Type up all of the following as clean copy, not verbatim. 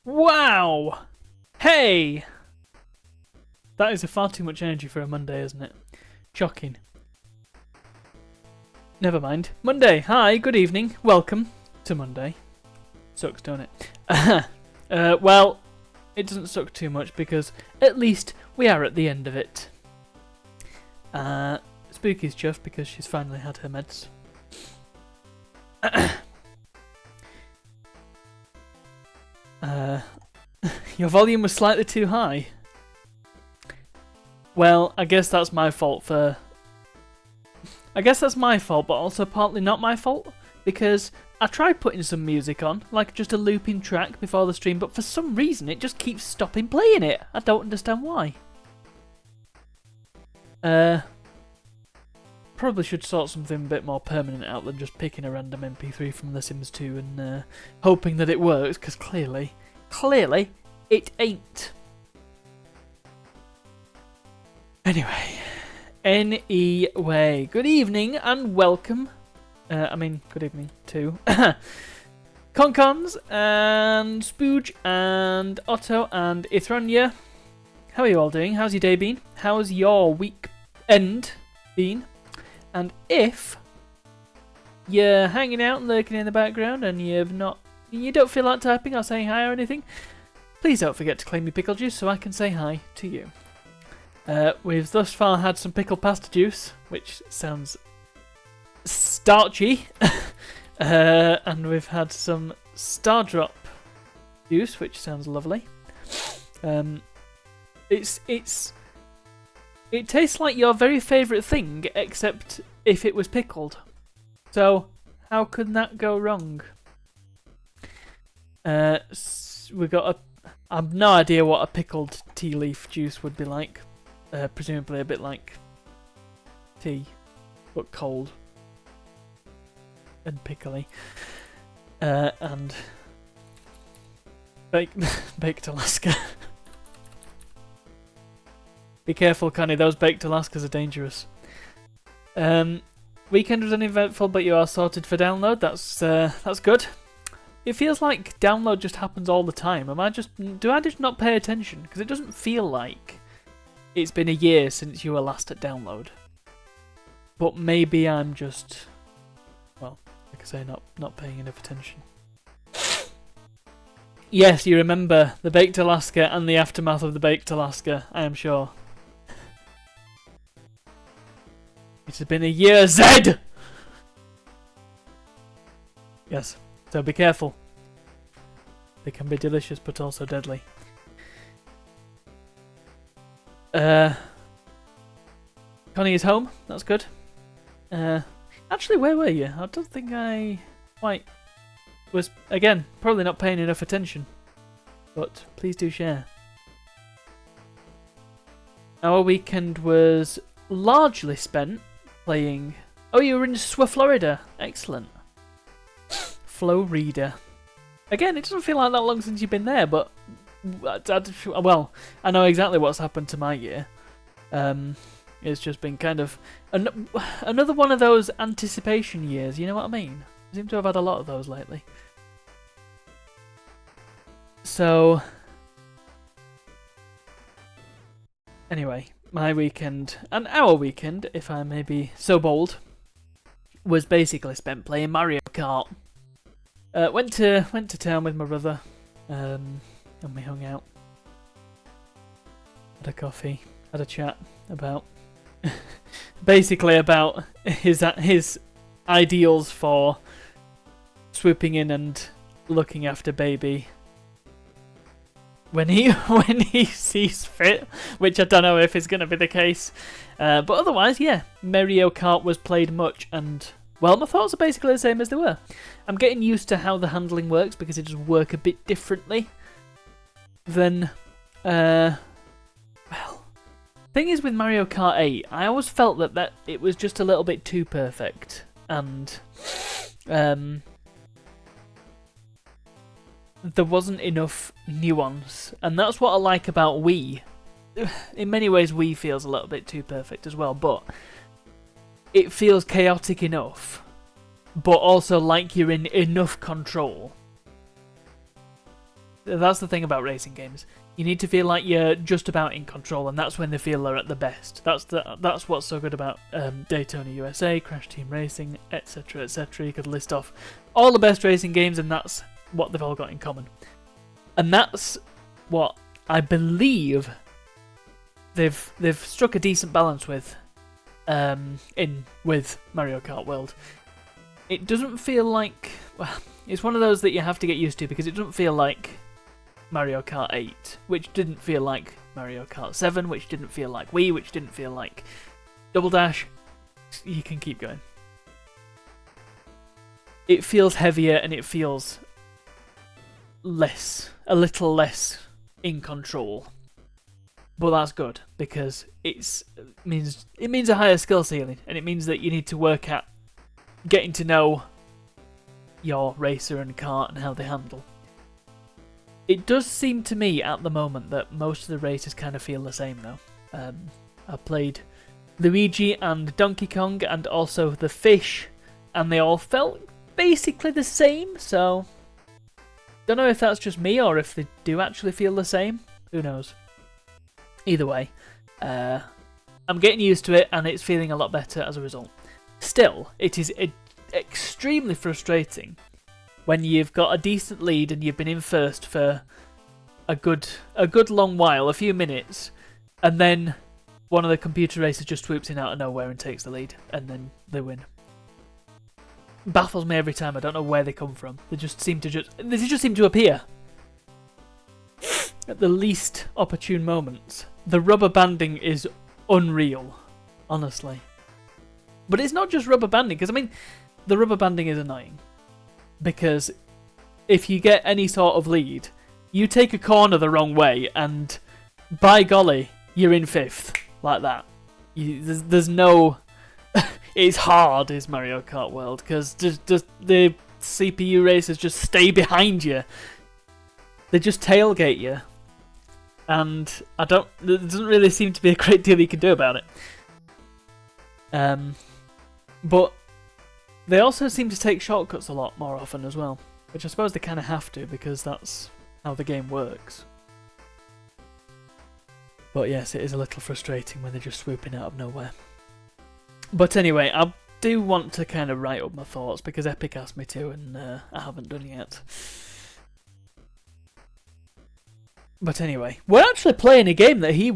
Wow! Hey! That is far too much energy for a Monday, isn't it? Shocking. Never mind. Monday. Hi, good evening. Welcome to Monday. Sucks, don't it? Well, it doesn't suck too much because at least we are at the end of it. Spooky's chuffed because she's finally had her meds. Your volume was slightly too high. Well, I guess that's my fault but also partly not my fault, because I tried putting some music on, like just a looping track before the stream, but for some reason it just keeps stopping playing it. I don't understand why. Probably should sort something a bit more permanent out than just picking a random MP3 from The Sims 2 and hoping that it works, because clearly it ain't. Anyway, good evening and welcome. Good evening to Concons and Spooge and Otto and Ithronia. How are you all doing? How's your day been? How's your week end been? And if you're hanging out and lurking in the background and you don't feel like typing or saying hi or anything, please don't forget to claim your pickle juice so I can say hi to you. We've thus far had some pickle pasta juice, which sounds starchy, and we've had some Stardrop juice, which sounds lovely. It tastes like your very favourite thing, except if it was pickled. So how could that go wrong? We got I've no idea what a pickled tea leaf juice would be like. Presumably a bit like tea, but cold and pickly. And baked Alaska. Be careful, Connie, those baked Alaskas are dangerous. Weekend was uneventful, but you are sorted for download. That's good. It feels like download just happens all the time. Do I just not pay attention? Because it doesn't feel like it's been a year since you were last at download. But maybe I'm just, well, like I say, not paying enough attention. Yes, you remember the Baked Alaska and the aftermath of the Baked Alaska, I am sure. It has been a year, Zed! Yes, so be careful. They can be delicious but also deadly. Connie is home, that's good. Actually, where were you? I don't think I quite was, again, probably not paying enough attention. But please do share. Our weekend was largely spent playing... Oh, you were in Florida. Excellent. Florida. Again, it doesn't feel like that long since you've been there, but... Well, I know exactly what's happened to my year. It's just been kind of... another one of those anticipation years, you know what I mean? I seem to have had a lot of those lately. So... Anyway, my weekend, and our weekend, if I may be so bold, was basically spent playing Mario Kart. Went to town with my brother, and we hung out. Had a coffee, had a chat about... basically about his ideals for swooping in and looking after baby when he sees fit, which I don't know if is going to be the case. But otherwise, yeah, Mario Kart was played much, and well, my thoughts are basically the same as they were. I'm getting used to how the handling works because it does work a bit differently than thing is with Mario Kart 8, I always felt that it was just a little bit too perfect, and there wasn't enough nuance, and that's what I like about Wii. In many ways, Wii feels a little bit too perfect as well, but it feels chaotic enough, but also like you're in enough control. That's the thing about racing games. You need to feel like you're just about in control, and that's when they feel they're at the best. That's what's so good about Daytona USA, Crash Team Racing, etc., etc. You could list off all the best racing games, and that's what they've all got in common. And that's what I believe they've struck a decent balance with with Mario Kart World. It doesn't feel like, well, it's one of those that you have to get used to because it doesn't feel like Mario Kart 8, which didn't feel like Mario Kart 7, which didn't feel like Wii, which didn't feel like Double Dash. You can keep going. It feels heavier and it feels a little less in control. But that's good because it means a higher skill ceiling, and it means that you need to work at getting to know your racer and kart and how they handle. It does seem to me at the moment that most of the races kind of feel the same though. I played Luigi and Donkey Kong and also the Fish, and they all felt basically the same, so don't know if that's just me or if they do actually feel the same. Who knows? Either way, I'm getting used to it and it's feeling a lot better as a result. Still, it is extremely frustrating when you've got a decent lead and you've been in first for a good long while, a few minutes, and then one of the computer racers just swoops in out of nowhere and takes the lead, and then they win. Baffles me every time. I don't know where they come from. They just seem to appear at the least opportune moments. The rubber banding is unreal, honestly. But it's not just rubber banding, because I mean, the rubber banding is annoying. Because if you get any sort of lead, you take a corner the wrong way, and by golly, you're in fifth, like that. There's no... It's hard, is Mario Kart World, because the CPU racers just stay behind you. They just tailgate you. And there doesn't really seem to be a great deal you can do about it. But they also seem to take shortcuts a lot more often as well, which I suppose they kind of have to because that's how the game works. But yes, it is a little frustrating when they're just swooping out of nowhere. But anyway, I do want to kind of write up my thoughts because Epic asked me to, and I haven't done yet. But anyway, we're actually playing a game that he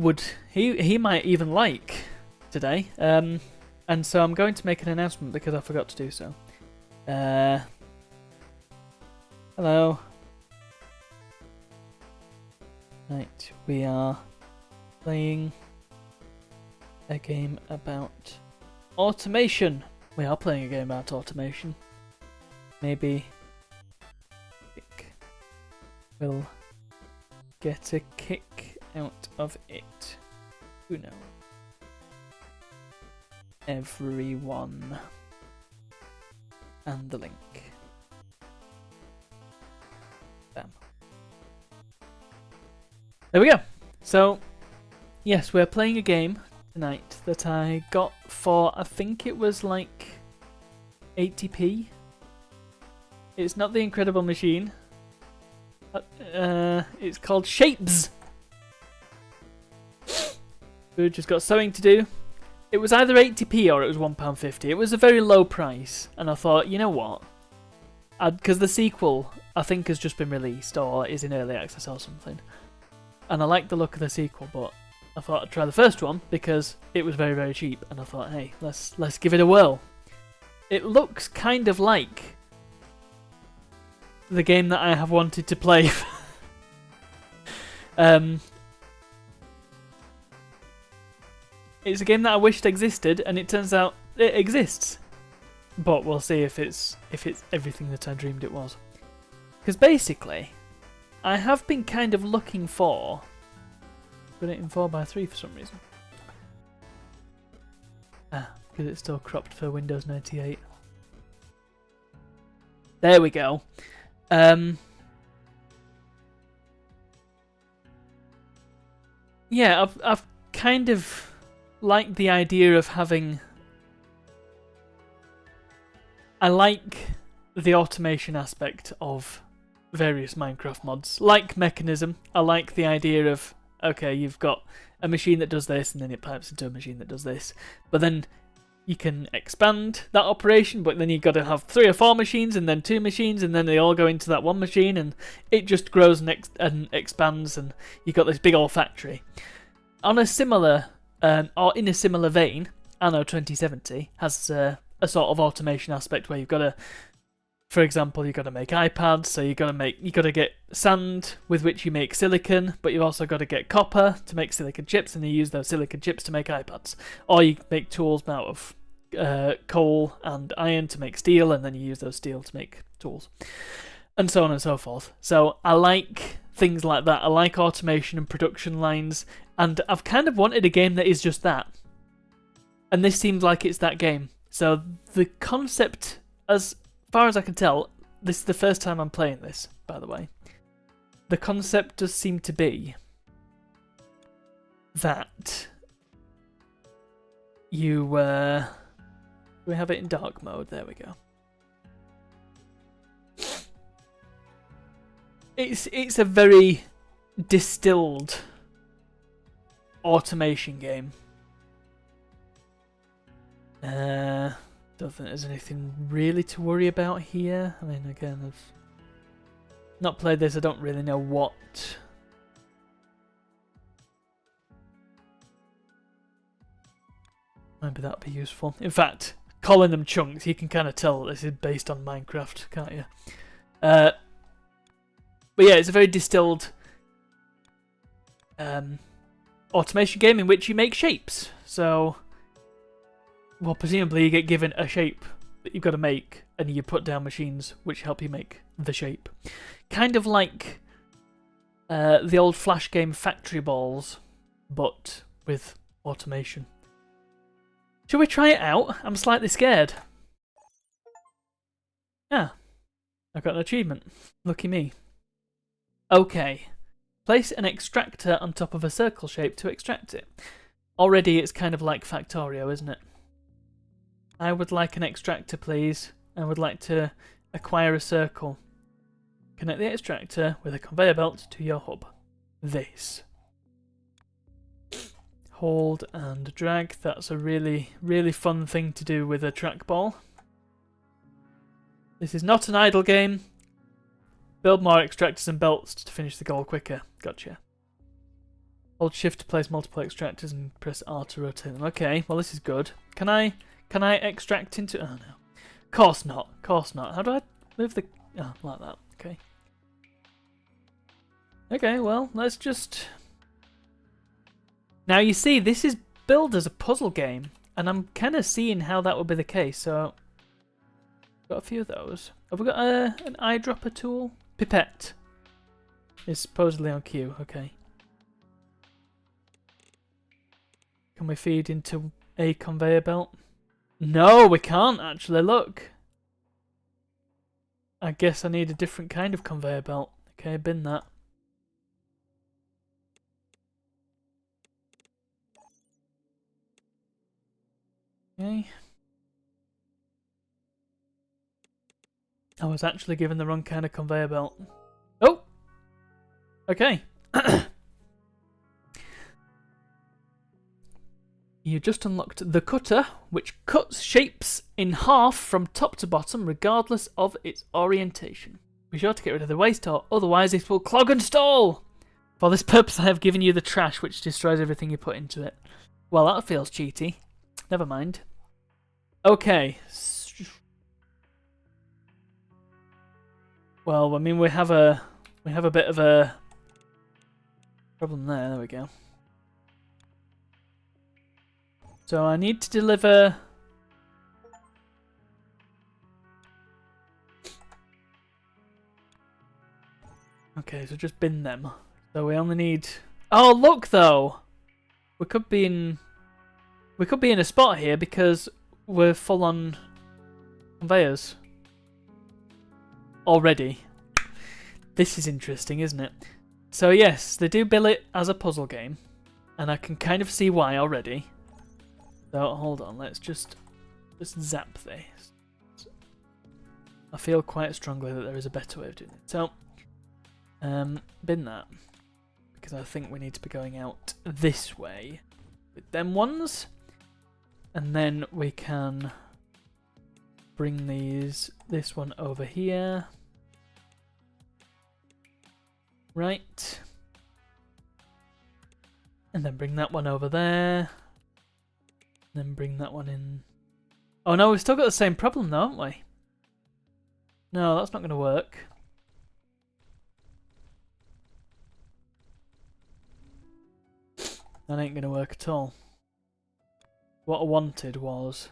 might even like today. And so I'm going to make an announcement because I forgot to do so. Hello. Right, we are playing a game about automation. We are playing a game about automation. Maybe we'll get a kick out of it. Who knows? Everyone. And the link. Bam. There we go. So, yes, we're playing a game tonight that I got for, I think it was like 80p. It's not the Incredible Machine. It's called Shapes. We've just got sewing to do. It was either 80p or it was £1.50. It was a very low price, and I thought, you know what? Because the sequel, I think, has just been released or is in early access or something. And I like the look of the sequel, but I thought I'd try the first one because it was very, very cheap. And I thought, hey, let's give it a whirl. It looks kind of like the game that I have wanted to play. It's a game that I wished existed, and it turns out it exists. But we'll see if it's everything that I dreamed it was. Because basically, I have been kind of looking for... Got it in 4x3 for some reason. Because it's still cropped for Windows 98. There we go. Yeah, I've kind of liked the idea of having... I like the automation aspect of various Minecraft mods. Like Mechanism, I like the idea of, okay, you've got a machine that does this, and then it pipes into a machine that does this. But then you can expand that operation, but then you've got to have 3 or 4 machines, and then 2 machines, and then they all go into that one machine, and it just grows and expands, and you've got this big old factory. On a similar, or in a similar vein, Anno 2070 has a sort of automation aspect where you've got to, for example, you've got to make iPads, so you've got to get sand with which you make silicon, but you've also got to get copper to make silicon chips, and you use those silicon chips to make iPads. Or you make tools out of coal and iron to make steel, and then you use those steel to make tools, and so on and so forth. So I like things like that. I like automation and production lines, and I've kind of wanted a game that is just that. And this seems like it's that game. So the concept, as far as I can tell, this is the first time I'm playing this, by the way. The concept does seem to be that you we have it in dark mode. There we go. It's a very distilled automation game. Don't think there's anything really to worry about here. I mean, again, I've not played this. I don't really know what. Maybe that'd be useful. In fact, calling them chunks, you can kind of tell this is based on Minecraft, can't you? But yeah, it's a very distilled automation game in which you make shapes. So, well, presumably you get given a shape that you've got to make, and you put down machines which help you make the shape. Kind of like the old Flash game Factory Balls, but with automation. Shall we try it out? I'm slightly scared. Yeah, I got an achievement. Lucky me. Okay. Place an extractor on top of a circle shape to extract it. Already it's kind of like Factorio, isn't it? I would like an extractor, please. I would like to acquire a circle. Connect the extractor with a conveyor belt to your hub. This. Hold and drag. That's a really, really fun thing to do with a trackball. This is not an idle game. Build more extractors and belts to finish the goal quicker. Gotcha. Hold shift to place multiple extractors and press R to rotate them. Okay, well this is good. Can I extract into... Oh no. Course not. Course not. How do I move the... Oh, like that. Okay. Okay, well, let's just... Now you see, this is billed as a puzzle game, and I'm kind of seeing how that would be the case, so... Got a few of those. Have we got an eyedropper tool? Pipette is supposedly on cue. Okay. Can we feed into a conveyor belt? No, we can't actually. Look. I guess I need a different kind of conveyor belt. Okay, bin that. Okay. I was actually given the wrong kind of conveyor belt. Oh! Okay. You just unlocked the cutter, which cuts shapes in half from top to bottom, regardless of its orientation. Be sure to get rid of the waste, or otherwise it will clog and stall! For this purpose I have given you the trash, which destroys everything you put into it. Well, that feels cheaty. Never mind. Okay. Well, I mean, we have a bit of a problem there. There we go. So I need to deliver. Okay, so just bin them. So we only need. Oh, look though, we could be in a spot here because we're full on conveyors. Already. This is interesting, isn't it? So yes, they do bill it as a puzzle game, and I can kind of see why already. So hold on, let's just zap this. I feel quite strongly that there is a better way of doing it. So Bin that. Because I think we need to be going out this way with them ones. And then we can bring this one over here. Right. And then bring that one over there. And then bring that one in. Oh no, we've still got the same problem though, haven't we? No, that's not going to work. That ain't going to work at all. What I wanted was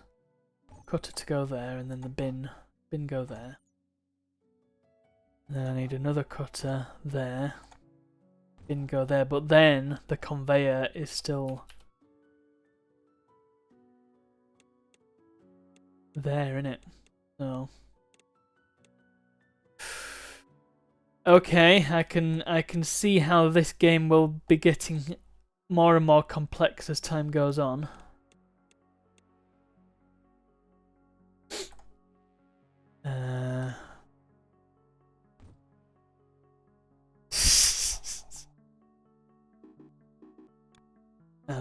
cutter to go there and then the bin go there. And then I need another cutter there. Bin go there, but then the conveyor is still there, innit? So okay, I can see how this game will be getting more and more complex as time goes on.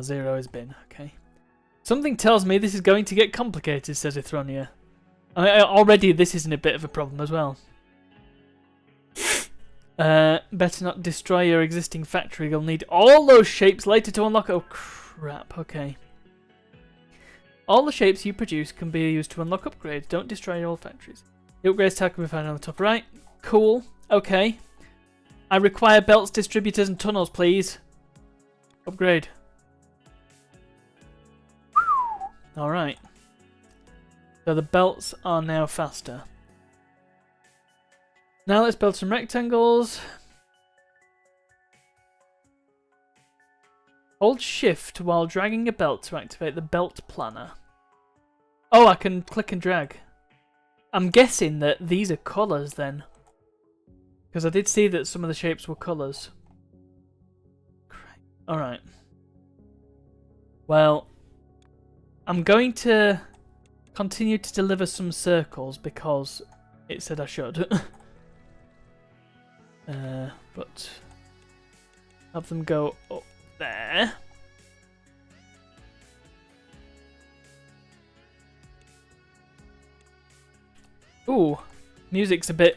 Zero has been, okay. Something tells me this is going to get complicated, says Ithronia. Already this isn't a bit of a problem as well. Better not destroy your existing factory. You'll need all those shapes later to unlock. Oh crap, okay. All the shapes you produce can be used to unlock upgrades. Don't destroy your old factories. The upgrades tab can be found on the top right. Cool, okay. I require belts, distributors and tunnels, please. Upgrade. Alright. So the belts are now faster. Now let's build some rectangles. Hold shift while dragging a belt to activate the belt planner. Oh, I can click and drag. I'm guessing that these are colours then. Because I did see that some of the shapes were colours. Alright. Well, I'm going to continue to deliver some circles because it said I should. But have them go up there. Ooh, music's a bit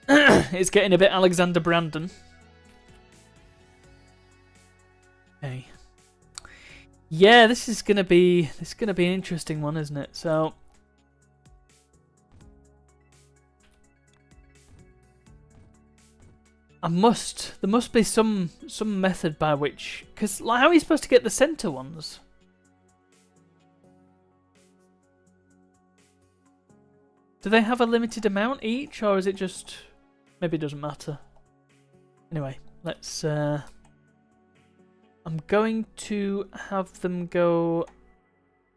it's getting a bit Alexander Brandon. Okay. Yeah, this is gonna be an interesting one, isn't it? So there must be some method by which, because like, how are you supposed to get the center ones? Do they have a limited amount each, or is it just maybe it doesn't matter? Anyway, let's I'm going to have them go.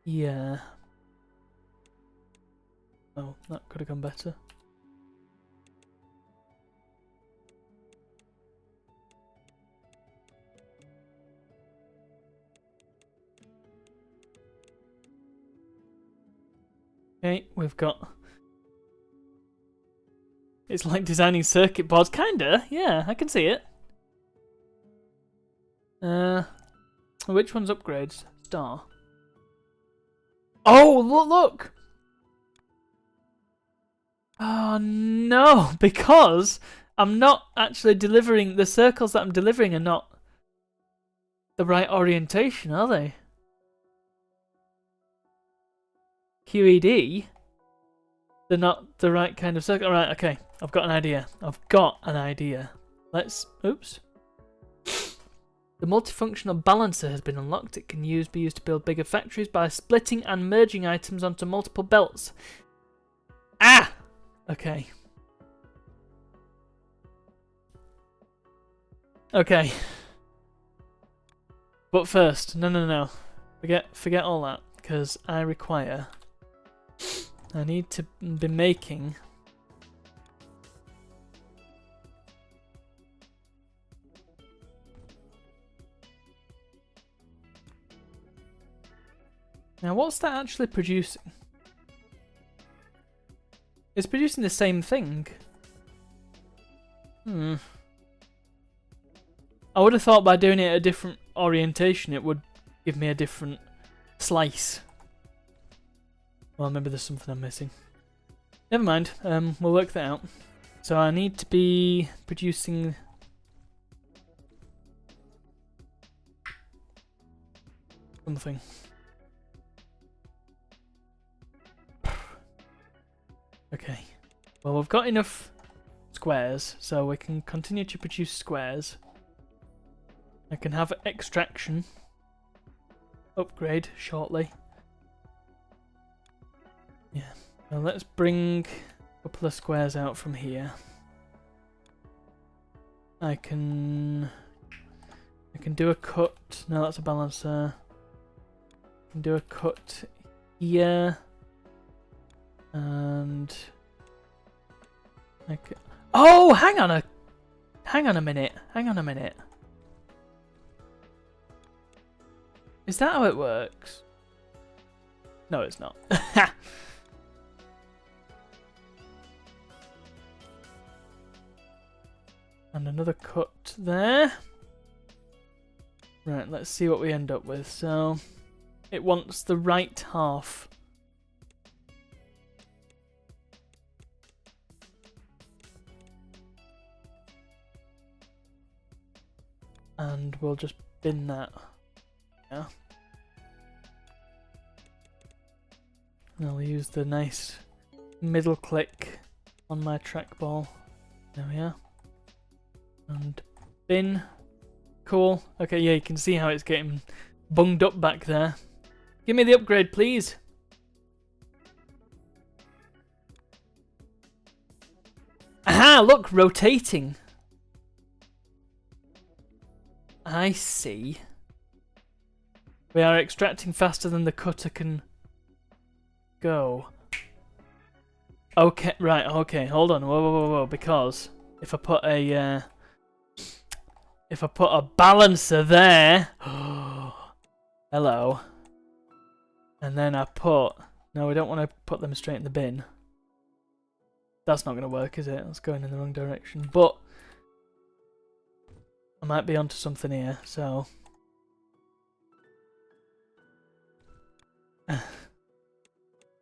Yeah. Oh, that could have gone better. Okay, we've got. It's like designing circuit boards, kinda. Yeah, I can see it. Which one's upgrades? Star. Oh, look! Oh no, because I'm not actually delivering, the circles that I'm delivering are not the right orientation, are they? QED? They're not the right kind of circle. Alright, okay. I've got an idea. Let's... Oops. The multifunctional balancer has been unlocked. It can be used to build bigger factories by splitting and merging items onto multiple belts. Ah! Okay. Okay. But first, no. Forget all that, because I need to be making... Now, what's that actually producing? It's producing the same thing. I would have thought by doing it a different orientation it would give me a different slice. Well, maybe there's something I'm missing. Never mind, we'll work that out. So I need to be producing... something. Okay. Well, we've got enough squares, so we can continue to produce squares. I can have extraction upgrade shortly. Yeah. Now let's bring a couple of squares out from here. I can do a cut. No, that's a balancer. I can do a cut here. And I can... Oh, hang on a minute. Is that how it works? No, it's not. And another cut there. Right, let's see what we end up with. So, it wants the right half. And we'll just bin that. Yeah. And I'll use the nice middle click on my trackball. There we are. And bin. Cool. Okay, yeah, you can see how it's getting bunged up back there. Give me the upgrade, please. Aha, look, rotating. I see. We are extracting faster than the cutter can go. Okay, right, okay, hold on. Whoa, because if I put a balancer there, hello. And then I put... No, we don't want to put them straight in the bin. That's not going to work, is it? That's going in the wrong direction. But I might be onto something here, so...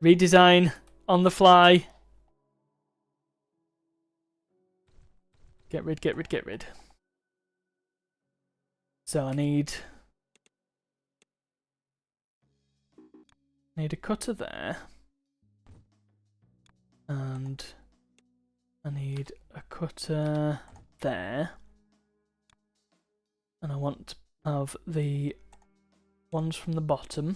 Redesign on the fly. Get rid. So I need a cutter there. And I need a cutter there. And I want to have the ones from the bottom.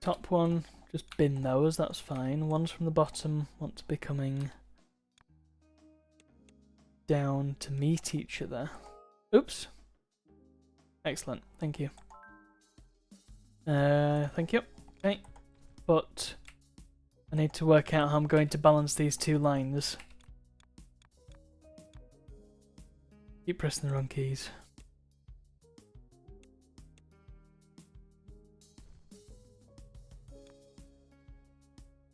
Top one, just bin those, that's fine. Ones from the bottom want to be coming down to meet each other. Oops. Excellent, thank you. Thank you. Okay. But I need to work out how I'm going to balance these two lines. Keep pressing the wrong keys.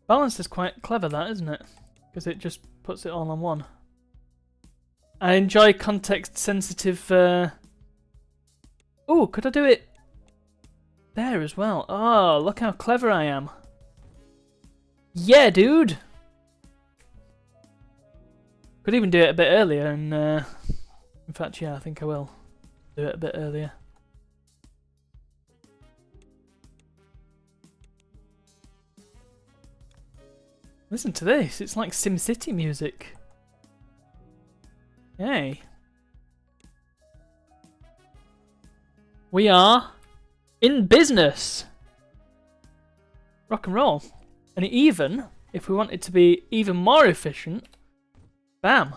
Balance is quite clever, that, isn't it? Because it just puts it all on one. I enjoy context-sensitive... Oh, could I do it there as well? Oh, look how clever I am. Yeah, dude! Could even do it a bit earlier, and... in fact, yeah, I think I will do it a bit earlier. Listen to this, it's like SimCity music. Hey. We are in business. Rock and roll. And even, if we want it to be even more efficient, bam.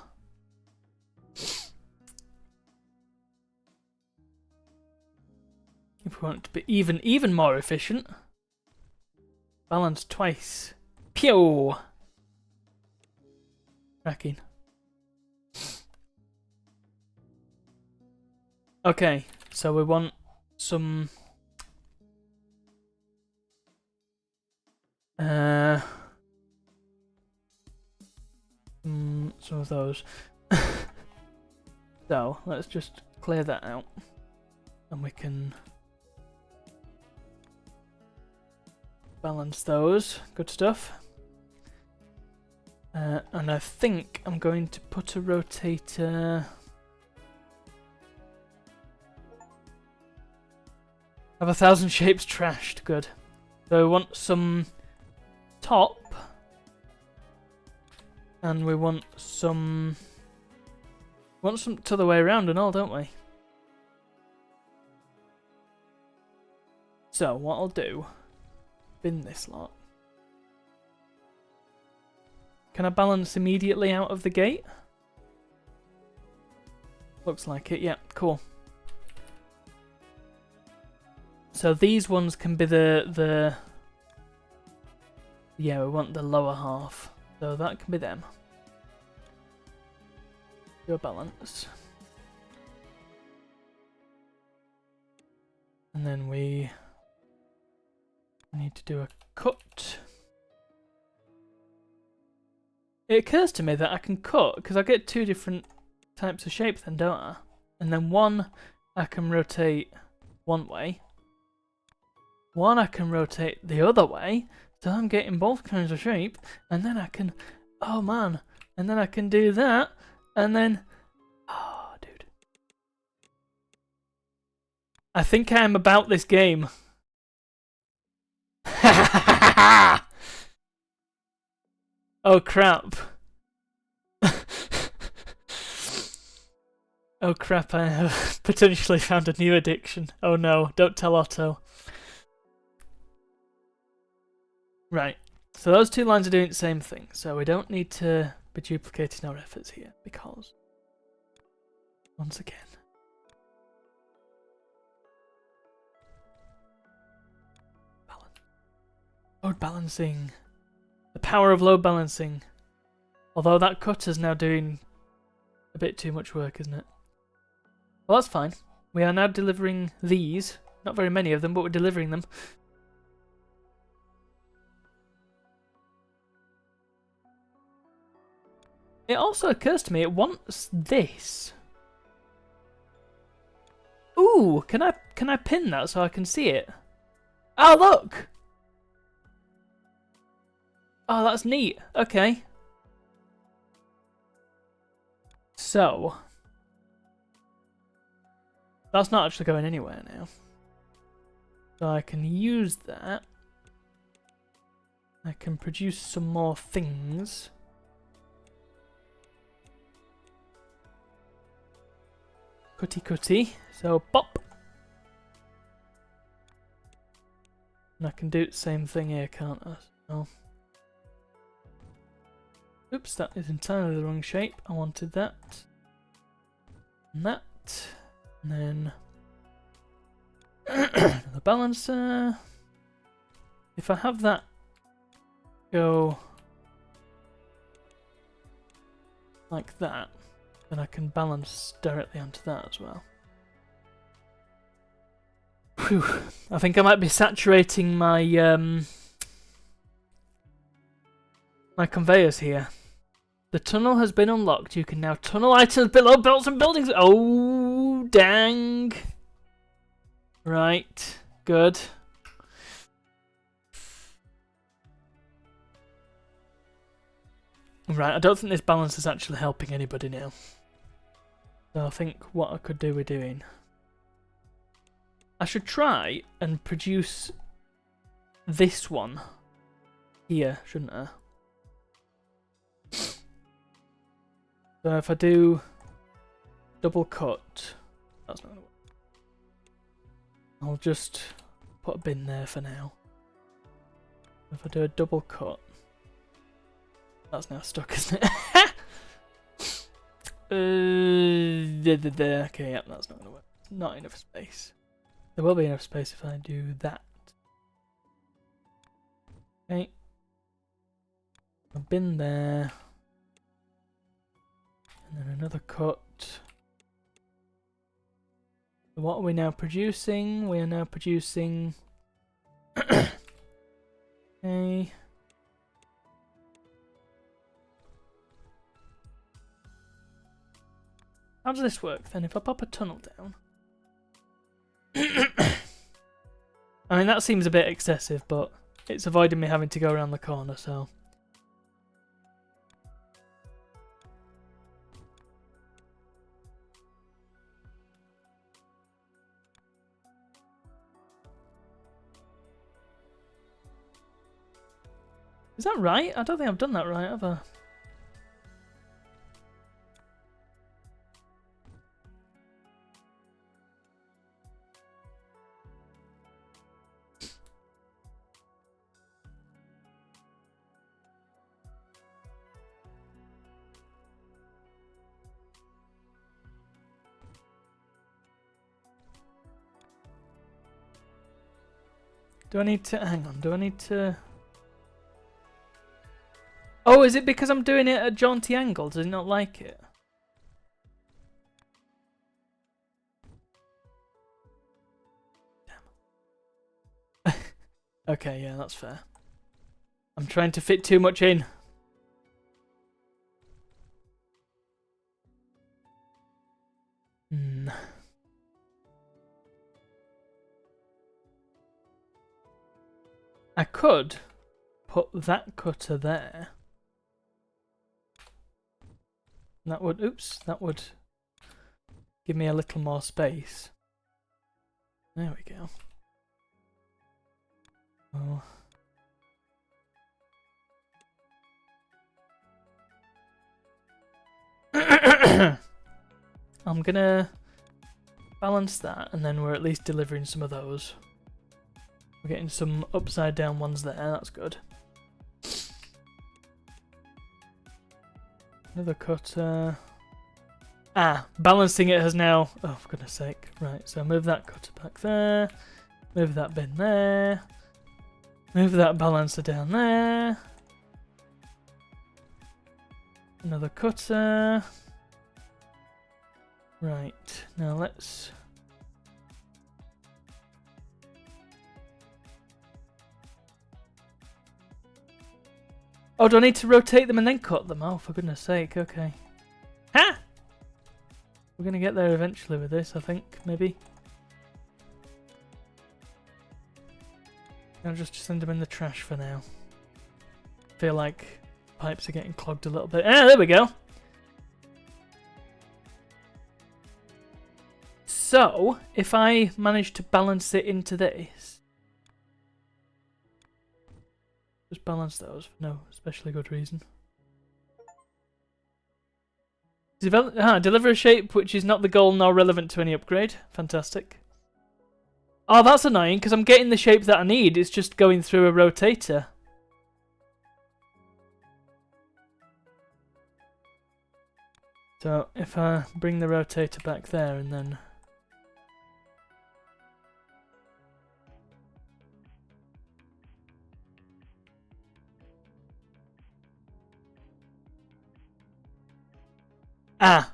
If we want it to be even more efficient, balance twice. Pew! Cracking. Okay, so we want some... some of those. So let's just clear that out, and we can balance those. Good stuff. And I think I'm going to put a rotator. Have 1,000 shapes trashed. Good. So we want some top. And we want some to the way around and all, don't we? So what I'll do, bin this lot. Can I balance immediately out of the gate? Looks like it, yeah, cool. So these ones can be the yeah, we want the lower half. So that can be them. Do a balance. And then we need to do a cut. It occurs to me that I can cut, because I get two different types of shapes then, don't I? And then one I can rotate one way. One I can rotate the other way. So I'm getting both kinds of shape. And then I can... Oh man. And then I can do that. And then... Oh, dude. I think I am about this game. Oh crap. Oh crap, I have potentially found a new addiction. Oh no, don't tell Otto. Right, so those two lines are doing the same thing, so we don't need to be duplicating our efforts here, because, once again, balance. Load balancing. The power of load balancing. Although that cutter's now doing a bit too much work, isn't it? Well, that's fine. We are now delivering these. Not very many of them, but we're delivering them. It also occurs to me it wants this. Ooh, can I pin that so I can see it? Oh, look! Oh, that's neat. Okay. So, that's not actually going anywhere now. So I can use that. I can produce some more things. Cutty cutty. So pop. And I can do the same thing here, can't I? So. Oops, that is entirely the wrong shape. I wanted that. And that. And then the balancer. If I have that go like that, then I can balance directly onto that as well. Whew. I think I might be saturating my my conveyors here. The tunnel has been unlocked. You can now tunnel items below belts and buildings. Oh, dang. Right. Good. Right, I don't think this balance is actually helping anybody now. So I think what I could do with doing... I should try and produce this one here, shouldn't I? So if I do double cut, that's not gonna work. I'll just put a bin there for now. If I do a double cut, that's now stuck, isn't it? Okay, yep, that's not gonna work. Not enough space. There will be enough space if I do that. Okay. A bin there. And then another cut. So what are we now producing? We are now producing... Okay. How does this work then? If I pop a tunnel down... I mean, that seems a bit excessive, but it's avoiding me having to go around the corner, so... Is that right? I don't think I've done that right, have I? Do I need to... Hang on, do I need to... Oh, is it because I'm doing it at a jaunty angle? Does it not like it? Damn. Okay, yeah, that's fair. I'm trying to fit too much in. I could put that cutter there. That would, oops, that would give me a little more space. There we go. Oh. I'm gonna balance that, and then we're at least delivering some of those. We're getting some upside down ones there, that's good. Another cutter. Balancing it has now... Oh, for goodness sake. Right, so move that cutter back there. Move that bin there. Move that balancer down there. Another cutter. Right, now let's... Oh, do I need to rotate them and then cut them? Oh, for goodness sake, okay. Ha! We're gonna get there eventually with this, I think, maybe. I'll just send them in the trash for now. Feel like pipes are getting clogged a little bit. Ah, there we go! So, if I manage to balance it into this... Just balance those for no especially good reason. Deliver a shape which is not the goal nor relevant to any upgrade. Fantastic. Oh, that's annoying because I'm getting the shape that I need. It's just going through a rotator. So if I bring the rotator back there and then...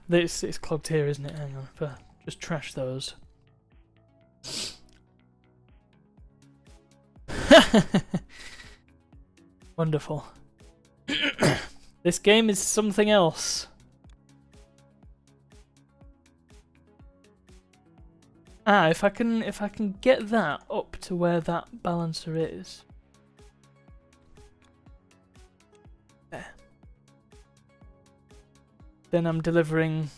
This it's clogged here, isn't it? Hang on, if I just trash those. Wonderful. This game is something else. If I can get that up to where that balancer is. There. Then I'm delivering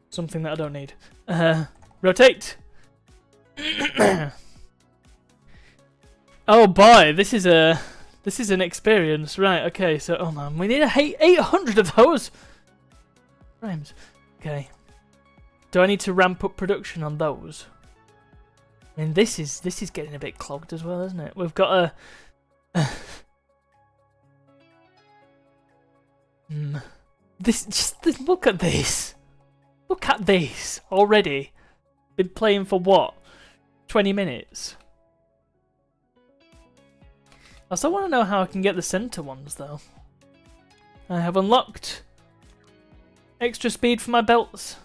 something that I don't need. Rotate! Oh boy, this is an experience. Right, okay, so oh man, we need 800 of those frames. Okay. Do I need to ramp up production on those? I mean this is getting a bit clogged as well, isn't it? We've got a look at this. Look at this already. Been playing for what? 20 minutes. I still want to know how I can get the center ones though. I have unlocked extra speed for my belts.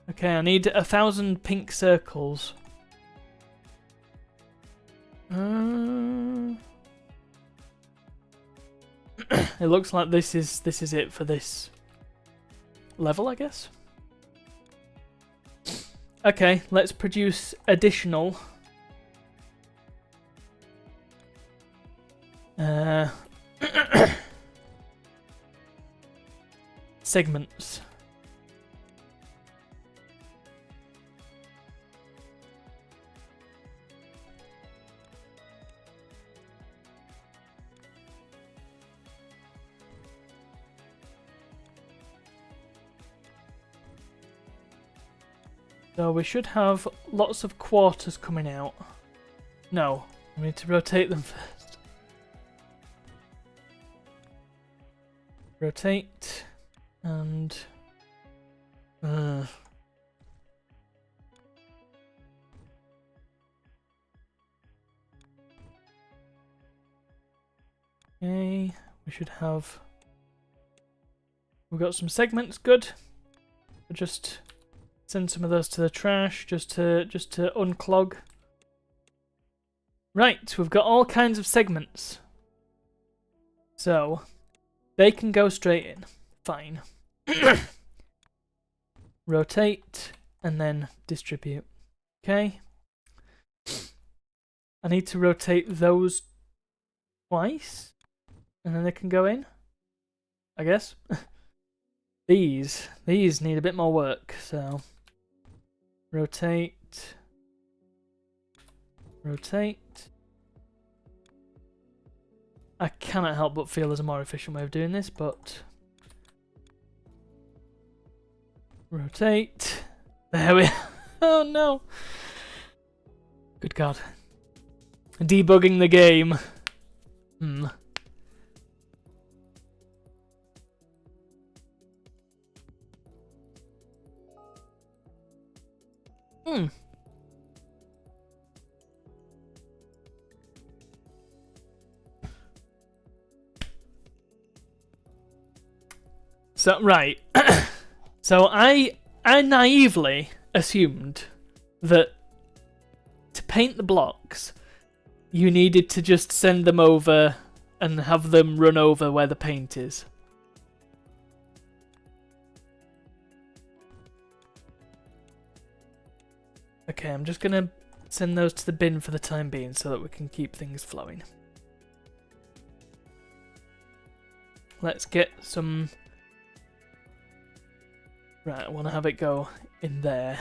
Okay, I need 1,000 pink circles. It looks like this is it for this level, I guess. Okay, let's produce additional segments. So we should have lots of quarters coming out. No, we need to rotate them first. Rotate and okay, we should have. We've got some segments, good. We'll just send some of those to the trash just to unclog. Right, we've got all kinds of segments. So they can go straight in. Fine. Rotate and then distribute. Okay. I need to rotate those twice and then they can go in, I guess. These need a bit more work, so rotate, rotate. I cannot help but feel there's a more efficient way of doing this, but rotate. There we are. Oh no. Good God. Debugging the game. Hmm. So right. So I naively assumed that to paint the blocks you needed to just send them over and have them run over where the paint is. Okay, I'm just gonna send those to the bin for the time being so that we can keep things flowing. Let's get some... Right, I want to have it go in there.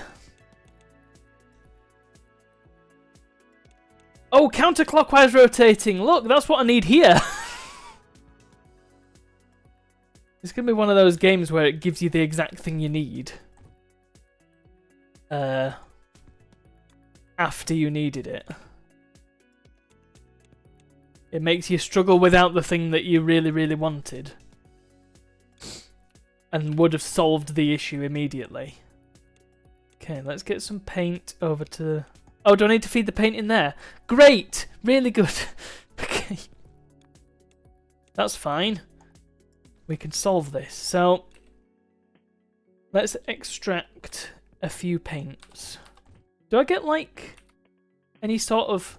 Oh, counterclockwise rotating! Look, that's what I need here! It's gonna be one of those games where it gives you the exact thing you need. After you needed it. It makes you struggle without the thing that you really, really wanted. And would have solved the issue immediately. Okay, let's get some paint over to... Oh, do I need to feed the paint in there? Great! Really good. Okay. That's fine. We can solve this. So, let's extract a few paints. Do I get, like, any sort of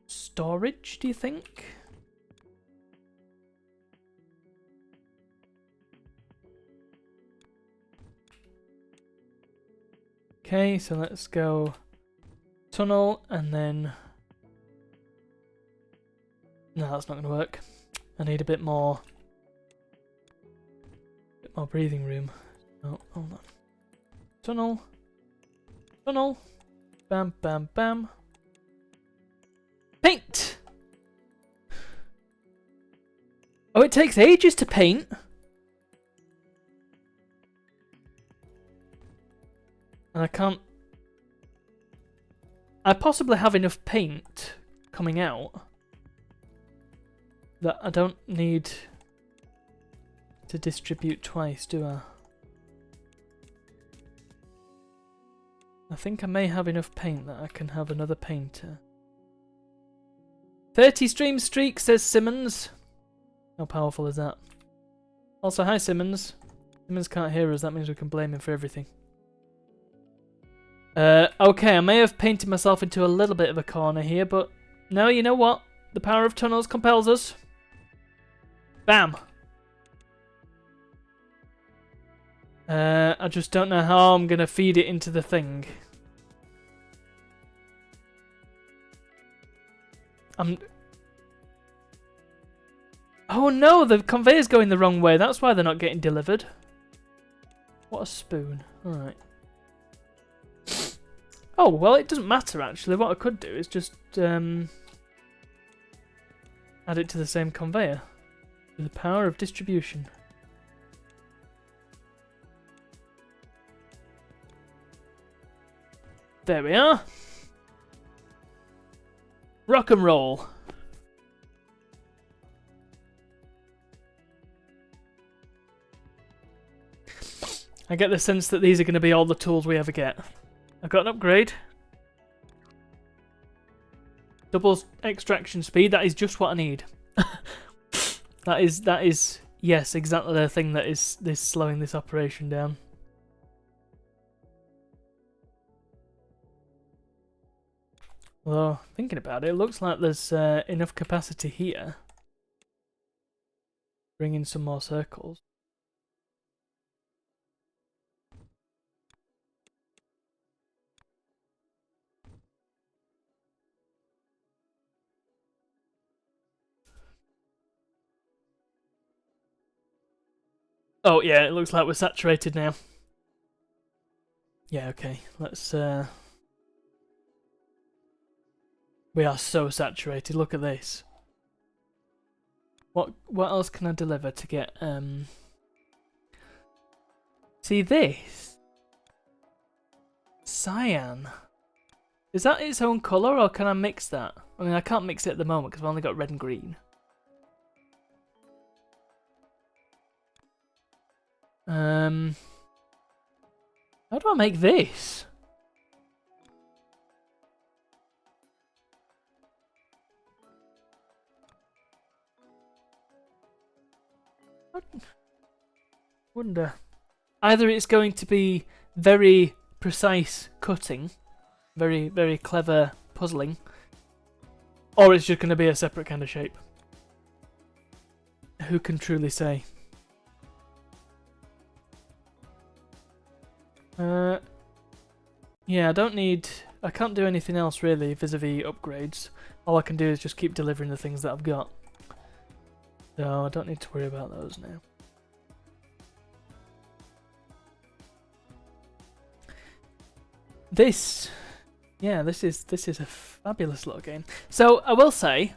storage, do you think? Okay, so let's go tunnel and then... No, that's not going to work. I need a bit more breathing room. Oh, hold on. Tunnel. Tunnel. Bam, bam, bam. Paint! Oh, it takes ages to paint. And I can't... I possibly have enough paint coming out that I don't need to distribute twice, do I? I think I may have enough paint that I can have another painter. 30 stream streak, says Simmons. How powerful is that? Also, hi Simmons. Simmons can't hear us, that means we can blame him for everything. Okay, I may have painted myself into a little bit of a corner here, but no, you know what? The power of tunnels compels us. Bam! I just don't know how I'm going to feed it into the thing. Oh no, the conveyor's going the wrong way. That's why they're not getting delivered. What a spoon. Alright. Oh, well, it doesn't matter, actually. What I could do is just add it to the same conveyor. With the power of distribution. There we are. Rock and roll. I get the sense that these are going to be all the tools we ever get. I've got an upgrade. Doubles extraction speed. That is just what I need. That is yes, exactly the thing that is slowing this operation down. Although, thinking about it, it looks like there's enough capacity here. Bring in some more circles. Oh yeah, it looks like we're saturated now. Yeah, okay. Let's we are so saturated. Look at this. What else can I deliver to get see this? Cyan. Is that its own colour or can I mix that? I mean I can't mix it at the moment because I've only got red and green. How do I make this? I wonder. Either it's going to be very precise cutting, very, very clever puzzling, or it's just going to be a separate kind of shape. Who can truly say? Yeah, I can't do anything else really vis-a-vis upgrades. All I can do is just keep delivering the things that I've got. So I don't need to worry about those now. This is a fabulous little game. So I will say,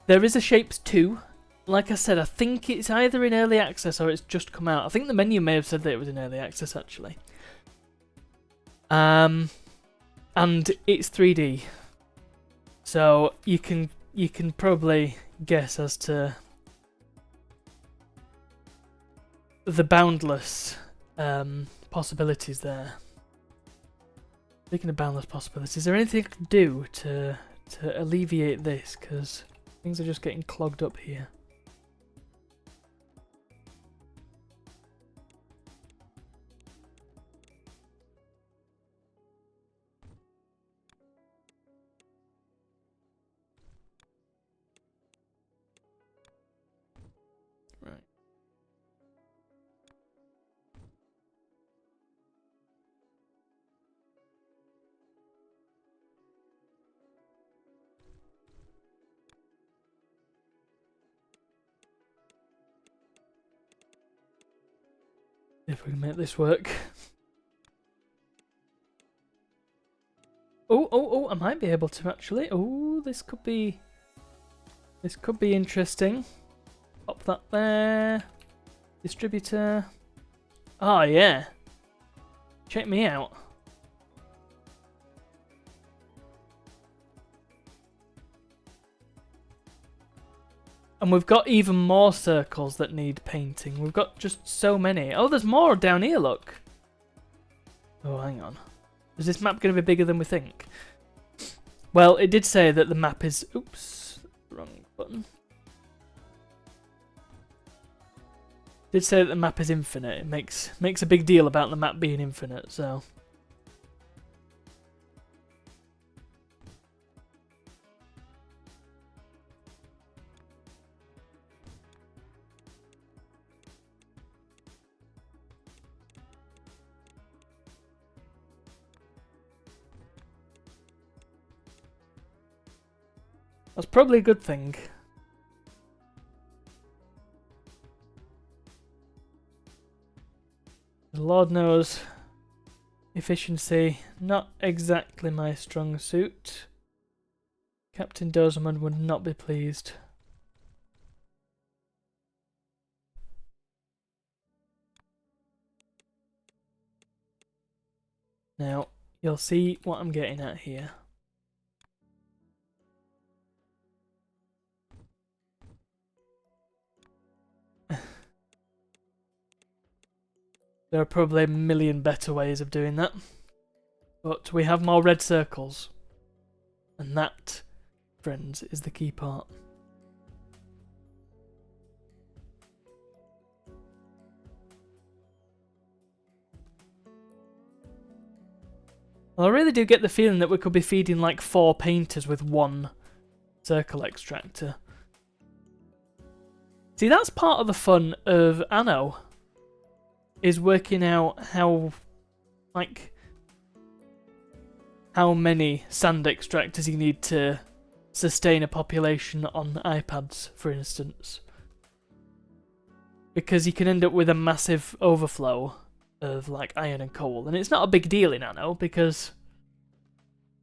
there is a Shapes 2. Like I said, I think it's either in early access or it's just come out. I think the menu may have said that it was in early access actually. And it's 3D, so you can probably guess as to the boundless possibilities there. Speaking of boundless possibilities, is there anything I can do to alleviate this? Because things are just getting clogged up here. Right. If we can make this work. Oh, I might be able to actually. Oh, this could be interesting. Pop that there. Distributor. Oh yeah. Check me out. And we've got even more circles that need painting. We've got just so many. Oh, there's more down here, look. Oh, hang on. Is this map going to be bigger than we think? Well, it did say that the map is... Oops. Wrong button. It did say that the map is infinite. It makes a big deal about the map being infinite, so... That's probably a good thing. Lord knows, efficiency, not exactly my strong suit. Captain Dozeman would not be pleased. Now, you'll see what I'm getting at here. There are probably a million better ways of doing that. But we have more red circles. And that, friends, is the key part. Well, I really do get the feeling that we could be feeding like 4 painters with 1 circle extractor. See, that's part of the fun of Anno, is working out how many sand extractors you need to sustain a population on iPads, for instance. Because you can end up with a massive overflow of like iron and coal, and it's not a big deal in Anno because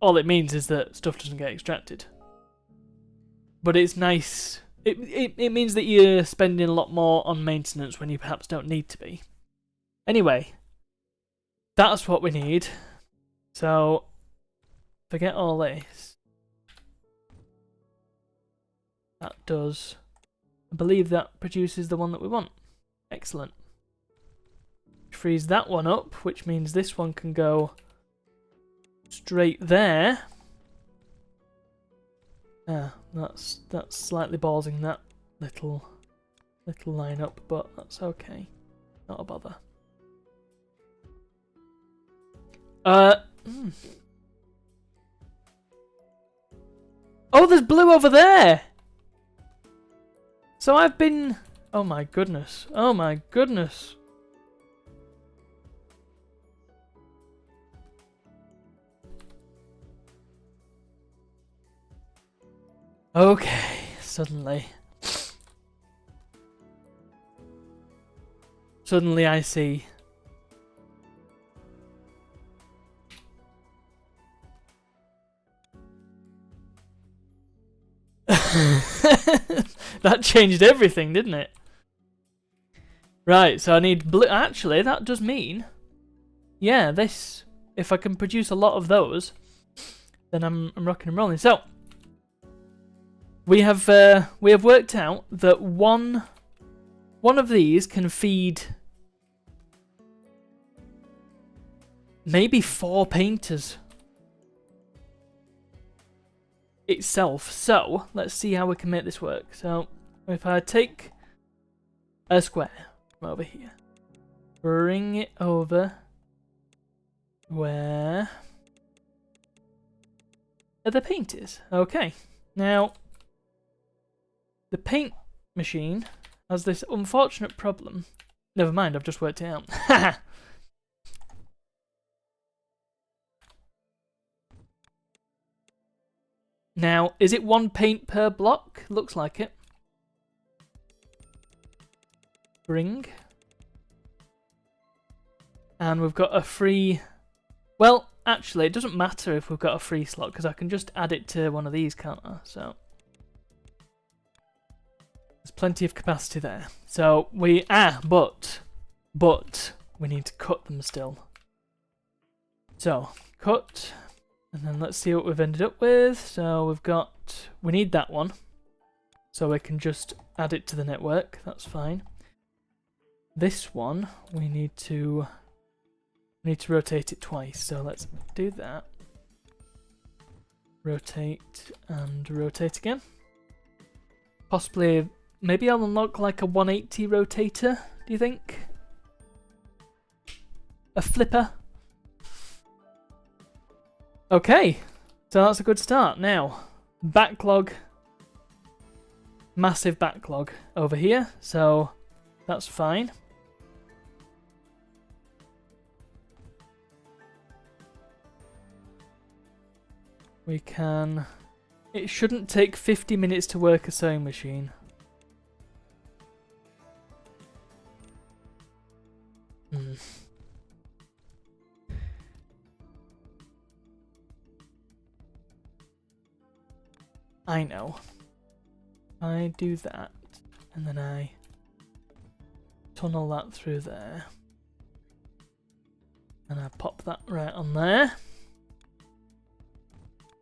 all it means is that stuff doesn't get extracted. But it's nice. It means that you're spending a lot more on maintenance when you perhaps don't need to be. Anyway, that's what we need. So, forget all this. That does. I believe that produces the one that we want. Excellent. Freeze that one up, which means this one can go straight there. Ah, that's slightly ballsing that little line up, but that's okay. Not a bother. Oh, there's blue over there! So I've been... Oh my goodness. Oh my goodness. Okay, suddenly I see. That changed everything, didn't it? Right, so I need blue. Actually, that does mean, yeah, this. If I can produce a lot of those, then I'm rocking and rolling. So we have worked out that one of these can feed maybe 4 painters itself. So let's see how we can make this work. So if I take a square from over here, bring it over where the paint is. Okay, now the paint machine has this unfortunate problem. Never mind, I've just worked it out. Now, is it 1 paint per block? Looks like it. Bring. And we've got a free... Well, actually, it doesn't matter if we've got a free slot, because I can just add it to one of these, can't I? So there's plenty of capacity there. So we... but we need to cut them still. So, cut... And then let's see what we've ended up with. So we've got... We need that one. So we can just add it to the network. That's fine. This one, we need to rotate it twice. So let's do that. Rotate and rotate again. Possibly... Maybe I'll unlock like a 180 rotator, do you think? A flipper? Okay, so that's a good start. Now, backlog, massive backlog over here, so that's fine. We can It shouldn't take 50 minutes to work a sewing machine. I know. I do that, and then I tunnel that through there. And I pop that right on there.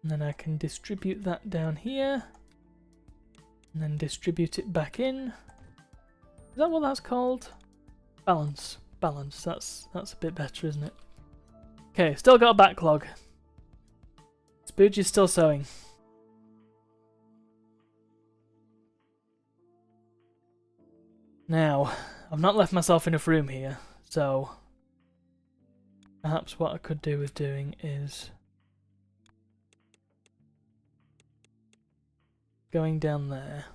And then I can distribute that down here. And then distribute it back in. Is that what that's called? Balance. Balance. That's a bit better, isn't it? Okay, still got a backlog. Spooge is still sewing. Now, I've not left myself enough room here, so perhaps what I could do with doing is going down there.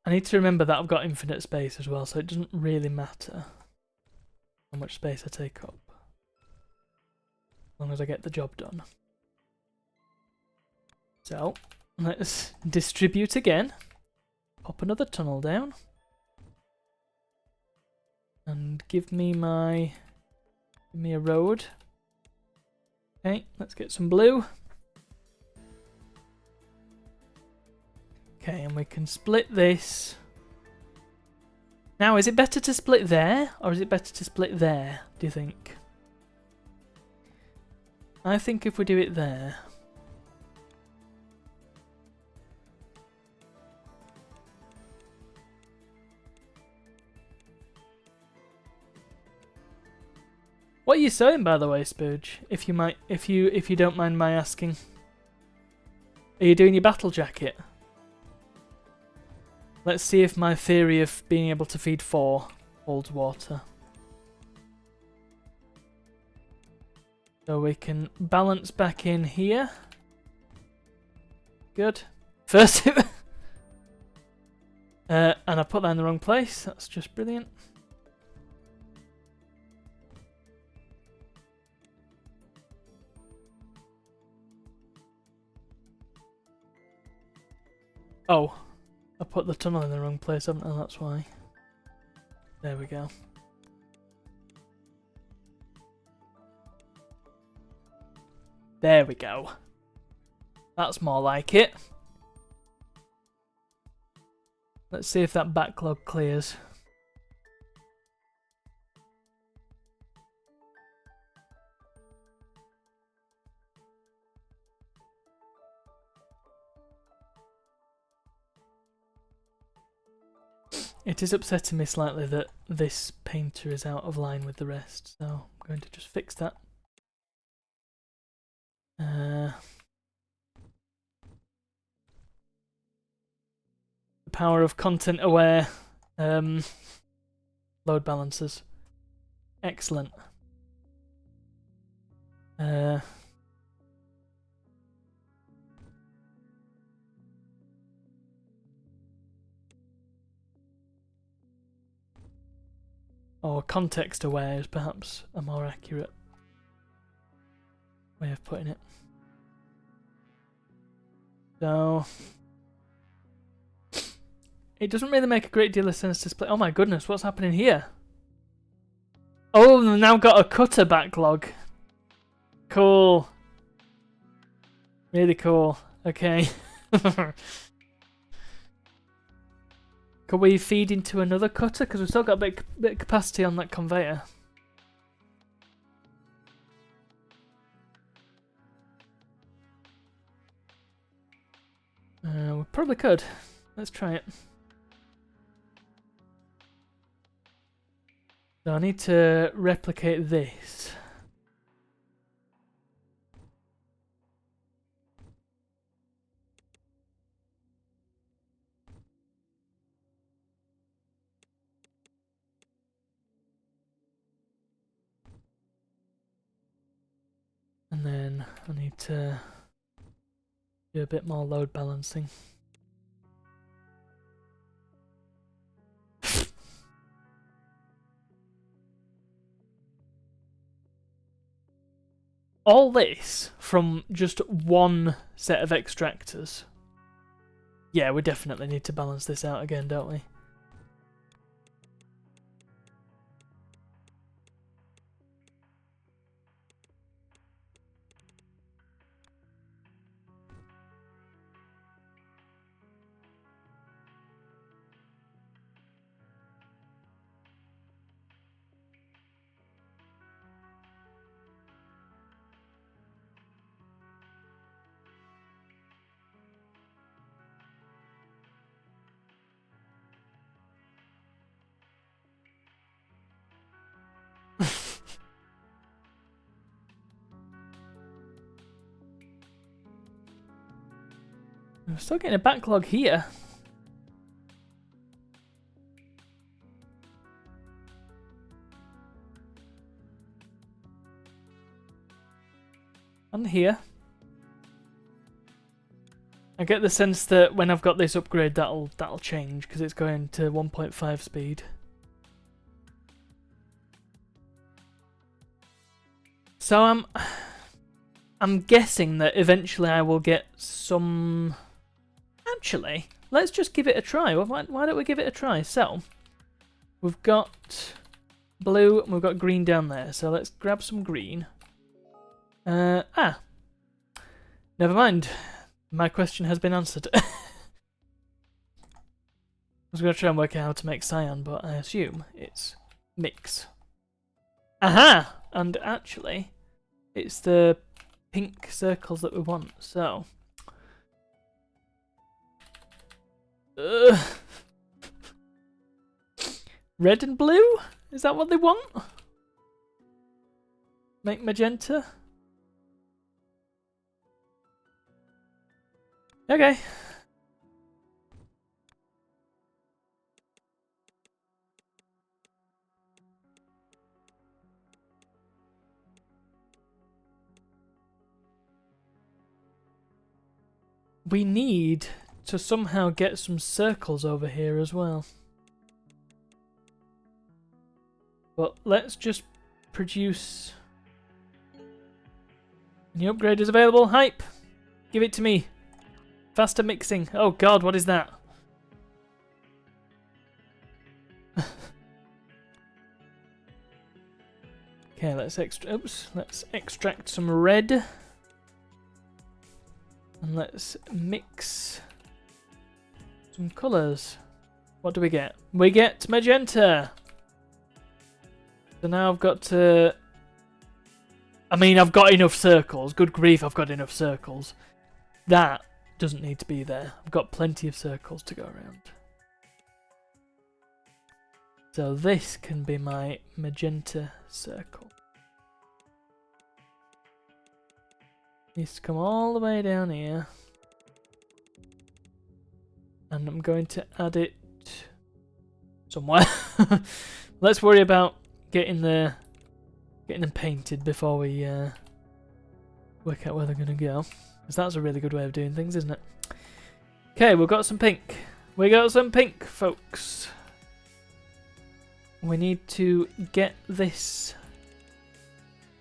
I need to remember that I've got infinite space as well, so it doesn't really matter how much space I take up, as long as I get the job done. So, let's distribute again. Pop another tunnel down. And give me a road. Okay, let's get some blue. Okay, and we can split this. Now, is it better to split there, or is it better to split there, do you think? I think if we do it there. What are you sewing, by the way, Spooge? If you don't mind my asking. Are you doing your battle jacket? Let's see if my theory of being able to feed 4 holds water. So we can balance back in here. Good. First and I put that in the wrong place. That's just brilliant. Oh. I put the tunnel in the wrong place, haven't I? That's why. There we go. There we go. That's more like it. Let's see if that backlog clears. It is upsetting me slightly that this painter is out of line with the rest, so I'm going to just fix that. The power of content-aware load balancers. Excellent. Or context aware is perhaps a more accurate way of putting it. So it doesn't really make a great deal of sense to split. Oh my goodness, what's happening here? Oh, we've now got a cutter backlog. Cool. Really cool. Okay. Could we feed into another cutter? Because we've still got a bit of capacity on that conveyor. We probably could. Let's try it. So I need to replicate this. And then I need to do a bit more load balancing. all this from just one set of extractors. Yeah, we definitely need to balance this out again, don't we? I'm still getting a backlog here. And here. I get the sense that when I've got this upgrade, that'll change because it's going to 1.5 speed. So I'm guessing that eventually I will get some. Actually, let's just give it a try. Why don't we give it a try? So we've got blue and we've got green down there. So let's grab some green. Never mind. My question has been answered. I was going to try and work out how to make cyan, but I assume it's mix. Aha! And actually, it's the pink circles that we want, so... Red and blue? Is that what they want? Make magenta? Okay. We need to somehow get some circles over here as well. But let's just produce... New upgrade is available. Hype! Give it to me. Faster mixing. Oh god, what is that? Okay, let's extract some red. And let's mix some colours. What do we get? We get magenta! So now I've got to... I mean, I've got enough circles. Good grief, I've got enough circles. That doesn't need to be there. I've got plenty of circles to go around. So this can be my magenta circle. Needs to come all the way down here. And I'm going to add it somewhere. Let's worry about getting them painted before we work out where they're going to go. Because that's a really good way of doing things, isn't it? Okay, we've got some pink. We got some pink, folks. We need to get this.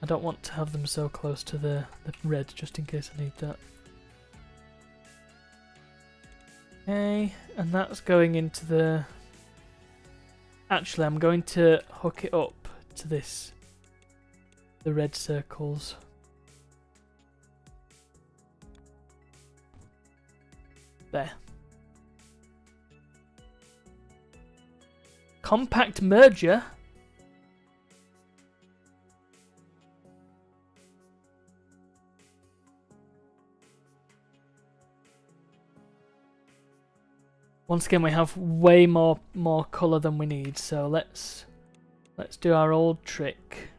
I don't want to have them so close to the red, just in case I need that. Okay, and that's going into the... Actually, I'm going to hook it up to this. The red circles. There. Compact merger? Once again, we have way more colour than we need, so let's do our old trick.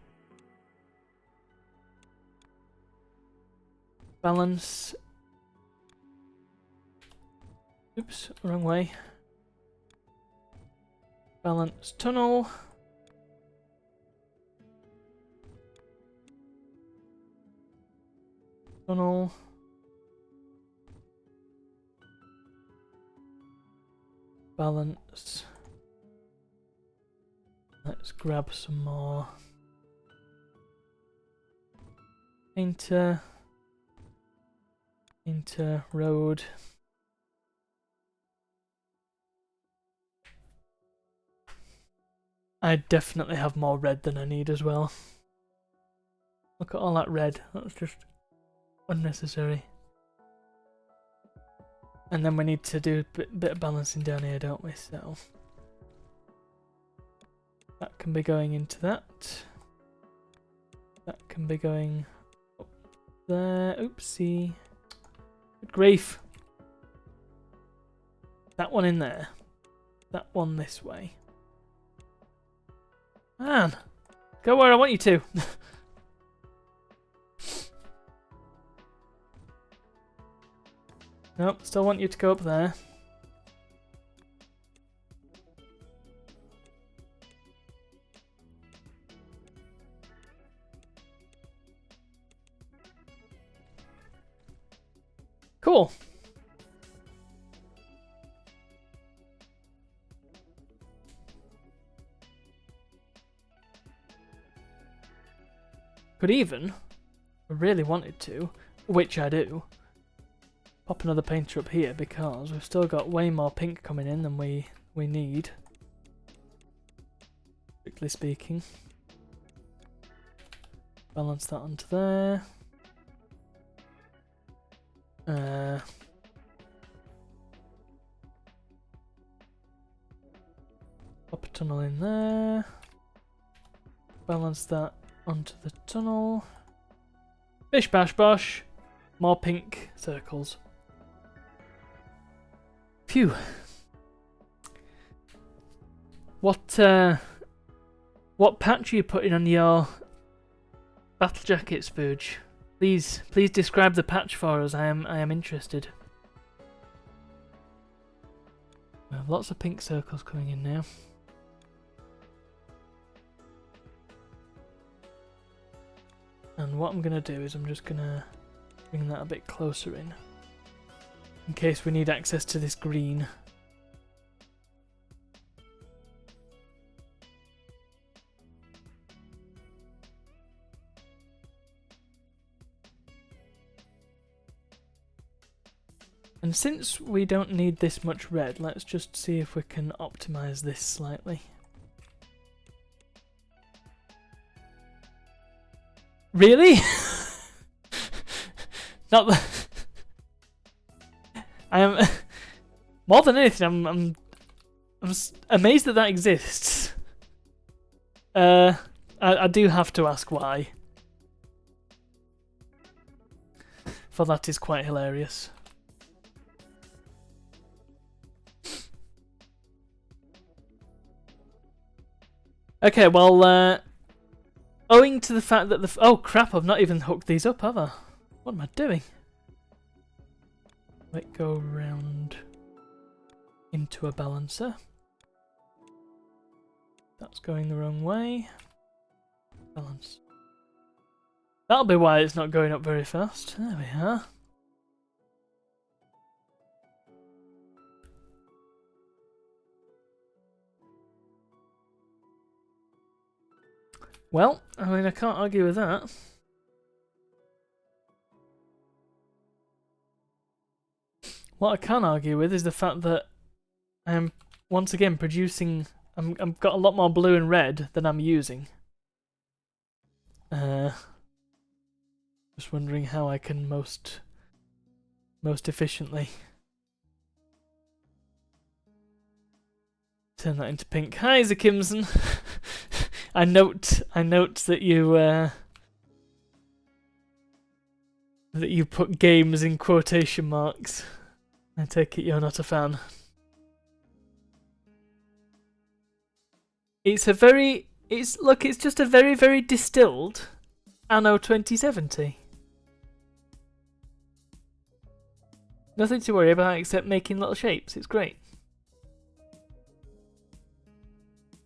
Balance. Oops, wrong way. Balance tunnel. Tunnel. Balance. Let's grab some more. Painter, road. I definitely have more red than I need as well. Look at all that red. That's just unnecessary. And then we need to do a bit of balancing down here, don't we? So that can be going into that. That can be going up there. Oopsie. Good grief. That one in there. That one this way. Man, go where I want you to. Nope, still want you to go up there. Cool. Could even, if I really wanted to, which I do, pop another painter up here because we've still got way more pink coming in than we need, strictly speaking. Balance that onto there. Pop a tunnel in there. Balance that onto the tunnel. Bish bash bosh. More pink circles. Phew. What patch are you putting on your battle jacket, Spooge? Please describe the patch for us. I am interested. We have lots of pink circles coming in now. And what I'm gonna do is I'm just gonna bring that a bit closer in case we need access to this green. And since we don't need this much red, let's just see if we can optimize this slightly. Really? Not the I am more than anything. I'm amazed that exists. I do have to ask why. For that is quite hilarious. Okay, well, owing to the fact that oh crap, I've not even hooked these up, have I? What am I doing? Might go round into a balancer. That's going the wrong way. Balance. That'll be why it's not going up very fast. There we are. Well, I mean, I can't argue with that. What I can argue with is the fact that I am once again producing. I've got a lot more blue and red than I'm using. Just wondering how I can most efficiently turn that into pink. Hi, Zakimson. I note that you put games in quotation marks. I take it you're not a fan. It's just a very, very distilled Anno 2070. Nothing to worry about except making little shapes. It's great.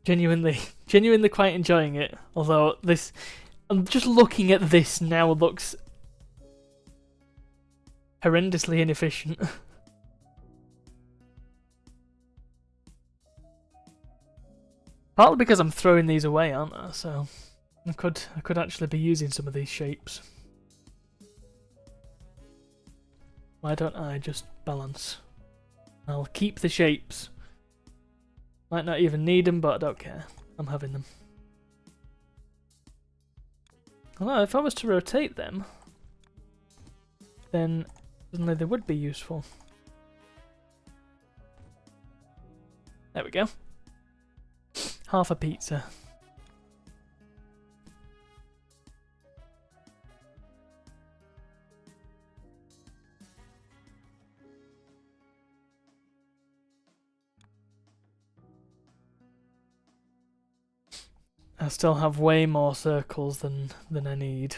Genuinely quite enjoying it. Although I'm just looking at this now, looks horrendously inefficient. Partly because I'm throwing these away, aren't I? So I could actually be using some of these shapes. Why don't I just balance? I'll keep the shapes. Might not even need them, but I don't care. I'm having them. Although, if I was to rotate them, then suddenly they would be useful. There we go. Half a pizza. I still have way more circles than I need.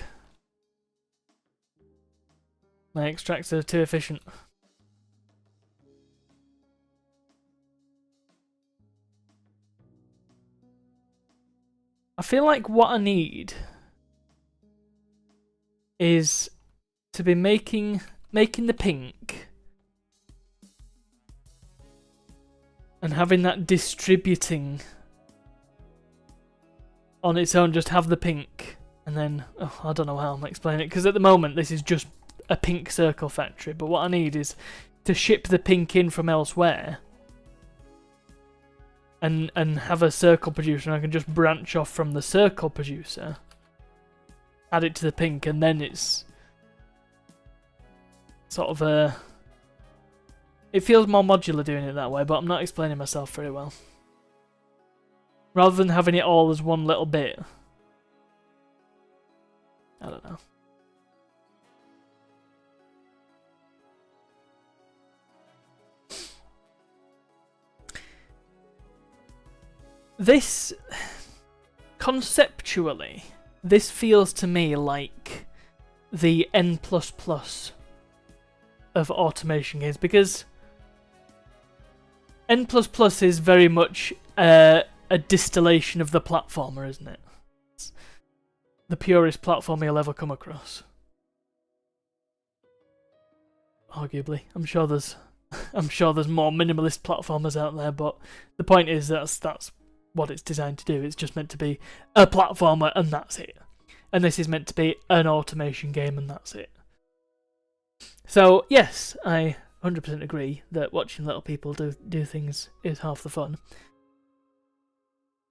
My extractors are too efficient. I feel like what I need is to be making the pink and having that distributing on its own, just have the pink, and then, oh, I don't know how I'm explaining it, because at the moment this is just a pink circle factory, but what I need is to ship the pink in from elsewhere and have a circle producer, and I can just branch off from the circle producer, add it to the pink, and then it's sort of a... It feels more modular doing it that way, but I'm not explaining myself very well. Rather than having it all as one little bit. I don't know. This, conceptually, this feels to me like the N++ of automation games, because N++ is very much a distillation of the platformer, isn't it? It's the purest platformer you'll ever come across. Arguably, I'm sure there's more minimalist platformers out there, but the point is that's what it's designed to do. It's just meant to be a platformer, and that's it. And this is meant to be an automation game, and that's it. So yes, I 100% agree that watching little people do things is half the fun.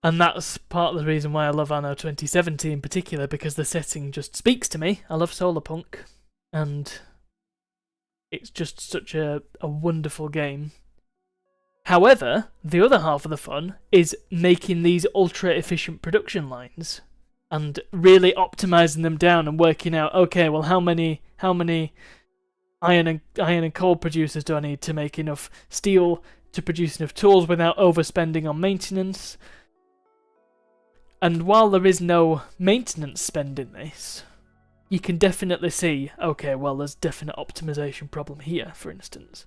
And that's part of the reason why I love Anno 2070 in particular, because the setting just speaks to me. I love Solarpunk, and it's just such a wonderful game. However, the other half of the fun is making these ultra-efficient production lines and really optimizing them down and working out, okay, well, how many iron and coal producers do I need to make enough steel to produce enough tools without overspending on maintenance? And while there is no maintenance spend in this, you can definitely see, okay, well, there's definite optimization problem here, for instance.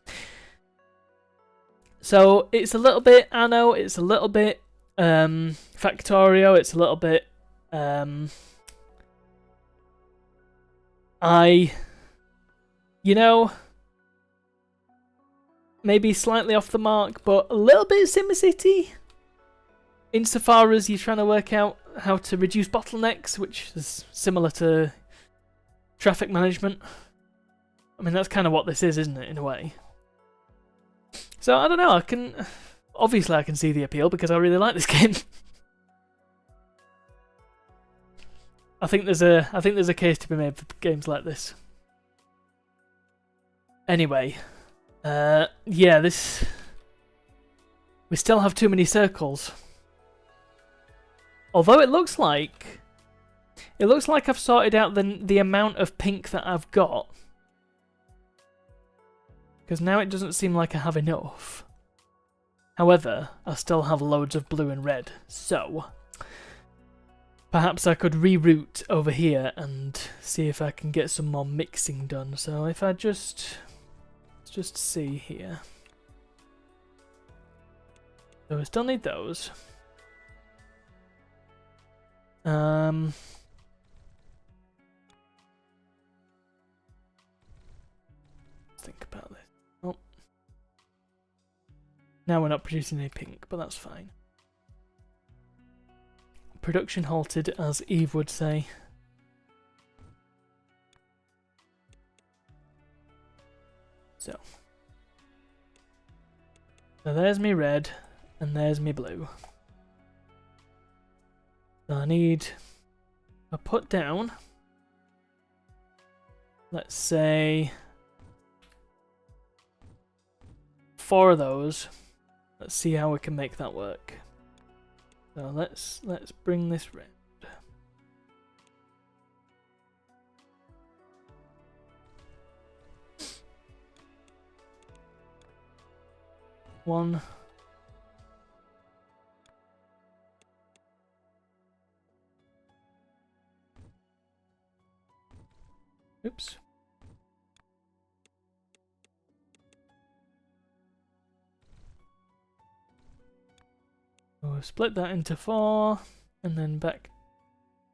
So it's a little bit Anno, it's a little bit Factorio, it's a little bit maybe slightly off the mark, but a little bit SimCity. Insofar as you're trying to work out how to reduce bottlenecks, which is similar to traffic management. I mean, that's kind of what this is, isn't it, in a way? So, I don't know, obviously I can see the appeal because I really like this game. I think there's a case to be made for games like this. Anyway, yeah, we still have too many circles. Although it looks like I've sorted out the amount of pink that I've got. Because now it doesn't seem like I have enough. However, I still have loads of blue and red, so perhaps I could reroute over here and see if I can get some more mixing done. So if I let's just see here. So I still need those. Let's think about this. Oh. Now we're not producing any pink, but that's fine. Production halted, as Eve would say. So there's me red, and there's me blue. So I need a put down. Let's say 4 of those. Let's see how we can make that work. So let's bring this round. One. Oops. We'll split that into 4 and then back.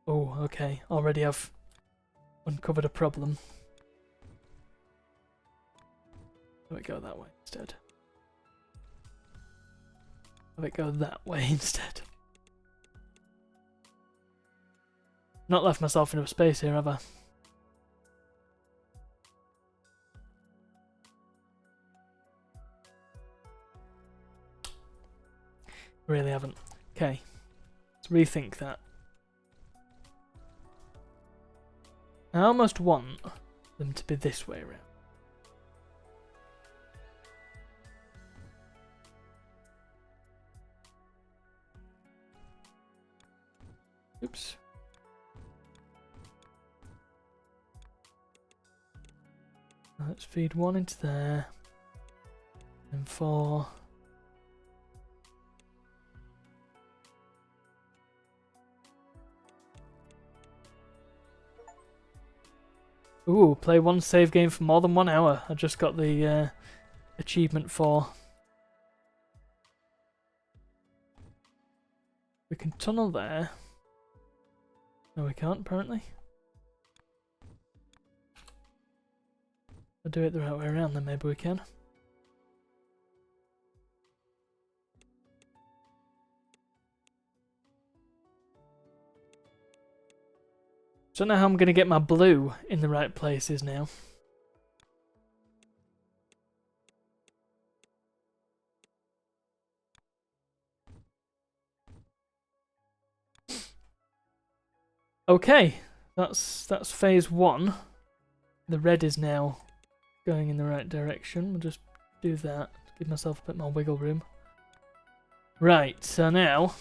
Oh, okay. Already I've uncovered a problem. Let it go that way instead. Let it go that way instead. Not left myself enough space here, have I? Really haven't. Okay. Let's rethink that. I almost want them to be this way around. Oops. Let's feed 1 into there. And 4. Ooh, play 1 save game for more than 1 hour. I just got the achievement for. We can tunnel there. No, we can't, apparently. I'll do it the right way around, then maybe we can. Don't know how I'm going to get my blue in the right places now. Okay, that's phase 1. The red is now going in the right direction. We'll just do that. Give myself a bit more wiggle room. Right, so now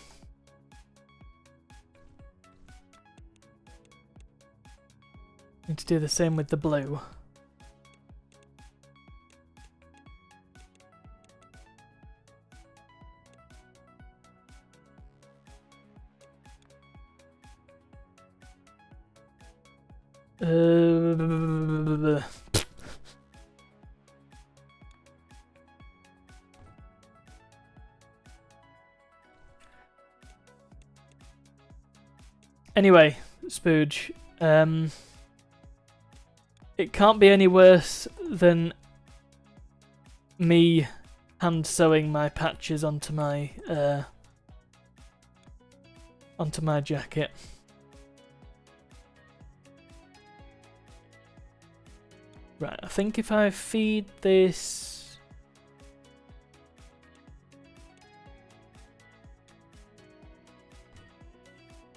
need to do the same with the blue. Anyway, Spooge, it can't be any worse than me hand sewing my patches onto my jacket. Right, I think if I feed this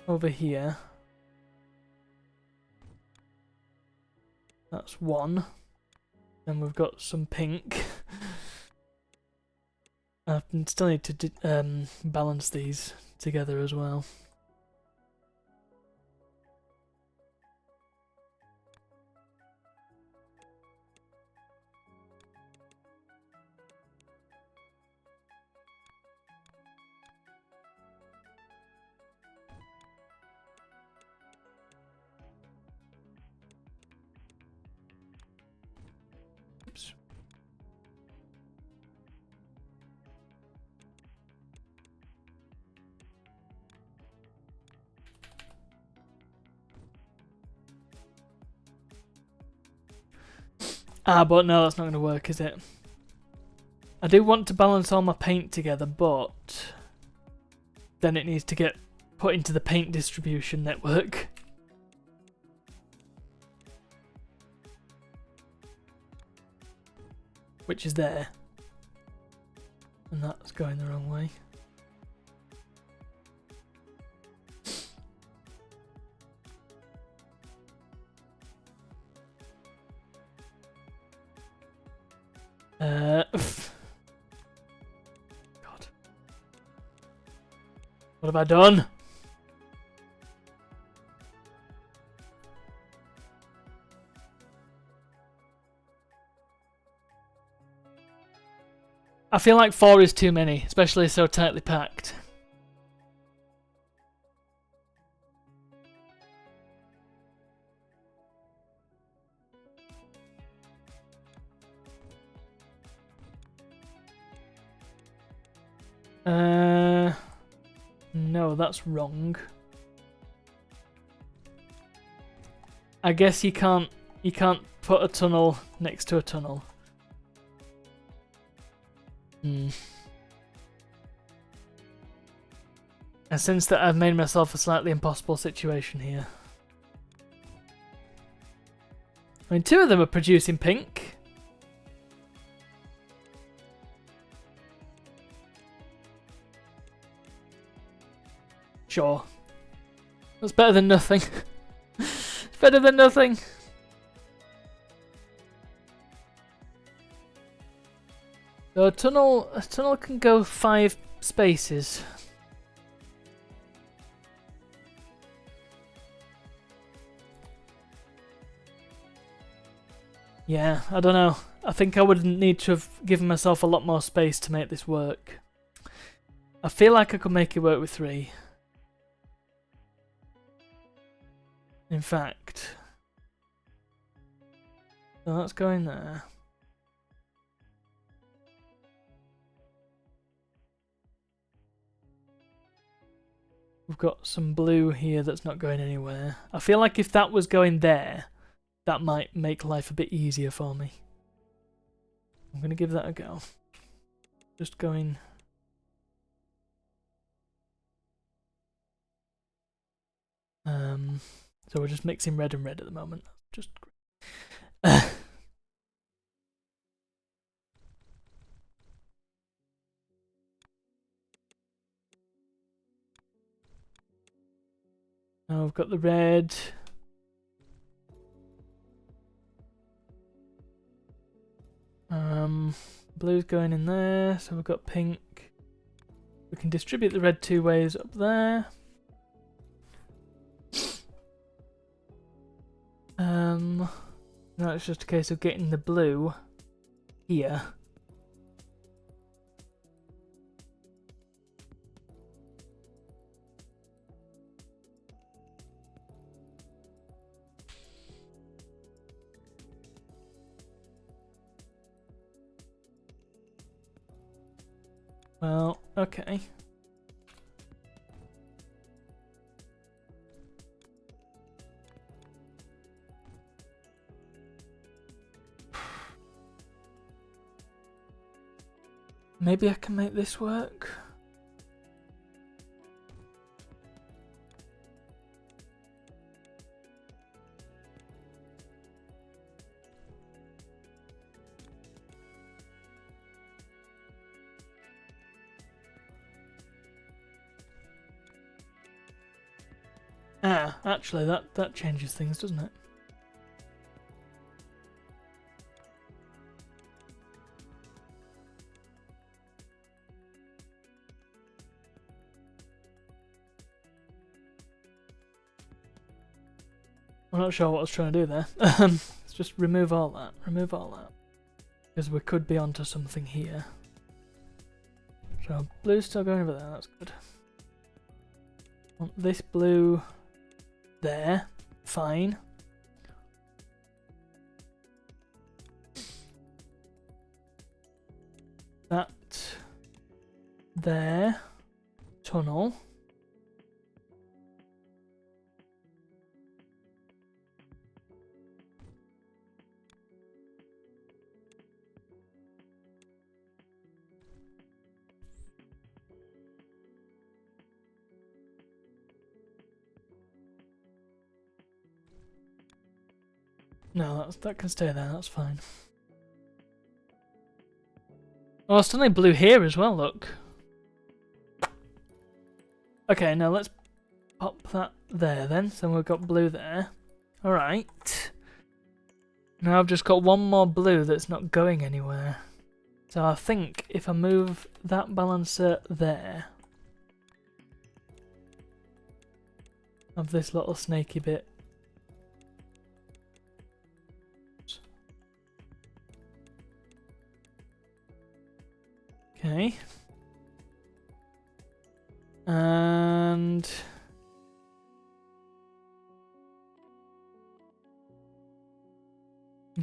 over here, that's 1. Then we've got some pink. I still need to balance these together as well. Oops. But no, that's not going to work, is it? I do want to balance all my paint together, but then it needs to get put into the paint distribution network. which is there. And that's going the wrong way. God. What have I done? I feel like 4 is too many, especially so tightly packed. No, that's wrong. I guess you can't put a tunnel next to a tunnel. I sense that I've made myself a slightly impossible situation here. I mean, 2 of them are producing pink. Sure. That's better than nothing. It's better than nothing. So a tunnel can go 5 spaces. Yeah, I don't know. I think I would need to have given myself a lot more space to make this work. I feel like I could make it work with 3. In fact. So that's going there. We've got some blue here that's not going anywhere. I feel like if that was going there, that might make life a bit easier for me. I'm going to give that a go. Just going... So we're just mixing red and red at the moment. Just... Now we've got the red. Blue's going in there, so we've got pink. We can distribute the red 2 ways up there. Now it's just a case of getting the blue here. Well, okay. Maybe I can make this work. Ah, actually, that changes things, doesn't it? I'm not sure what I was trying to do there. Let's just remove all that. Remove all that. Because we could be onto something here. So blue's still going over there, that's good. Want this blue there. Fine. That there. Tunnel. No, that can stay there, that's fine. Oh, it's suddenly blue here as well, look. Okay, now let's pop that there then. So we've got blue there. Alright. Now I've just got one more blue that's not going anywhere. So I think if I move that balancer there, of this little snaky bit. Okay. And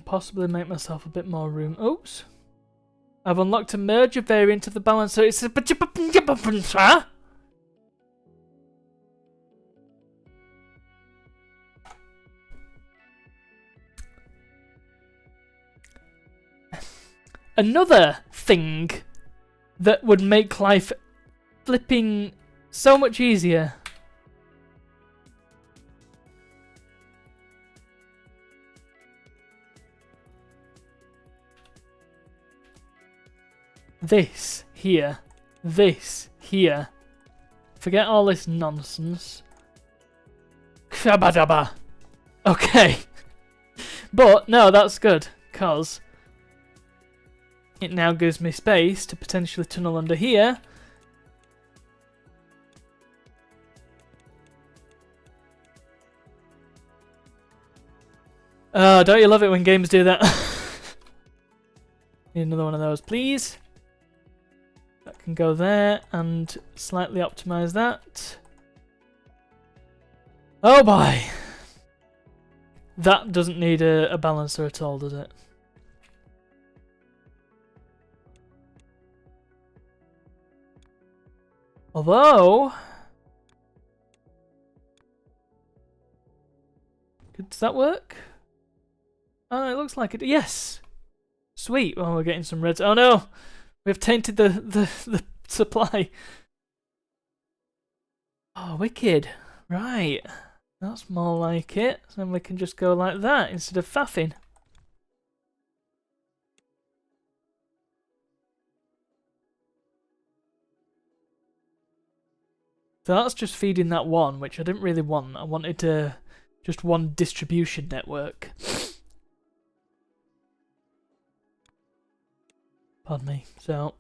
possibly make myself a bit more room. Oops. I've unlocked a merger variant of the balancer. It's a another thing that would make life flipping so much easier. This here. Forget all this nonsense. Shabadaba. Okay. But, no, that's good, because it now gives me space to potentially tunnel under here. Oh, don't you love it when games do that? Need another one of those, please. That can go there and slightly optimize that. Oh boy! That doesn't need a balancer at all, does it? Although... does that work? Oh, it looks like it. Yes! Sweet. Oh, we're getting some reds. Oh no! We've tainted the supply. Oh, wicked. Right. That's more like it. So then we can just go like that instead of faffing. So that's just feeding that one, which I didn't really want. I wanted just one distribution network. Pardon me. So,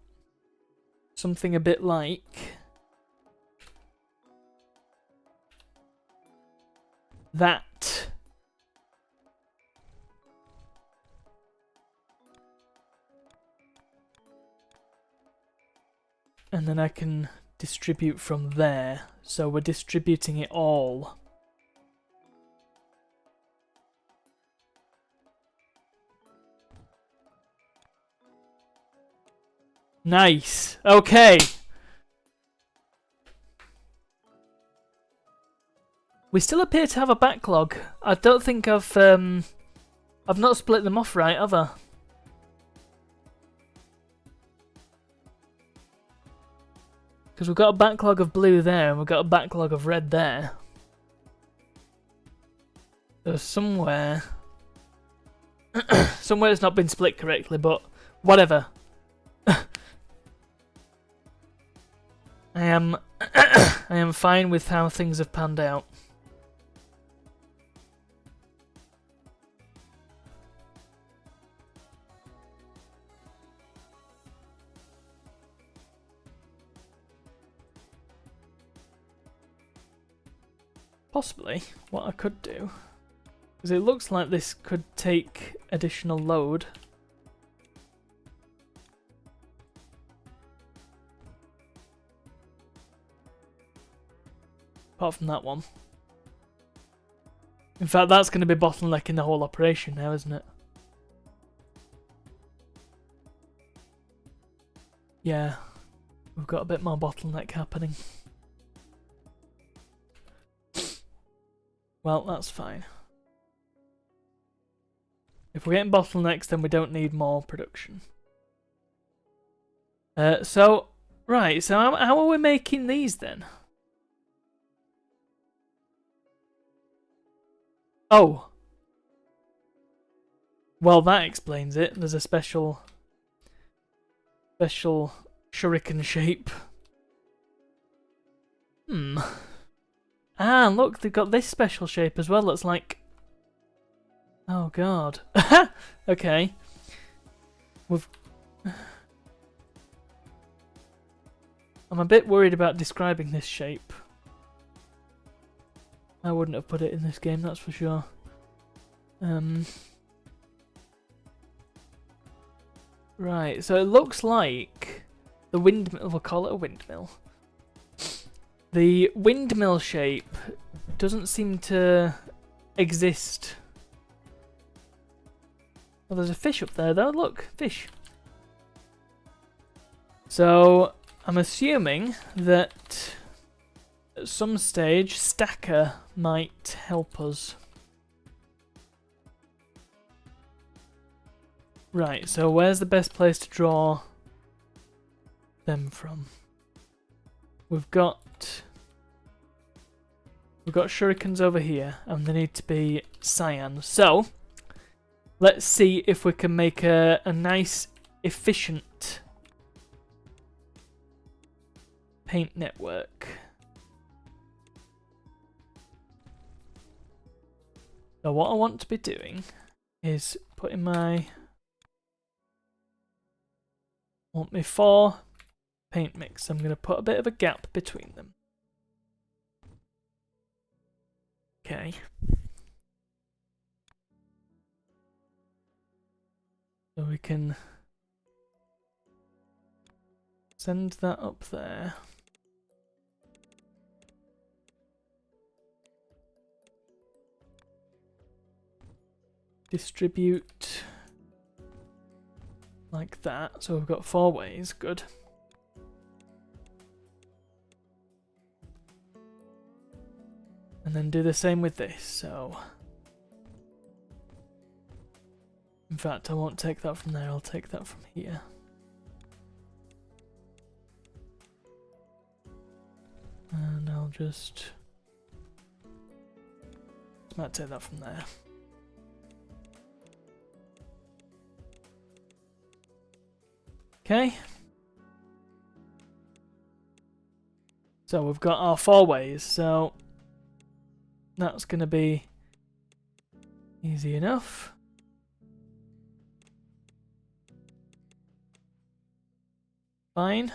something a bit like... that. And then I can distribute from there. So we're distributing it all. Nice. Okay. We still appear to have a backlog. I don't think I've not split them off right, have I? Because we've got a backlog of blue there and we've got a backlog of red there. There's somewhere somewhere it's not been split correctly, but whatever. I am fine with how things have panned out. Possibly what I could do, because it looks like this could take additional load. Apart from that one. In fact, that's going to be bottlenecking the whole operation now, isn't it? Yeah, we've got a bit more bottleneck happening. Well, that's fine. If we're getting bottlenecks, then we don't need more production. Right, so how are we making these then? Oh. Well, that explains it. There's a special special shuriken shape. Ah, look, they've got this special shape as well. That's like... Oh, God. Okay. I'm a bit worried about describing this shape. I wouldn't have put it in this game, that's for sure. Right, so it looks like the windmill, we'll call it a windmill. The windmill shape doesn't seem to exist. Well, there's a fish up there though, look, fish. So, I'm assuming that at some stage Stacker might help us. Right, so where's the best place to draw them from? We've got shurikens over here, and they need to be cyan. So, let's see if we can make a nice, efficient paint network. So what I want to be doing is putting my... want me 4 paint mix. I'm going to put a bit of a gap between them. Okay. So we can send that up there. Distribute like that. So we've got 4 ways. Good. And then do the same with this. So, in fact, I won't take that from there. I'll take that from here. And I'll just... might take that from there. Okay. So we've got our 4 ways, so that's going to be easy enough. Fine.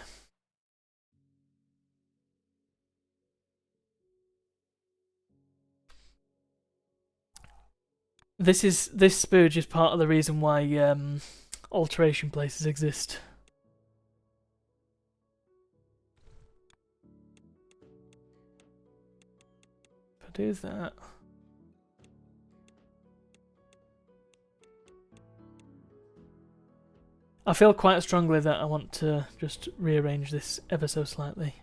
This spooge is part of the reason why alteration places exist. If I do that, I feel quite strongly that I want to just rearrange this ever so slightly.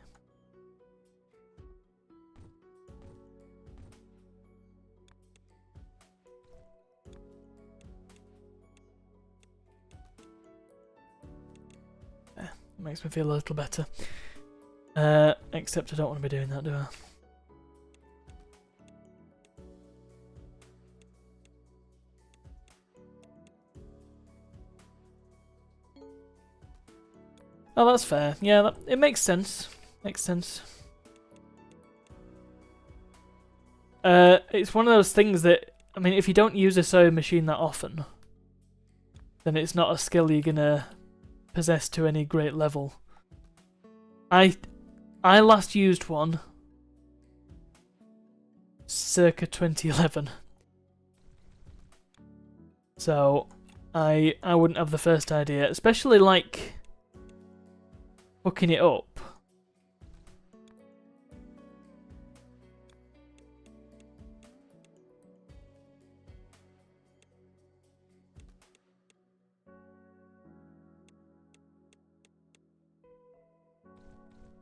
Makes me feel a little better. Except I don't want to be doing that, do I? Oh, that's fair. Yeah, it makes sense. Makes sense. It's one of those things that, I mean, if you don't use a sewing machine that often, then it's not a skill you're gonna possess to any great level. I last used one circa 2011. So I wouldn't have the first idea, especially like hooking it up.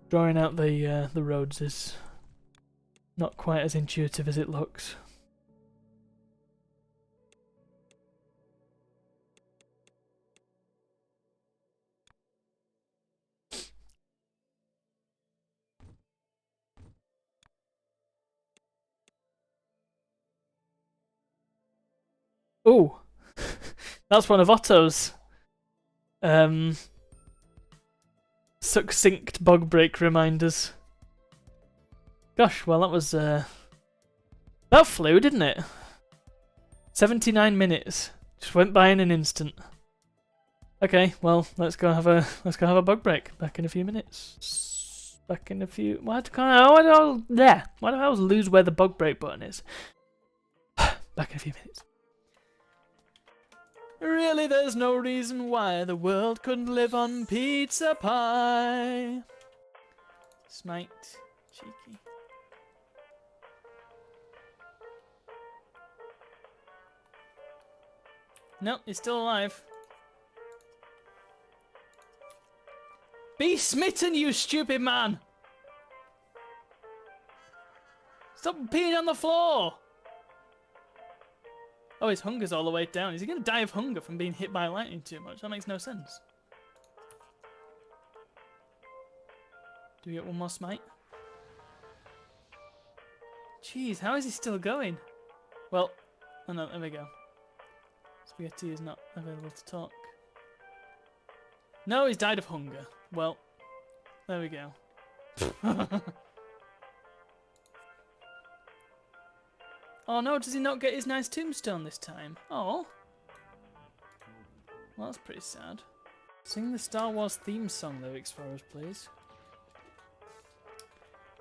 Drawing out the roads is not quite as intuitive as it looks. Ooh, that's one of Otto's succinct bug break reminders. Gosh, well that was that flew, didn't it? 79 minutes just went by in an instant. Okay, well let's go have a bug break. Back in a few minutes. Back in a few. Why do I always lose where the bug break button is? Back in a few minutes. Really, there's no reason why the world couldn't live on pizza pie. Smite, cheeky. Nope, he's still alive. Be smitten, you stupid man! Stop peeing on the floor! Oh, his hunger's all the way down. Is he going to die of hunger from being hit by lightning too much? That makes no sense. Do we get one more smite? Jeez, how is he still going? Well, oh no, there we go. Spaghetti is not available to talk. No, he's died of hunger. Well, there we go. Oh no, does he not get his nice tombstone this time? Oh. Well, that's pretty sad. Sing the Star Wars theme song lyrics for us, please.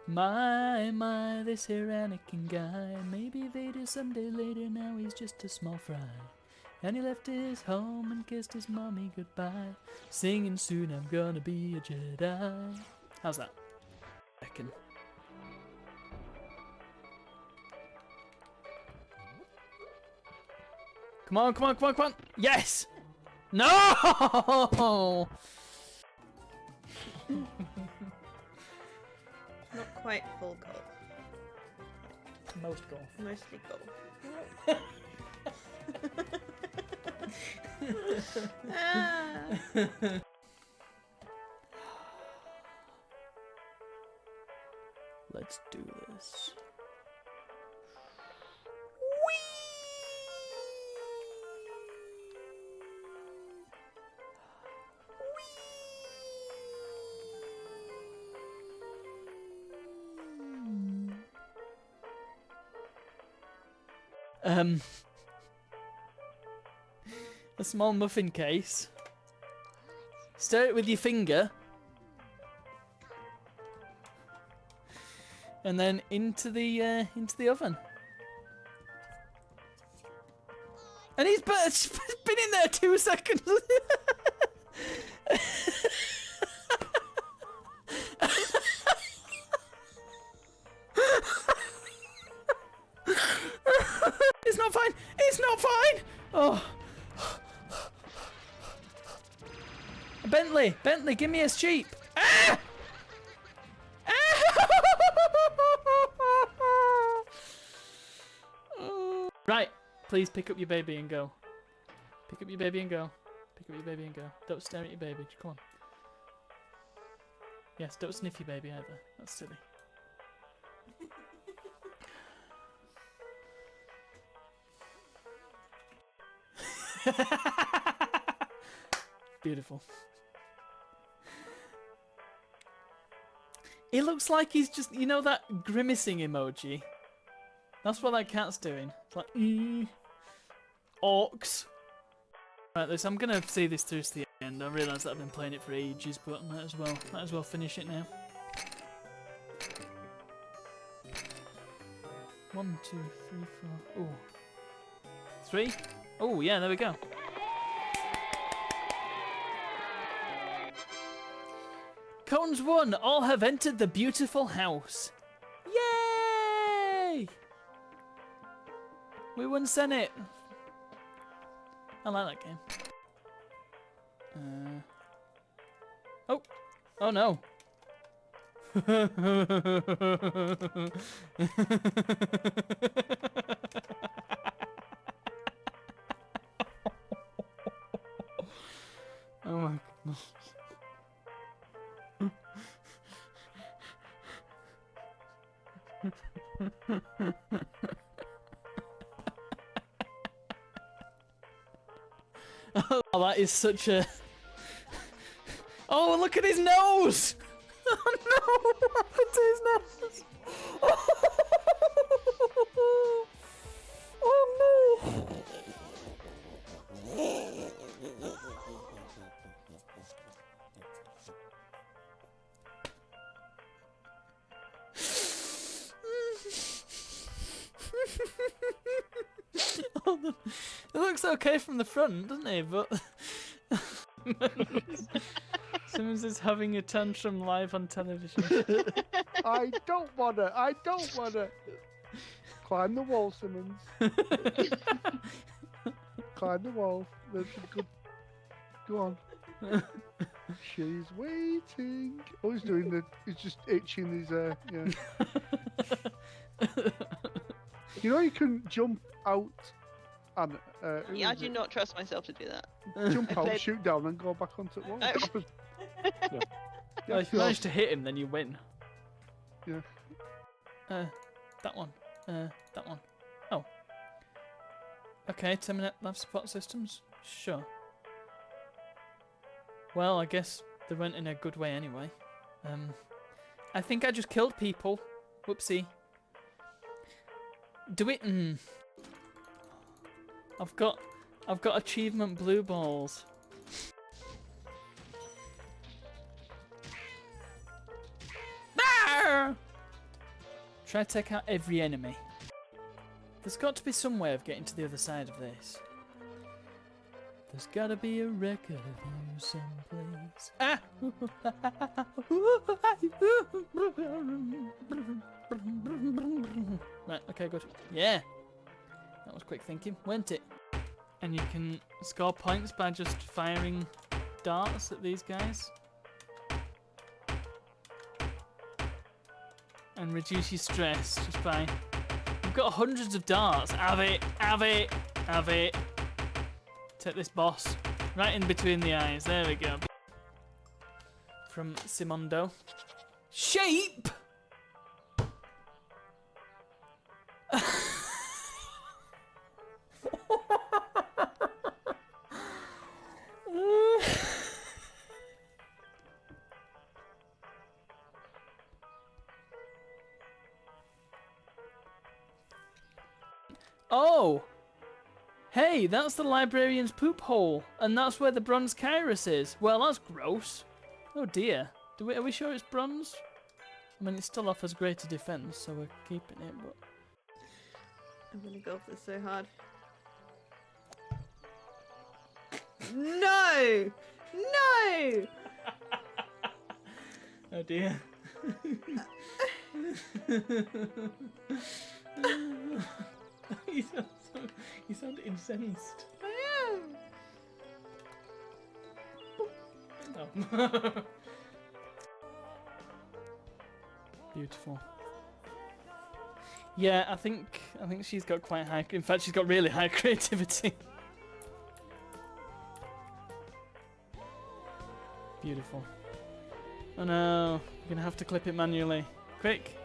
My, this here Anakin guy. Maybe Vader someday later, now he's just a small fry. And he left his home and kissed his mommy goodbye, singing soon I'm gonna be a Jedi. How's that? Reckon. Come on, come on, come on, come on! Yes! No! Not quite full golf. Most golf. Mostly golf. Let's do this. A small muffin case. Stir it with your finger. And then into the oven. And he's been in there 2 seconds. It's not fine. It's not fine. Oh. Bentley, give me a sheep. Ah! Right, please pick up your baby and go. Pick up your baby and go. Pick up your baby and go. Don't stare at your baby. Come on. Yes, don't sniff your baby either. That's silly. Beautiful. It looks like he's just, you know that grimacing emoji? That's what that cat's doing. It's like, orcs. Right, listen, I'm gonna see this through to the end. I realise that I've been playing it for ages, but I might as well finish it now. 1, 2, 3, 4. Ooh. 3? Oh yeah, there we go. Cones won! All have entered the beautiful house. Yay! We won Senate. I like that game. Oh! Oh no! Oh my goodness. Oh, that is such a... Oh, look at his nose! Oh no! What happened to his nose? Oh no! Oh, it looks okay from the front, doesn't it? But Simmons is having a tantrum live on television. I don't wanna. Climb the wall, Simmons. Climb the wall. That's a good. Go on. She's waiting. Oh, he's doing the. He's just itching his. Yeah. You know, you can jump out and. Yeah, I do not trust myself to do that. Jump out, shoot down, and go back onto the wall. Oh. Well, if you manage to hit him, then you win. Yeah. That one. That one. Oh. Okay, terminate life support systems. Sure. Well, I guess they went in a good way anyway. I think I just killed people. Whoopsie. Do it. I've got achievement blue balls. Ah! Try to take out every enemy. There's got to be some way of getting to the other side of this. There's gotta be a record of you someplace. Ah! Right, okay, good. Yeah! That was quick thinking, weren't it? And you can score points by just firing darts at these guys. And reduce your stress just by... You've got hundreds of darts. Have it, have it, have it. Take this boss right in between the eyes. There we go. From Simondo. Shape! Oh! Hey, that's the librarian's poop hole, and that's where the bronze Kairos is. Well, that's gross. Oh dear. Are we sure it's bronze? I mean, it still offers greater defense, so we're keeping it, but... I'm gonna go for this so hard. No! No! Oh dear. You sound incensed. I am! Oh. Beautiful. Yeah, I think she's got quite high. In fact, she's got really high creativity. Beautiful. Oh no, you're gonna have to clip it manually. Quick.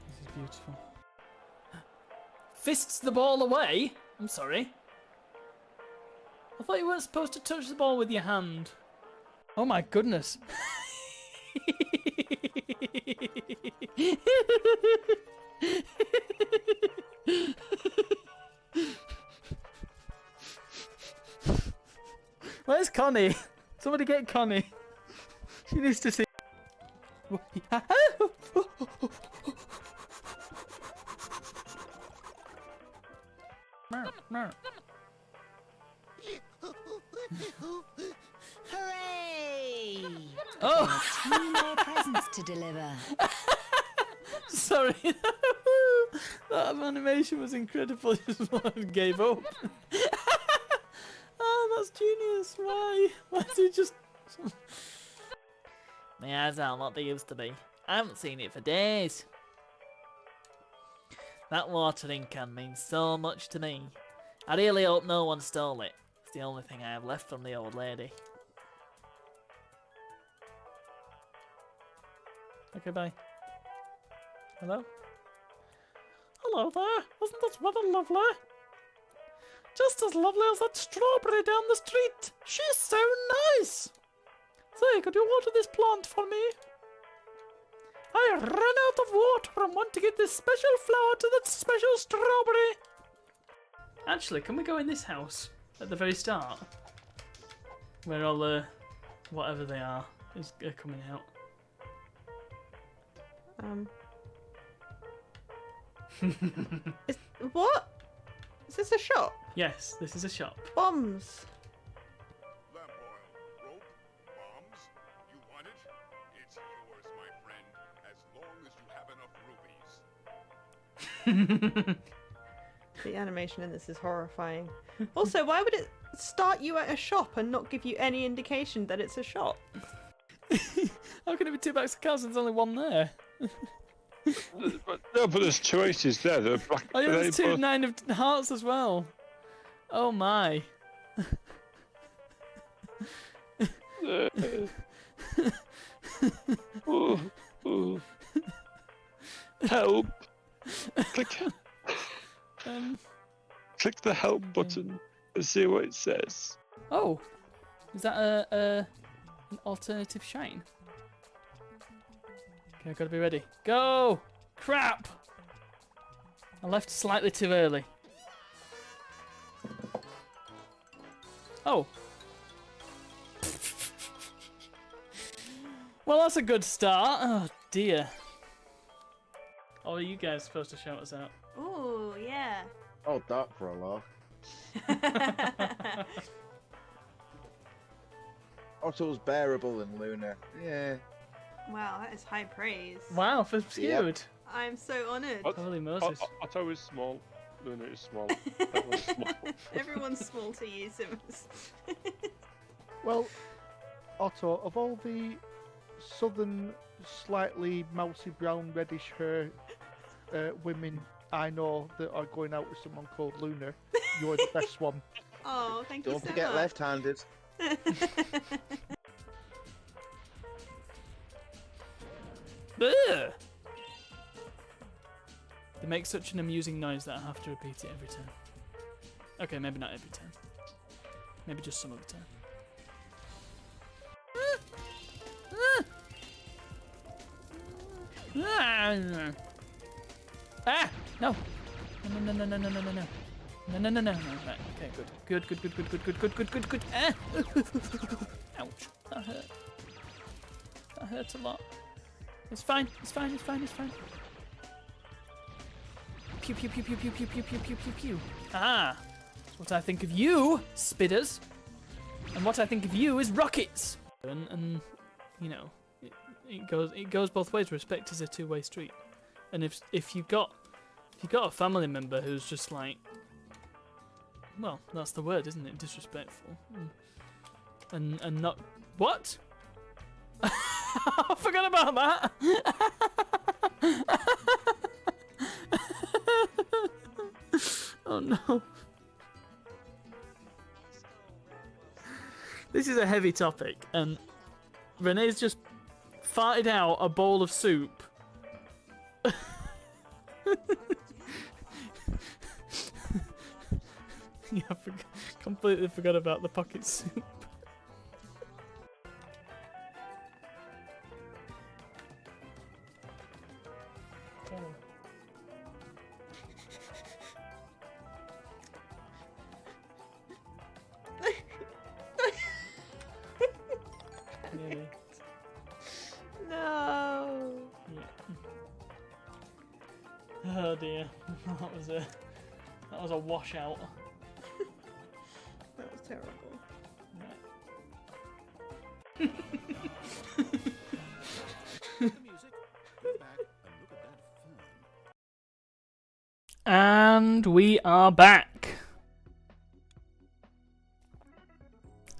This is beautiful. Fists the ball away? I'm sorry. I thought you weren't supposed to touch the ball with your hand. Oh my goodness. Where's Connie? Somebody get Connie. She needs to see. Hooray! Oh! 2 more presents to deliver. Sorry. That animation was incredible. Just gave up. Oh, that's genius. Why? Why did he just... My eyes aren't what they used to be. I haven't seen it for days. That watering can means so much to me. I really hope no one stole it. It's the only thing I have left from the old lady. Okay, bye. Hello? Hello there. Isn't this weather lovely? Just as lovely as that strawberry down the street. She's so nice. Say, could you water this plant for me? I ran out of water and want to get this special flower to that special strawberry. Actually, can we go in this house at the very start? Where all the whatever they are are coming out. What? Is this a shop? Yes, this is a shop. Bombs. Lamp oil, rope, bombs. You want it? It's yours, my friend, as long as you have enough rubies. The animation in this is horrifying. Also, why would it start you at a shop and not give you any indication that it's a shop? How can it be 2 bags of cards and there's only one there? But there's two aces there. They're black. Oh yeah, they there's 2 both- 9 of hearts as well. Oh my. Ooh, ooh. Help! Click, click the help button and see what it says. Oh, is that an alternative shine? Okay, I've got to be ready. Go! Crap! I left slightly too early. Oh. Well, that's a good start. Oh dear. Oh, are you guys supposed to shout us out? Ooh, yeah. Oh, that for a laugh. Otto's bearable and Luna. Yeah. Wow, that is high praise. Wow, for skewed. I'm so honoured. What? Holy Moses. Otto is small. Luna is small. That was small. Everyone's small to you, Simmons. Well, Otto, of all the southern, slightly mousy brown, reddish hair women I know that are going out with someone called Luna, you're the best one. Oh, thank you Don't so forget much. left-handed. Ugh. They make such an amusing noise that I have to repeat it every time. Okay, maybe not every time. Maybe just some of the time. Ah! No! No, no, no, no, no, no, no, no. No, no, no, no, no. Right. Okay, good. Good. Ah! Ouch. That hurt. That hurts a lot. It's fine. Pew, pew, pew, pew, pew, pew, pew, pew, pew, pew, pew. Ah! That's what I think of you, spitters. And what I think of you is rockets. And you know, it goes both ways. Respect is a two-way street. And if you got a family member who's just like, well, that's the word, isn't it? Disrespectful. And not what? I forgot about that. Oh no. This is a heavy topic, and Renee's just farted out a bowl of soup. Yeah, completely forgot about the pocket soup. Nearly. No. Yeah. Oh dear, that was a washout. That was terrible. And we are back.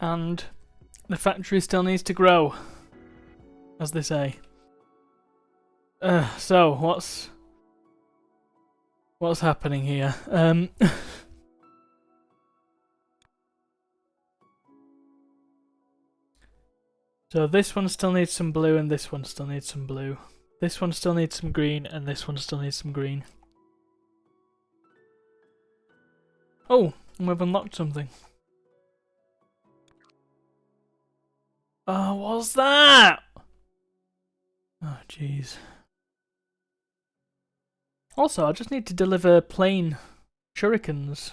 And the factory still needs to grow, as they say. So what's happening here? So this one still needs some blue, and this one still needs some blue. This one still needs some green, and this one still needs some green. Oh, and we've unlocked something. Oh, what's that? Oh, jeez. Also, I just need to deliver plain shurikens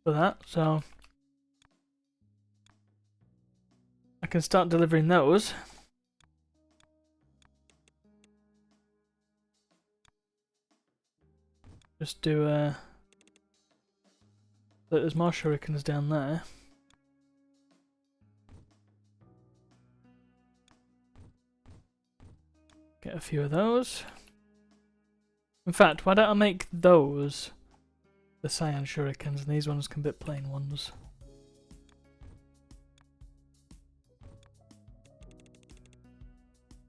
for that, so I can start delivering those. Just do there's more shurikens down there. Get a few of those. In fact, why don't I make those the cyan shurikens and these ones can be plain ones.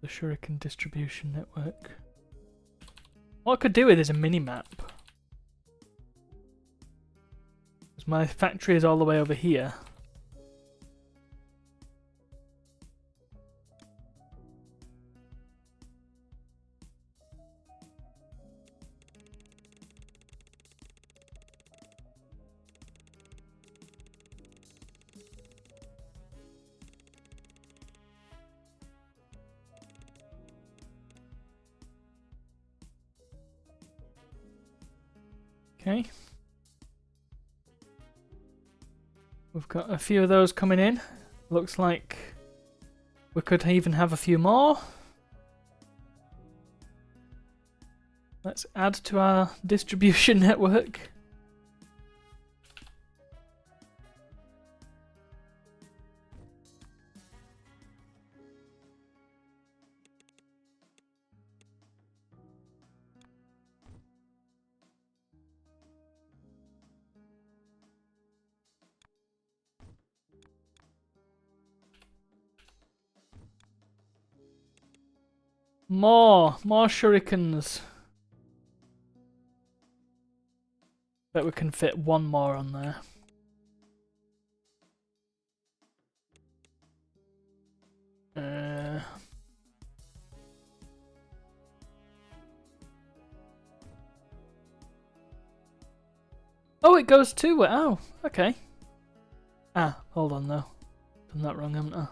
The shuriken distribution network. What I could do with is a mini-map. Because my factory is all the way over here. Okay. We've got a few of those coming in. Looks like we could even have a few more. Let's add to our distribution network. More shurikens. Bet we can fit one more on there. Oh, it goes to it. Oh, okay. Ah, hold on though. Done that wrong, haven't I?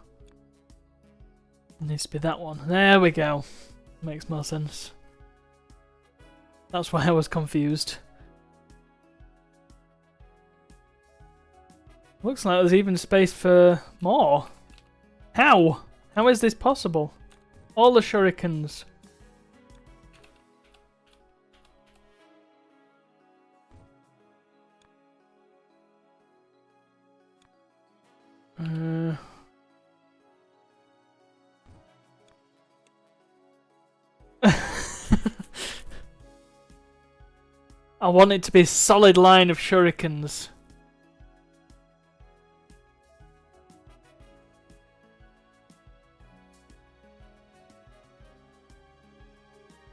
It needs to be that one. There we go. Makes more sense. That's why I was confused. Looks like there's even space for more. How? How is this possible? All the shurikens. I want it to be a solid line of shurikens.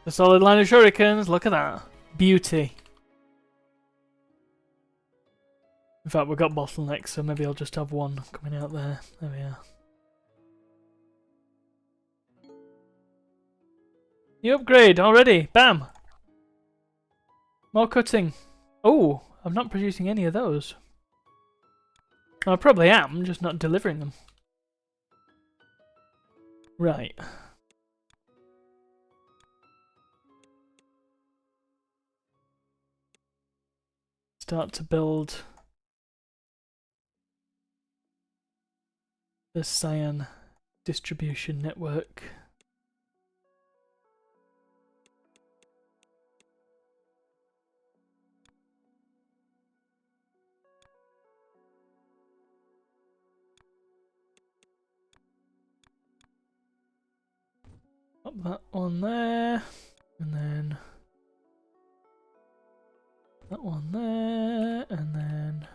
A solid line of shurikens, look at that. Beauty. In fact, we've got bottlenecks, so maybe I'll just have one coming out there. There we are. You upgrade already. Bam. More cutting. Oh, I'm not producing any of those. I probably am, just not delivering them. Right. Start to build the cyan distribution network. Pop that one there, and then that one there, and then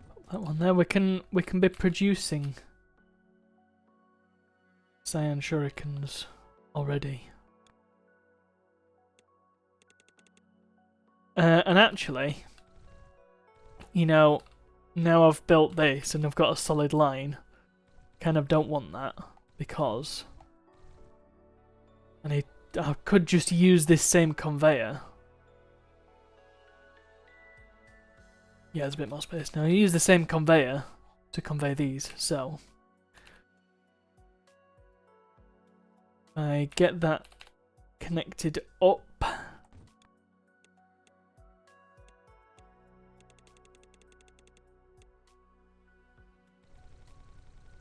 pop that one there. We can be producing cyan shurikens already. And actually, you know, now I've built this and I've got a solid line, kind of don't want that because I could just use this same conveyor Yeah, there's a bit more space now. You use the same conveyor to convey these, so I get that connected up.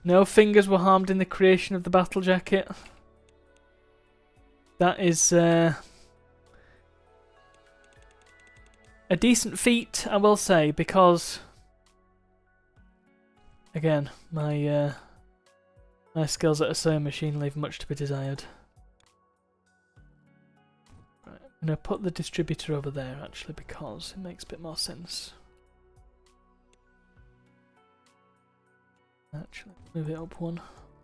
No fingers were harmed in the creation of the battle jacket. That is a decent feat, I will say, because again, my skills at a sewing machine leave much to be desired. Right, I'm going to put the distributor over there actually because it makes a bit more sense. Actually, move it up one.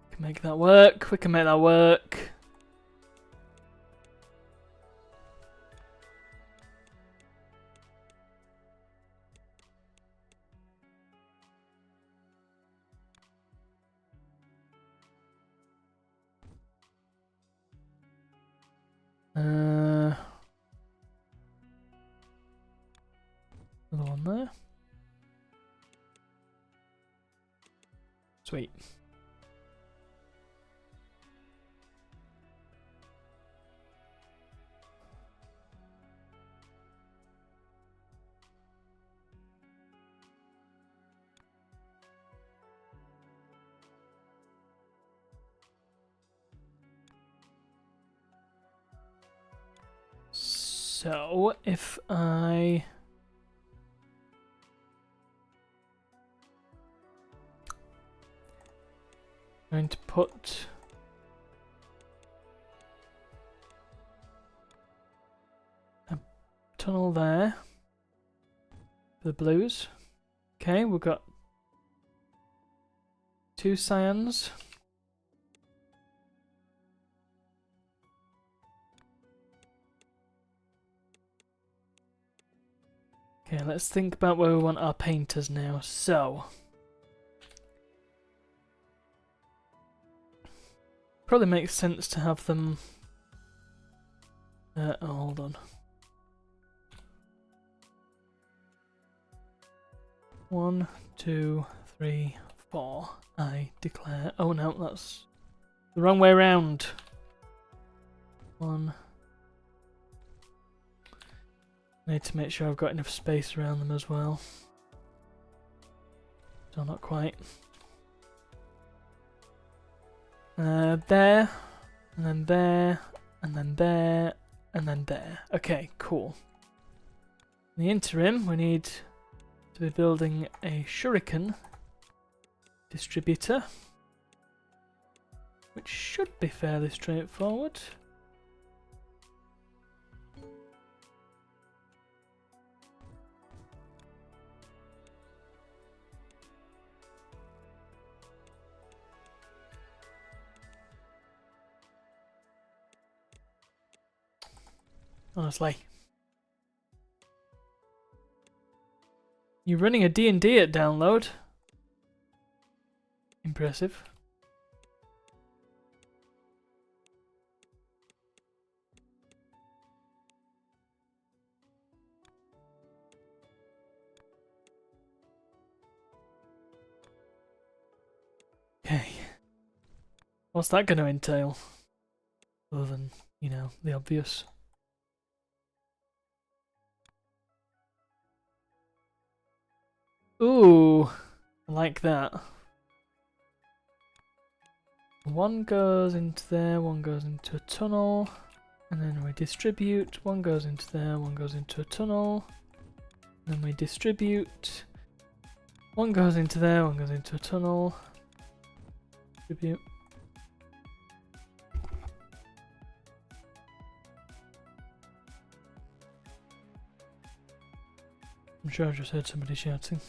We can make that work. We can make that work. Another one there. Sweet. So, if I going to put a tunnel there for the blues. Okay, we've got 2 cyans. Okay, let's think about where we want our painters now. So, probably makes sense to have them. Oh, hold on. 1, 2, 3, 4. I declare. Oh no, that's the wrong way round. 1. Need to make sure I've got enough space around them as well. So not quite. There, and then there, and then there, and then there. Okay, cool. In the interim, we need to be building a shuriken distributor, which should be fairly straightforward. Honestly. You're running a D&D at download. Impressive. Okay. What's that going to entail? Other than, you know, the obvious. Ooh, I like that. One goes into there, one goes into a tunnel, and then we distribute. One goes into there, one goes into a tunnel, then we distribute. One goes into there, one goes into a tunnel. Distribute. I'm sure I just heard somebody shouting.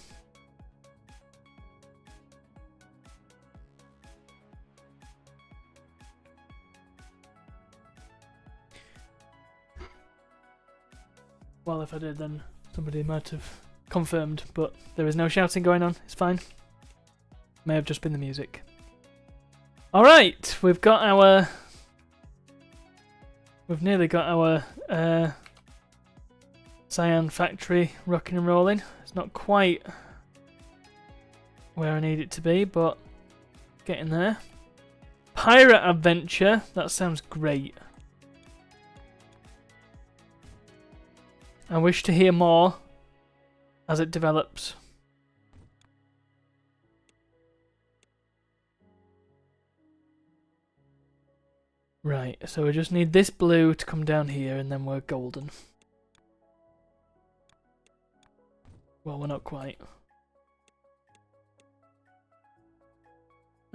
Well, if I did, then somebody might have confirmed, but there is no shouting going on. It's fine. May have just been the music. Alright, we've got our... We've nearly got our Cyan factory rocking and rolling. It's not quite where I need it to be, but getting there. Pirate adventure. That sounds great. I wish to hear more as it develops. Right, so we just need this blue to come down here and then we're golden. Well, we're not quite.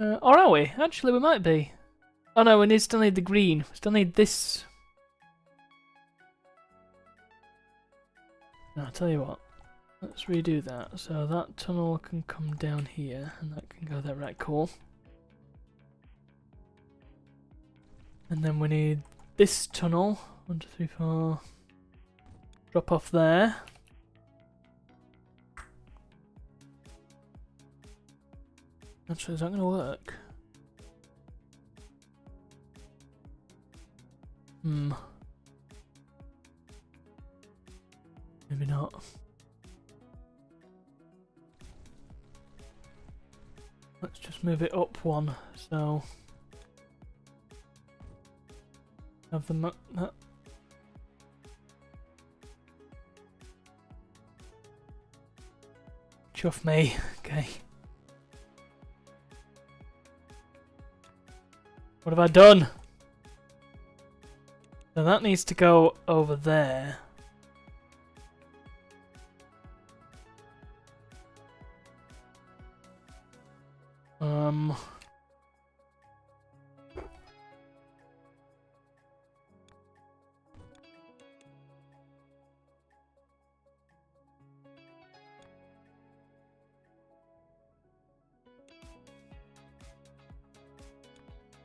Or are we? Actually, we might be. Oh no, we still need the green. We still need this. No, I'll tell you what. Let's redo that. So that tunnel can come down here and that can go there. Right, cool. And then we need this tunnel. 1, 2, 3, 4. Drop off there. Actually, is that going to work? Maybe not. Let's just move it up one, so have the chuff me, okay. What have I done? So that needs to go over there.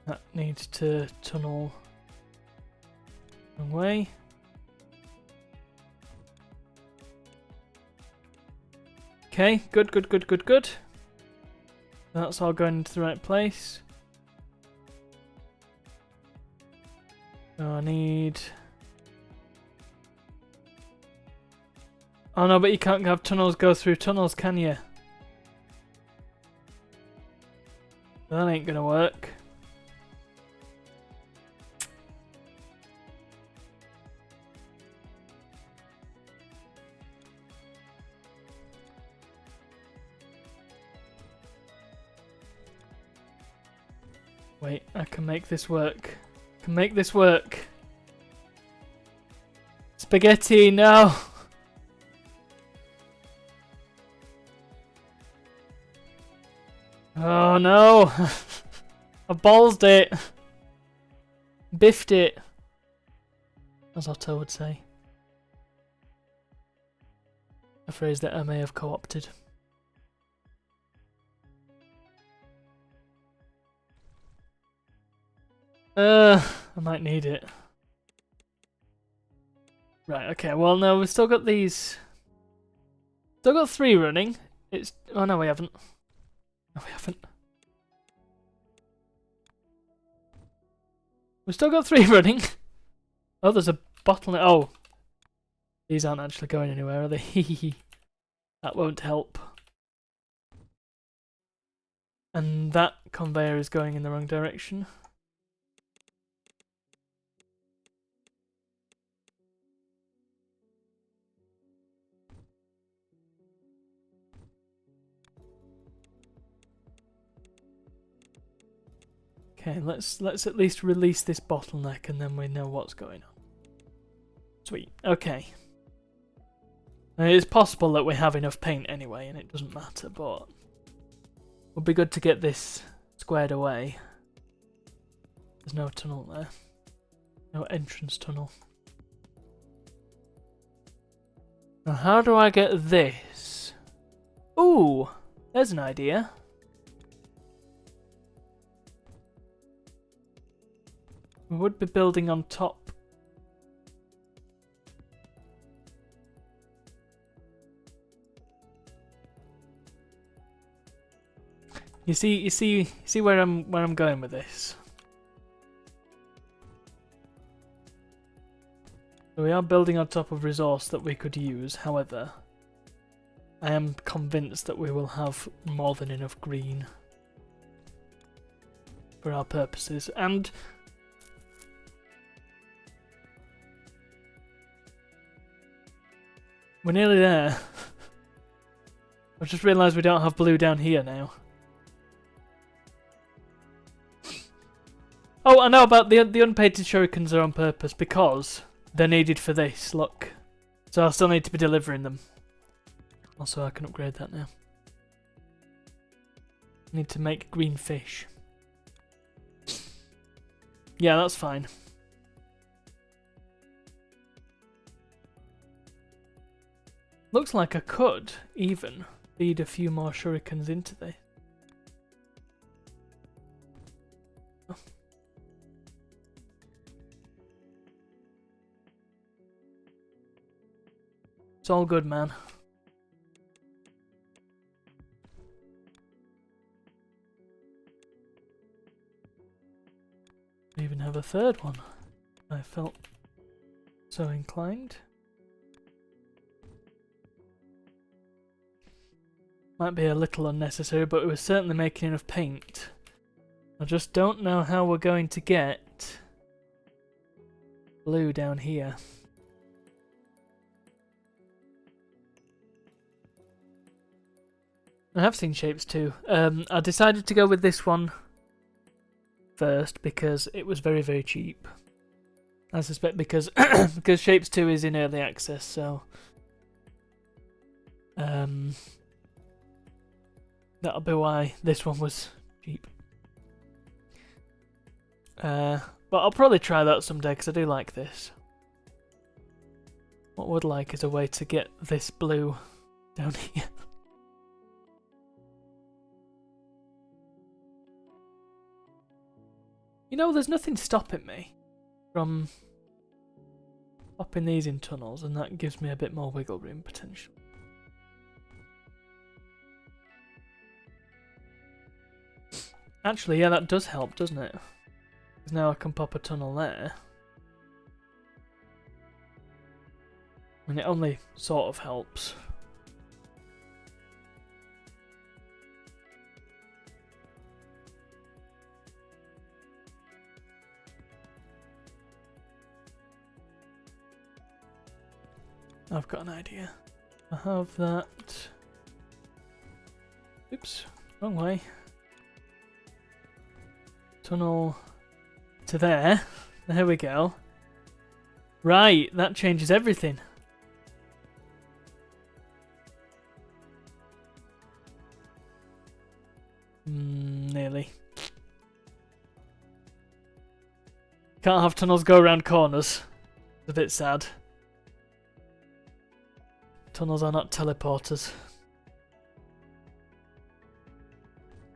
That needs to tunnel away. Okay, good, good, good, good, good. That's all going into the right place. So I need... Oh no, but you can't have tunnels go through tunnels, can you? That ain't gonna work. Wait, I can make this work. I can make this work. Spaghetti, no! Oh no! I ballsed it! Biffed it! As Otto would say. A phrase that I may have co-opted. I might need it. Right, okay, well no, we've still got these. Still got 3 running. It's... Oh no, we haven't. No, we haven't. We've still got 3 running. Oh, there's a bottleneck. Oh. These aren't actually going anywhere, are they? That won't help. And that conveyor is going in the wrong direction. Okay, let's at least release this bottleneck and then we know what's going on. Sweet. Okay. Now, it's possible that we have enough paint anyway and it doesn't matter, but it would be good to get this squared away. There's no tunnel there. No entrance tunnel. Now how do I get this? Ooh, there's an idea. We would be building on top. You see where I'm going with this. So we are building on top of resource that we could use. However, I am convinced that we will have more than enough green for our purposes. And we're nearly there. I've just realised we don't have blue down here now. Oh, I know about the unpainted shurikens are on purpose because they're needed for this, look. So I'll still need to be delivering them. Also, I can upgrade that now. Need to make green fish. Yeah, that's fine. Looks like I could even feed a few more shurikens into this. Oh. It's all good, man. I even have a third one. I felt so inclined. Might be a little unnecessary, but it was certainly making enough paint. I just don't know how we're going to get blue down here. I have seen shapes too. I decided to go with this one first because it was very, very cheap. I suspect because because Shapes 2 is in early access, so that'll be why this one was cheap. But I'll probably try that someday because I do like this. What I would like is a way to get this blue down here. You know, there's nothing stopping me from popping these in tunnels, and that gives me a bit more wiggle room potential. Actually, yeah, that does help, doesn't it? Because now I can pop a tunnel there. And it only sort of helps. I've got an idea. I have that. Oops, wrong way. Tunnel to there. There we go. Right, that changes everything. Nearly. Can't have tunnels go around corners. It's a bit sad. Tunnels are not teleporters.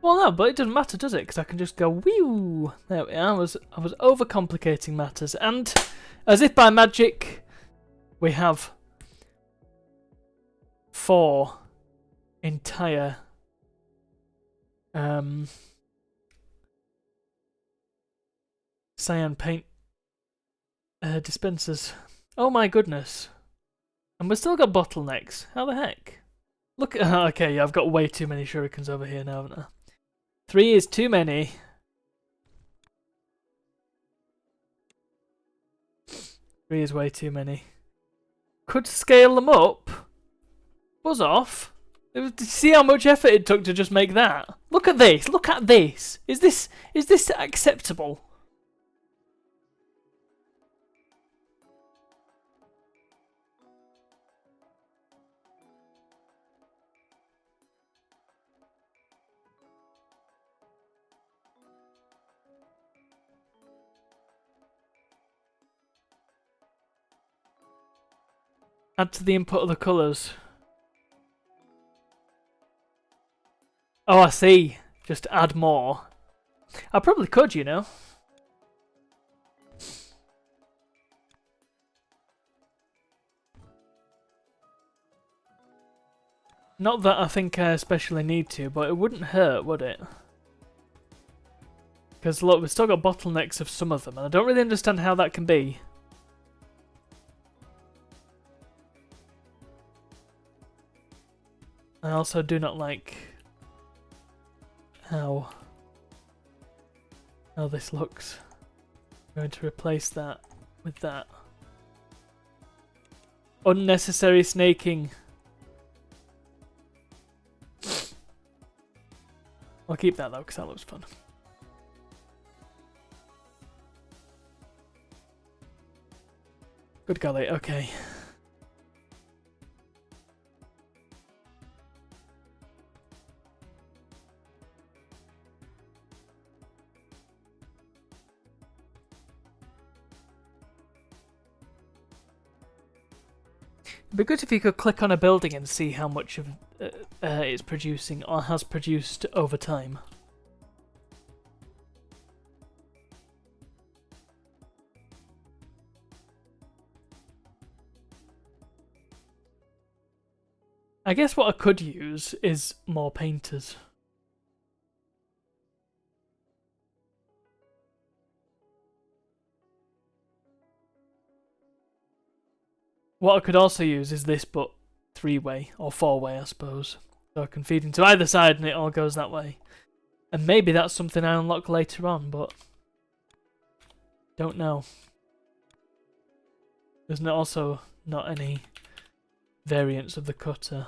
Well, no, but it doesn't matter, does it? Because I can just go whew. There we are. I was overcomplicating matters, and as if by magic, we have 4 entire cyan paint dispensers. Oh my goodness. And we've still got bottlenecks. How the heck? Look at... Okay, yeah, I've got way too many shurikens over here now, haven't I? 3 is too many. 3 is way too many. Could scale them up. Buzz off. See how much effort it took to just make that? Look at this. Look at this. Is this acceptable? Add to the input of the colours. Oh, I see. Just add more. I probably could, you know. Not that I think I especially need to, but it wouldn't hurt, would it? Because look, we've still got bottlenecks of some of them, and I don't really understand how that can be. I also do not like how this looks. I'm going to replace that with that. Unnecessary snaking. I'll keep that though, because that looks fun. Good golly, okay. It'd be good if you could click on a building and see how much of it's producing or has produced over time. I guess what I could use is more painters. What I could also use is this, but 3-way or 4-way, I suppose. So I can feed into either side and it all goes that way. And maybe that's something I unlock later on, but don't know. There's also not any variants of the cutter.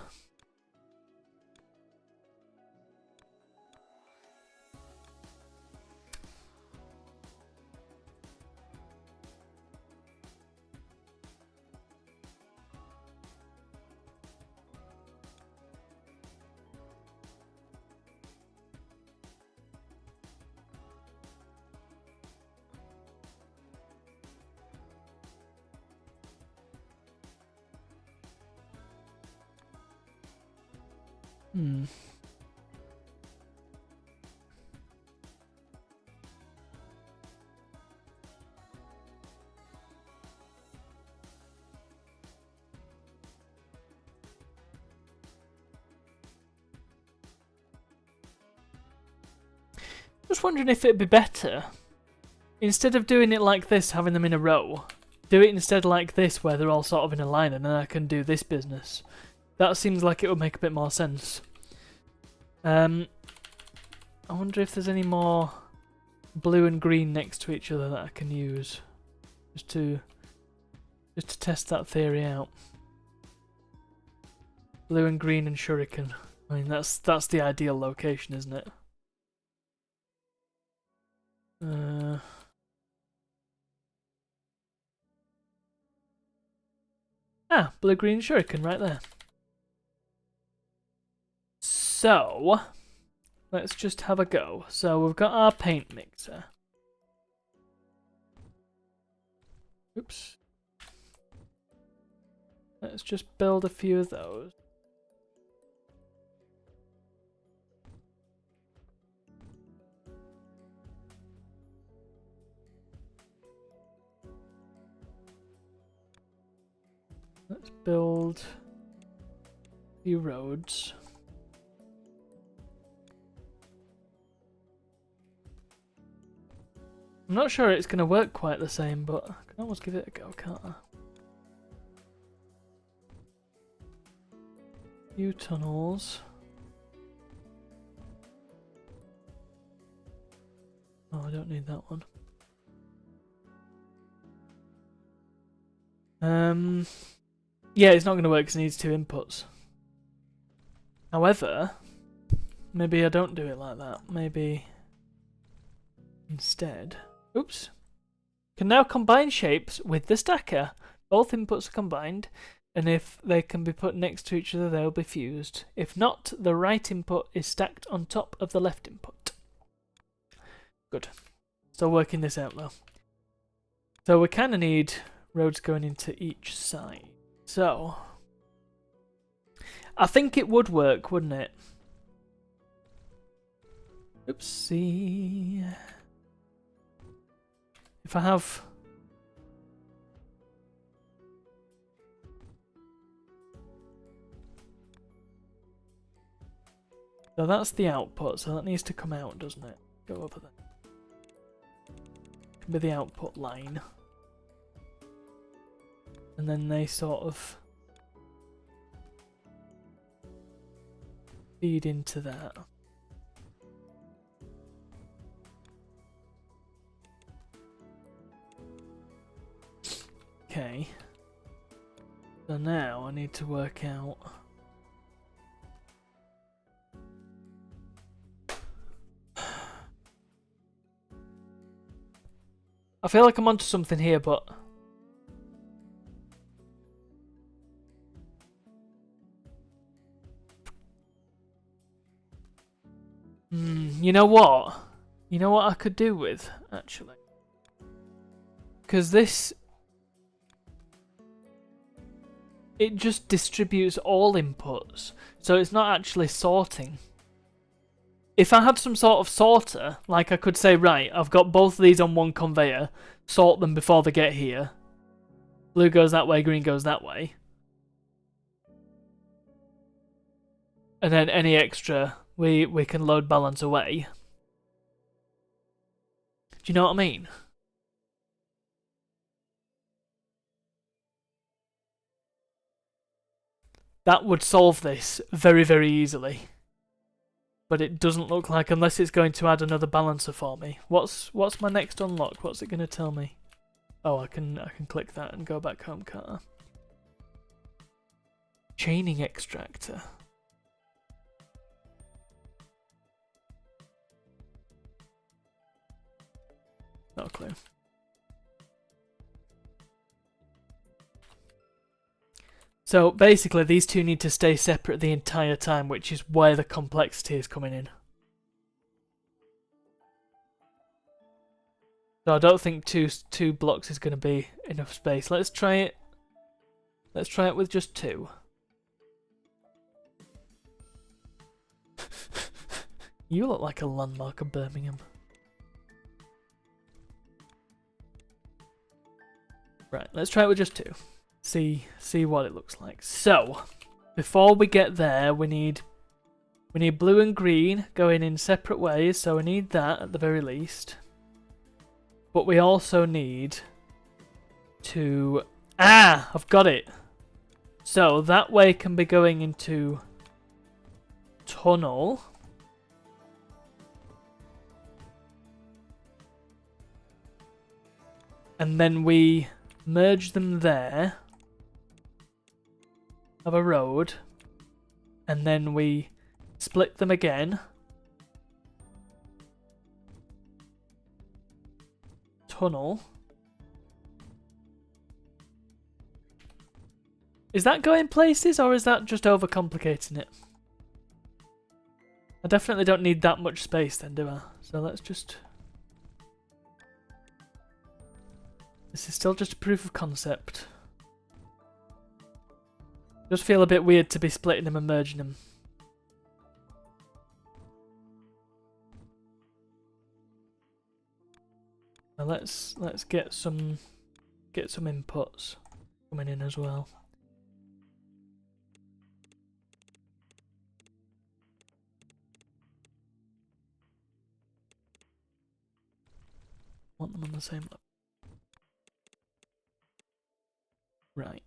Just wondering if it'd be better, instead of doing it like this, having them in a row, do it instead like this, where they're all sort of in a line, and then I can do this business. That seems like it would make a bit more sense. I wonder if there's any more blue and green next to each other that I can use, just to test that theory out. Blue and green and shuriken. I mean, that's the ideal location, isn't it? Blue green shuriken right there. So let's just have a go. So we've got our paint mixer. Oops. Let's just build a few of those. Let's build a few roads. I'm not sure it's going to work quite the same, but I can almost give it a go, can't I? Few tunnels. Oh, I don't need that one. Yeah, it's not going to work because it needs 2 inputs. However, maybe I don't do it like that. Maybe instead... Oops. Can now combine shapes with the stacker. Both inputs are combined, and if they can be put next to each other, they'll be fused. If not, the right input is stacked on top of the left input. Good. Still working this out though. So we kind of need roads going into each side. So I think it would work, wouldn't it? Oopsie. If I have... So that's the output, so that needs to come out, doesn't it? Go over there. Can be the output line. And then they sort of... feed into that. Okay. So now I need to work out. I feel like I'm onto something here, but you know what? You know what I could do with, actually? Because this... It just distributes all inputs, so it's not actually sorting. If I had some sort of sorter, like I could say, right, I've got both of these on one conveyor, sort them before they get here. Blue goes that way, green goes that way. And then any extra, we can load balance away. Do you know what I mean? That would solve this very, very easily. But it doesn't look like, unless it's going to add another balancer for me. What's my next unlock? What's it going to tell me? Oh, I can click that and go back home, can't I? Chaining extractor. No clue. So basically these two need to stay separate the entire time, which is where the complexity is coming in. So I don't think two blocks is going to be enough space. Let's try it. Let's try it with just 2. You look like a landmark of Birmingham. Right, let's try it with just 2. See what it looks like. So, before we get there, we need blue and green going in separate ways, so we need that at the very least. But we also need to... I've got it! So, that way can be going into tunnel. And then we merge them there. Have a road, and then we split them again. Tunnel. Is that going places, or is that just overcomplicating it? I definitely don't need that much space then, do I? So let's just... This is still just a proof of concept. Just feel a bit weird to be splitting them and merging them. Now let's get some inputs coming in as well. Want them on the same level. Right.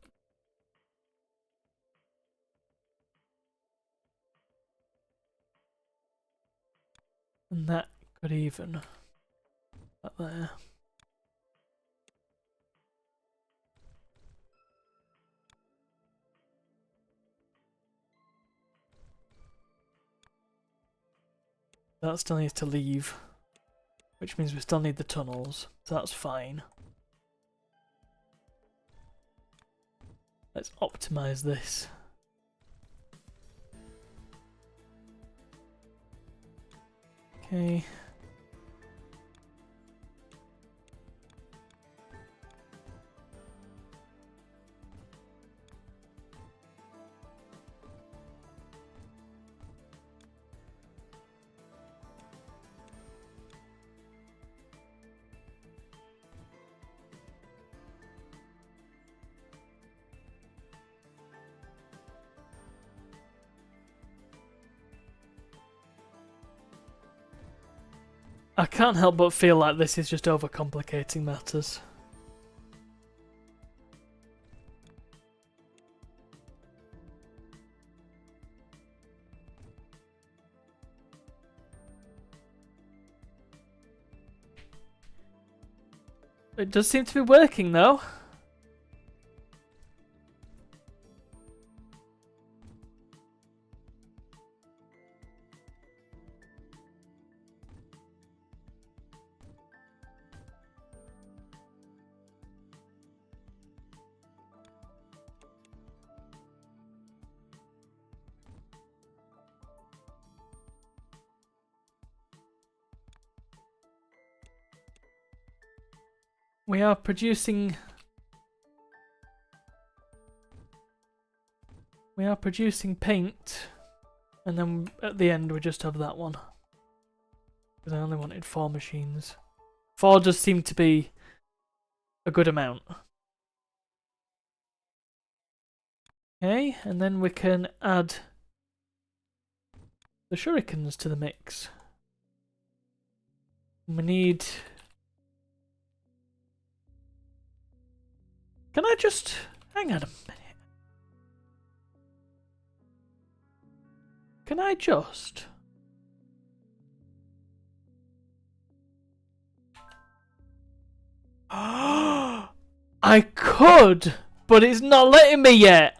And that could even up there. That still needs to leave, which means we still need the tunnels, so that's fine. Let's optimize this. Okay. I can't help but feel like this is just overcomplicating matters. It does seem to be working though. We are producing... We are producing paint, and then at the end we just have that one. Because I only wanted 4 machines. 4 does seem to be a good amount. Okay, and then we can add the shurikens to the mix. We need... Can I just... Hang on a minute. Can I just... I could, but it's not letting me yet.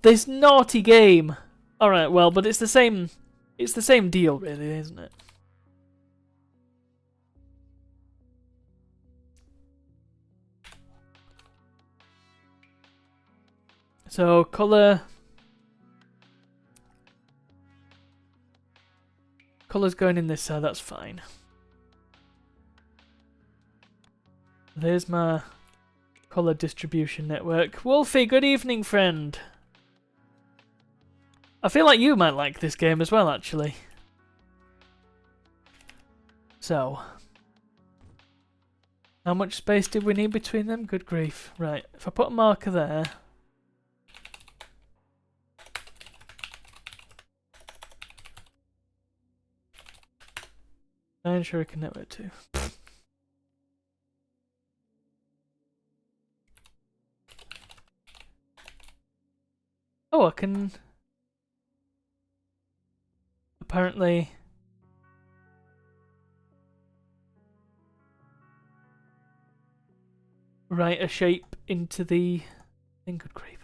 This naughty game. All right, well, but it's the same deal, really, isn't it? So color's going in this side. That's fine. There's my color distribution network. Wolfie, good evening, friend. I feel like you might like this game as well, actually. So, how much space did we need between them? Good grief. Right, if I put a marker there. I'm sure I can network too. Oh, I can apparently write a shape into the thing. Good grief.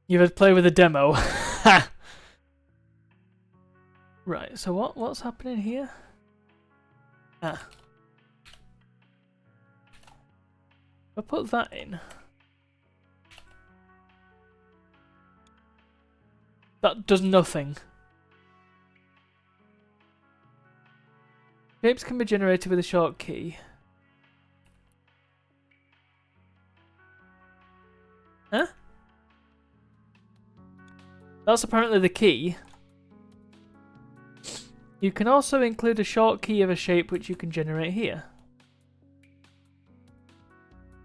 You've had to play with a demo. Right, so what's happening here? Ah. If I put that in. That does nothing. Shapes can be generated with a short key. Huh? That's apparently the key. You can also include a short key of a shape which you can generate here.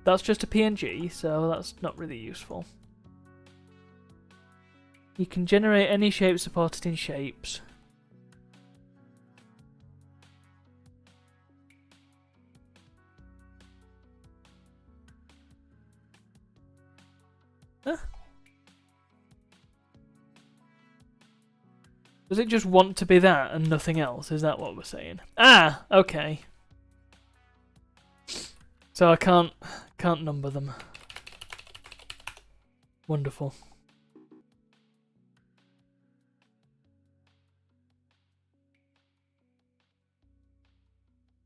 That's just a PNG, so that's not really useful. You can generate any shape supported in shapes. Huh? Does it just want to be that and nothing else? Is that what we're saying? Ah, okay. So I can't number them. Wonderful.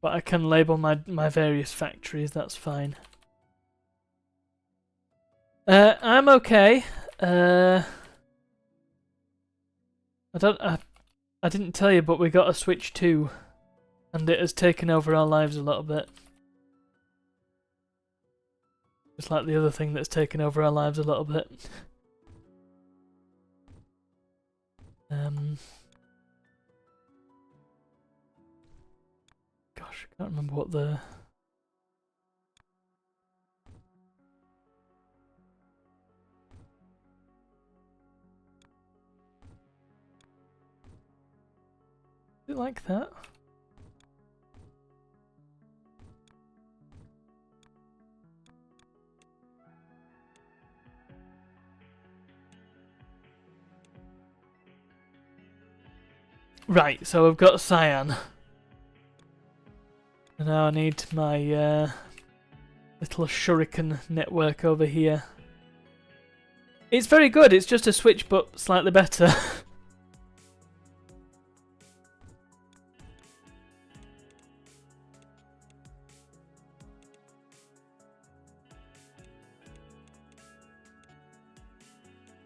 But I can label my various factories, that's fine. I'm okay. I didn't tell you, but we got a Switch 2, and it has taken over our lives a little bit. Just like the other thing that's taken over our lives a little bit. Gosh, I can't remember what the... Is it like that? Right, so we've got cyan. And now I need my little shuriken network over here. It's very good, it's just a switch but slightly better.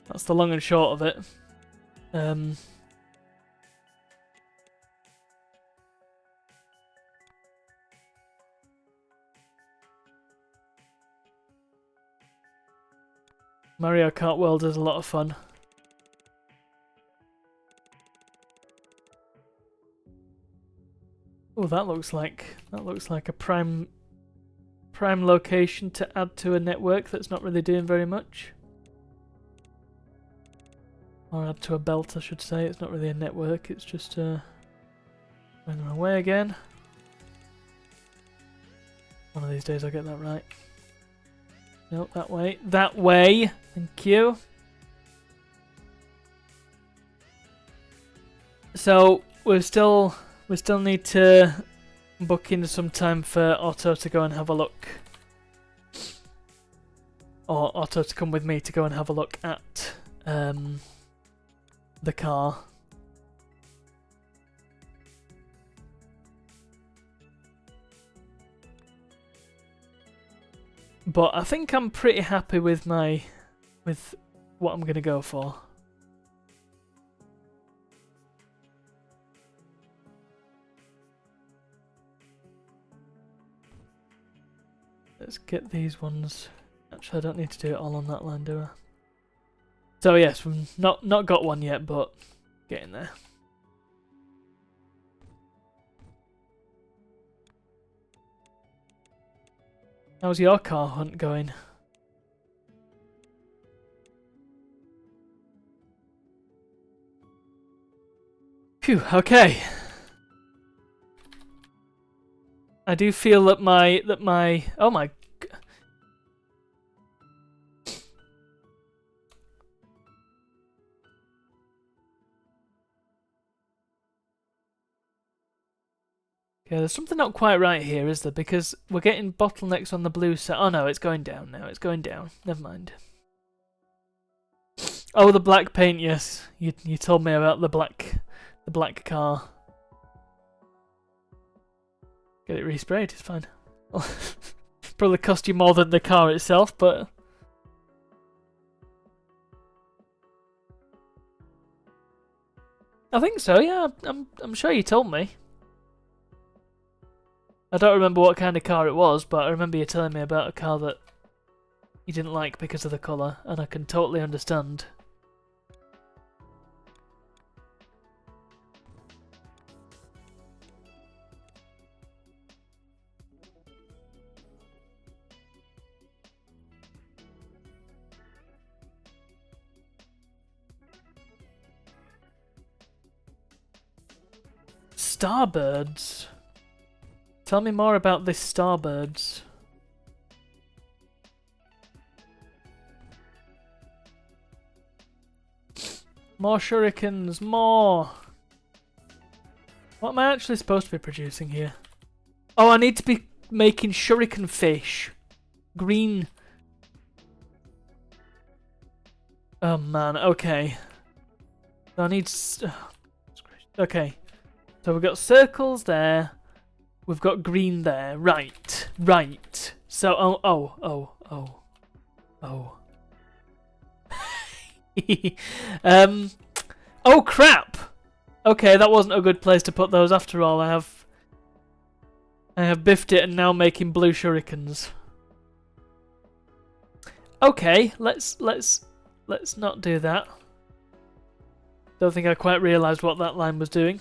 That's the long and short of it. Mario Kart World is a lot of fun. Oh, that looks like a prime location to add to a network that's not really doing very much. Or add to a belt, I should say. It's not really a network, it's just going the wrong way again. One of these days I'll get that right. No, that way. That way! Thank you. So, we still need to book in some time for Otto to go and have a look. Or Otto to come with me to go and have a look at the car. But I think I'm pretty happy with what I'm gonna go for. Let's get these ones. Actually, I don't need to do it all on that line, do I? So yes, we've not got one yet, but getting there. How's your car hunt going? Phew, okay. I do feel that my oh my. Yeah, there's something not quite right here, is there? Because we're getting bottlenecks on the blue side. Oh no, it's going down now. It's going down. Never mind. Oh, the black paint. Yes, you told me about the black car. Get it resprayed. It's fine. Probably cost you more than the car itself, but I think so. Yeah, I'm sure you told me. I don't remember what kind of car it was, but I remember you telling me about a car that you didn't like because of the colour, and I can totally understand. Starbirds? Tell me more about this Starbirds. More shurikens, more! What am I actually supposed to be producing here? Oh, I need to be making shuriken fish. Green. Oh man, okay. So I need... Okay. So we've got circles there. We've got green there. Right. Right. So, oh crap! Okay, that wasn't a good place to put those after all. I have biffed it and now making blue shurikens. Okay, let's not do that. Don't think I quite realised what that line was doing.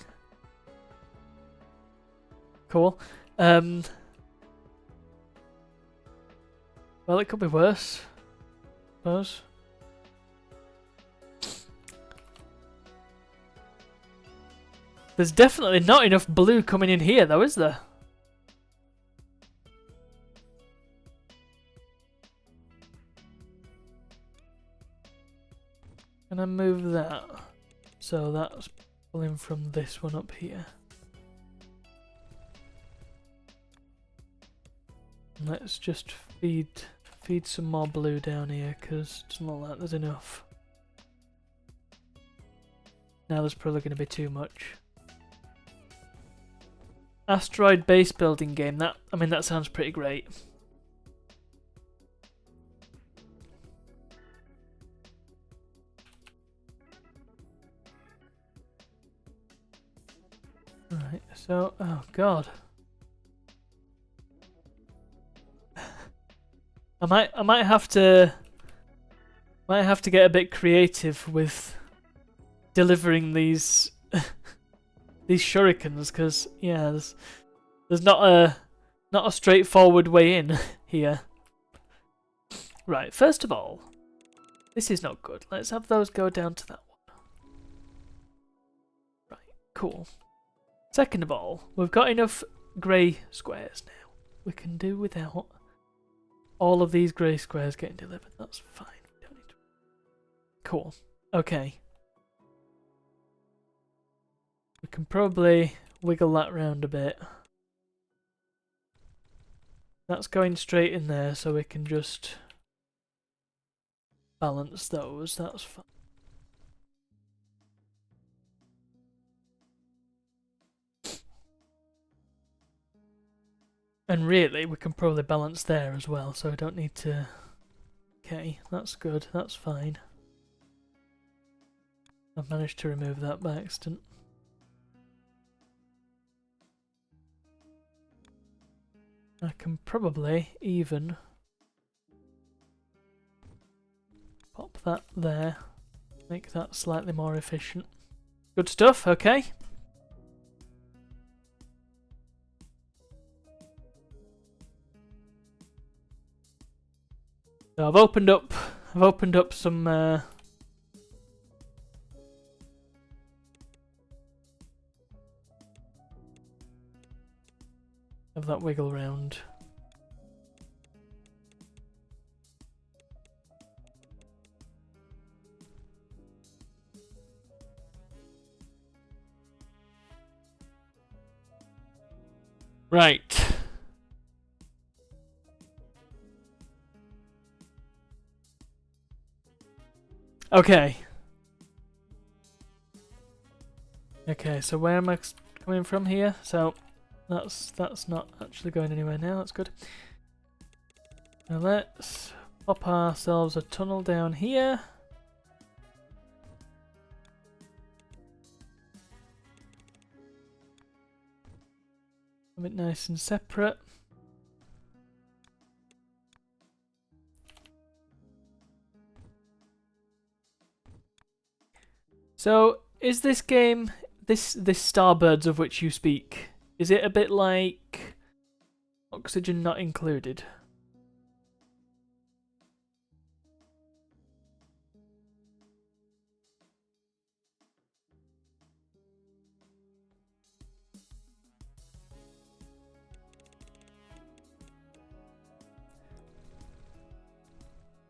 Cool. Well, it could be worse, I suppose. There's definitely not enough blue coming in here, though, is there? Can I move that? So that's Pulling from this one up here. Let's just feed some more blue down here, because it doesn't look like there's enough. Now there's probably going to be too much. Asteroid base building game. That sounds pretty great. Right. So, oh god. I might have to get a bit creative with delivering these these shurikens, because yeah, there's not a straightforward way in here. Right, first of all, this is not good. Let's have those go down to that one. Right, cool. Second of all, we've got enough grey squares now. We can do without all of these grey squares getting delivered. That's fine. We don't need to... Cool. Okay. We can probably wiggle that round a bit. That's going straight in there, so we can just balance those. That's fine. And really, we can probably balance there as well, so I don't need to... Okay, that's good, that's fine. I've managed to remove that by accident. I can probably even pop that there, make that slightly more efficient. Good stuff, okay. So I've opened up some have that wiggle round. Right. Okay. Okay, so where am I coming from here? So that's not actually going anywhere now. That's good. Now let's pop ourselves a tunnel down here. A bit nice and separate. So, is this game, this Starbirds of which you speak, is it a bit like Oxygen Not Included?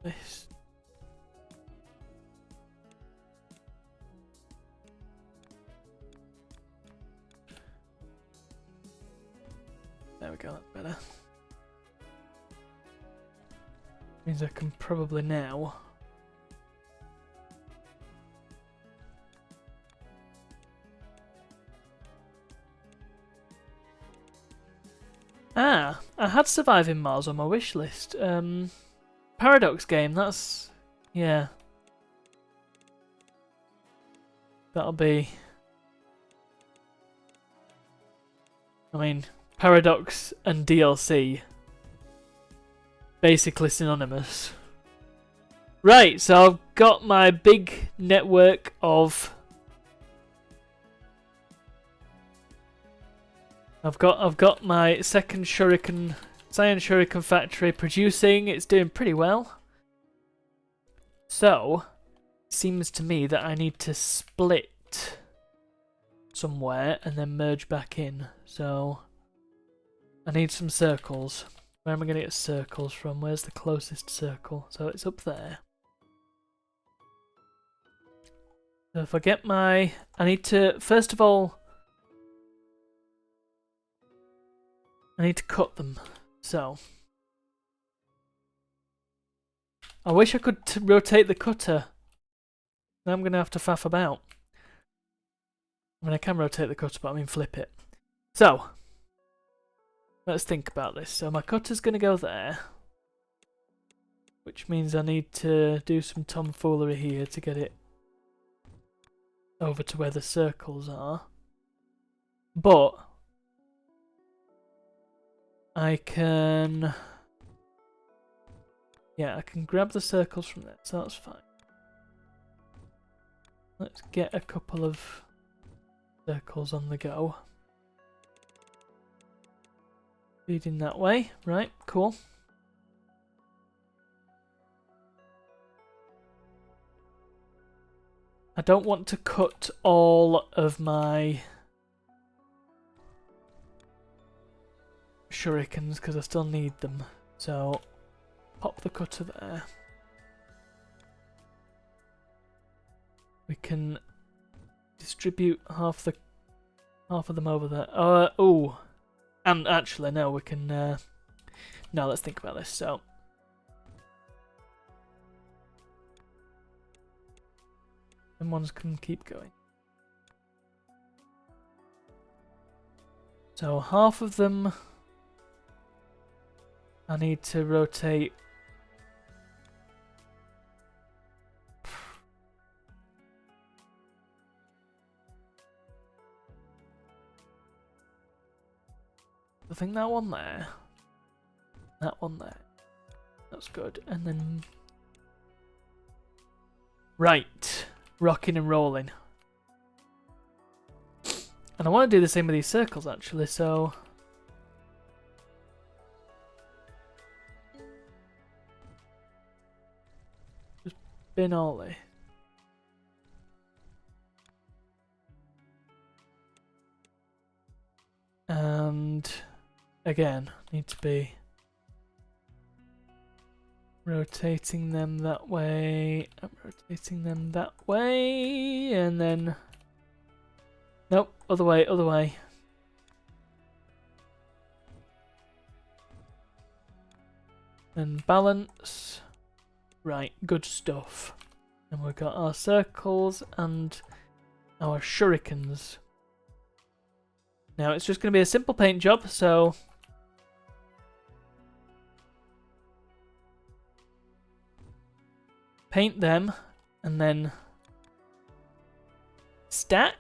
This. There we go, that's better. Means I can probably now I had Surviving Mars on my wish list. Paradox game, that's... yeah. That'll be... I mean, Paradox and DLC. Basically synonymous. Right, so I've got my big network of... I've got my second Shuriken, Science Shuriken factory producing. It's doing pretty well. So, it seems to me that I need to split somewhere and then merge back in. So, I need some circles. Where am I going to get circles from? Where's the closest circle? So it's up there. So if I get my... I need to... First of all... I need to cut them. So... I wish I could rotate the cutter. Now I'm going to have to faff about. I mean, I can rotate the cutter, but I mean flip it. So... Let's think about this. So my cutter's going to go there. Which means I need to do some tomfoolery here to get it over to where the circles are. But I can... Yeah, I can grab the circles from there, so that's fine. Let's get a couple of circles on the go. Feeding that way. Right, cool. I don't want to cut all of my shurikens because I still need them. So pop the cutter there. We can distribute half of them over there. Oh, and actually no, we can. No, let's think about this. So. And ones can keep going. So half of them I need to rotate. I think that one there. That one there. That's good. And then... Right. Rocking and rolling. And I want to do the same with these circles actually, so... Just bin Ollie. And... Again, need to be... rotating them that way, I'm rotating them that way, and then... Nope, other way, other way. And balance. Right, good stuff. And we've got our circles and our shurikens. Now it's just going to be a simple paint job, so... Paint them, and then stack.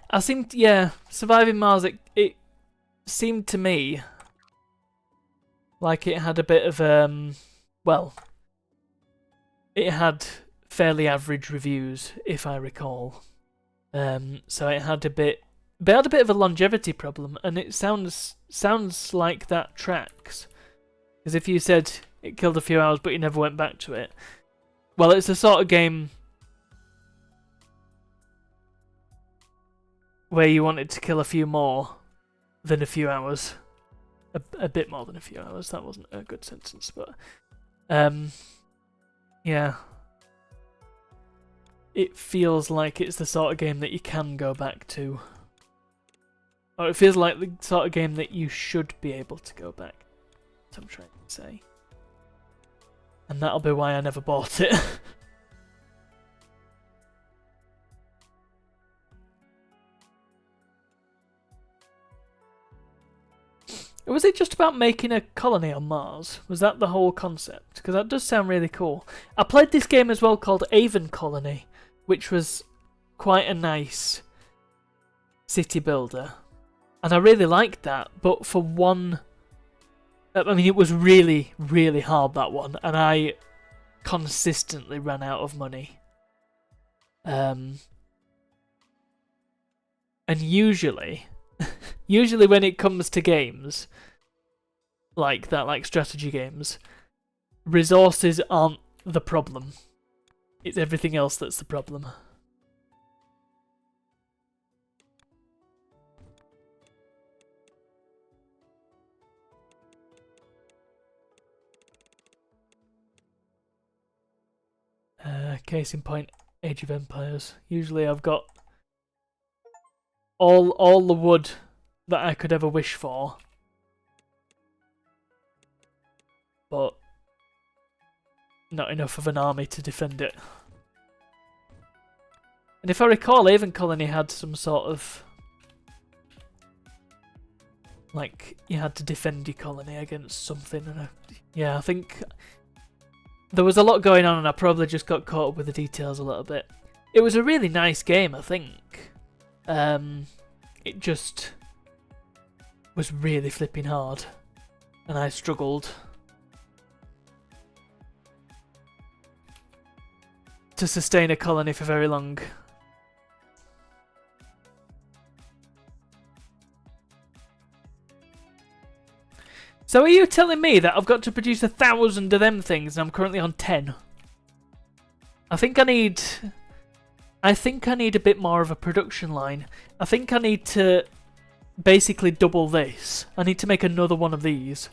I seemed, yeah, Surviving Mars, it seemed to me like it had a bit of, well, it had fairly average reviews, if I recall. So it had a bit... But it had a bit of a longevity problem, and it sounds like that tracks. Because if you said it killed a few hours but you never went back to it, well, it's the sort of game where you want it to kill a few more than a few hours. A bit more than a few hours. That wasn't a good sentence, but... yeah. It feels like it's the sort of game that you can go back to. Or it feels like the sort of game that you should be able to go back. That's what I'm trying to say. And that'll be why I never bought it. Was it just about making a colony on Mars? Was that the whole concept? Because that does sound really cool. I played this game as well called Avon Colony, which was quite a nice city builder. And I really liked that, but for one... I mean, it was really, really hard, that one, and I consistently ran out of money. And usually, usually when it comes to games like that, like strategy games, resources aren't the problem. It's everything else that's the problem. Case in point, Age of Empires. Usually I've got all the wood that I could ever wish for. But not enough of an army to defend it. And if I recall, Avon Colony had some sort of... like, you had to defend your colony against something. And yeah, I think there was a lot going on and I probably just got caught up with the details a little bit. It was a really nice game, I think. It just was really flipping hard. And I struggled to sustain a colony for very long. So are you telling me that I've got to produce 1,000 of them things and I'm currently on 10? I think I need a bit more of a production line. I think I need to basically double this. I need to make another one of these.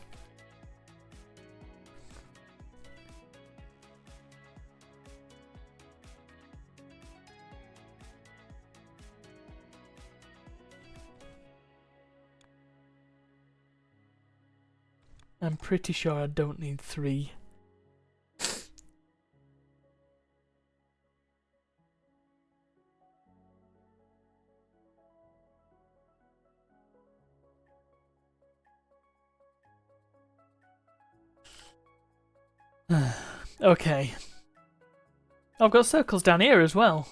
I'm pretty sure I don't need 3. Okay. I've got circles down here as well.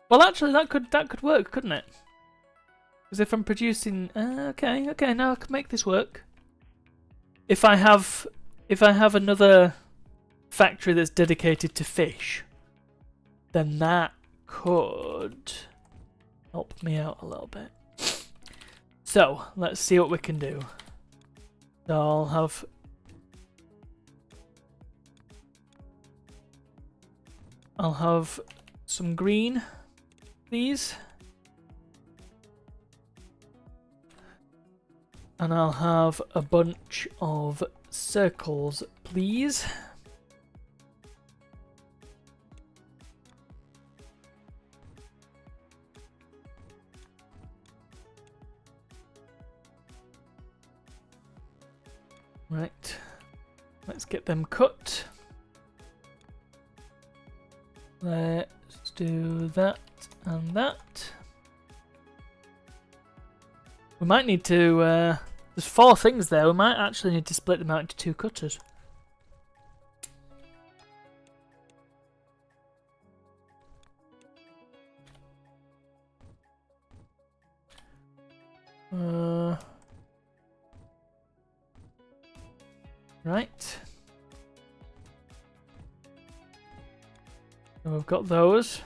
Well, actually, that could work, couldn't it? Because if I'm producing, okay, now I can make this work. If I have another factory that's dedicated to fish, then that could help me out a little bit. So let's see what we can do. So I'll have some green, please. And I'll have a bunch of circles, please. Right, let's get them cut. Let's do that and that. We might need to, there's 4 things there, we might actually need to split them out into 2 cutters. Right. So we've got those.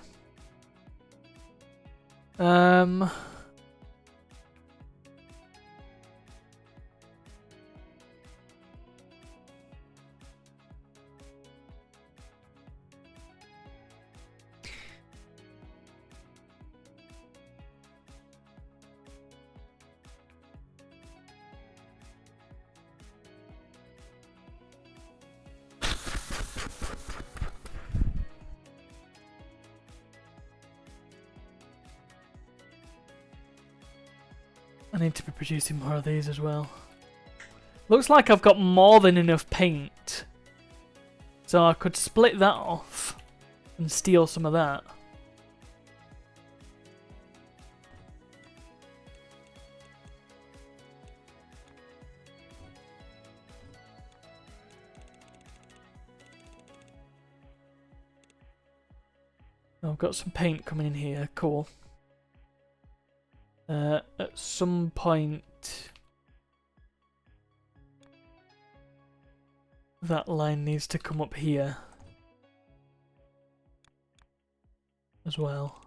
I need to be producing more of these as well. Looks like I've got more than enough paint. So I could split that off and steal some of that. I've got some paint coming in here, cool. At some point that line needs to come up here as well.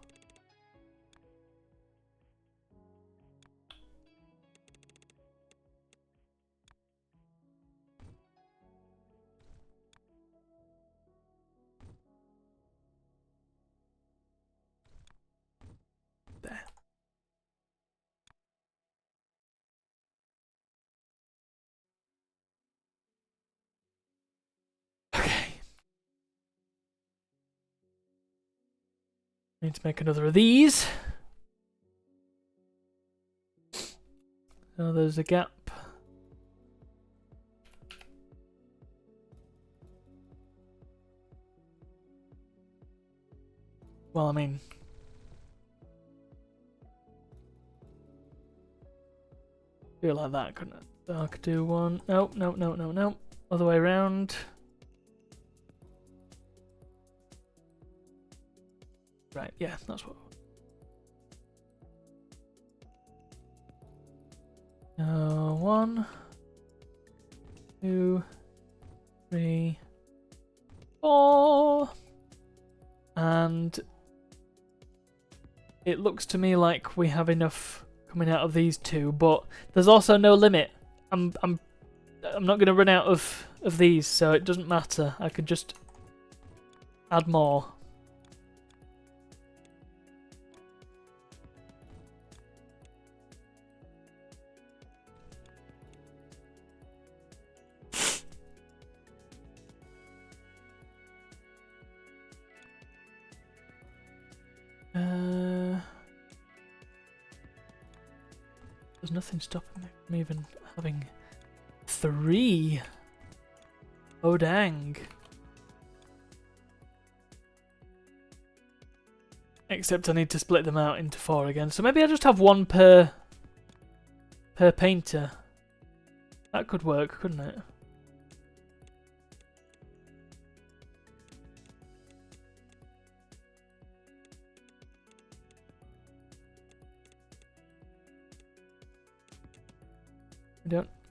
There. Okay. Need to make another of these. So there's a gap. Well, I mean, feel like that, couldn't it? So I could do one. Nope, nope, nope, nope, nope. Other way around. Right, yeah, that's what. 1, 2, 3, 4. And it looks to me like we have enough coming out of these two, but there's also no limit. I'm not going to run out of these, so it doesn't matter. I could just add more. There's nothing stopping me from even having 3. Oh dang. Except I need to split them out into 4 again. So maybe I just have 1 per painter. That could work, couldn't it?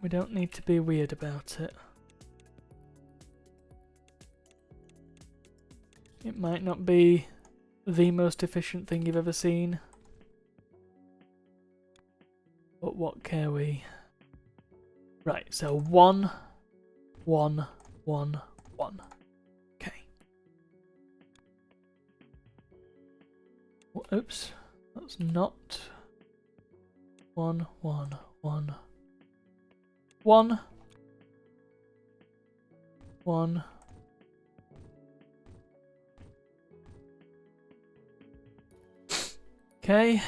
We don't need to be weird about it. It might not be the most efficient thing you've ever seen. But what care we? Right, so 1, 1, 1, 1. Okay. Oops. That's not 1, 1, 1. 1, 1. Okay.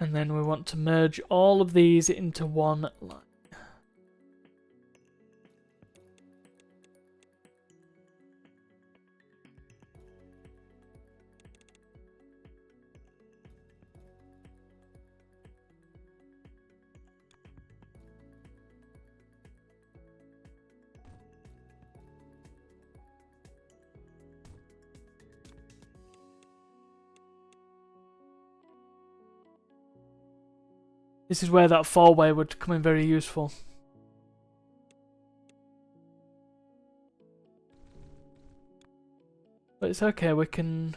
And then we want to merge all of these into one line. This is where that 4-way would come in very useful. But it's okay, we can...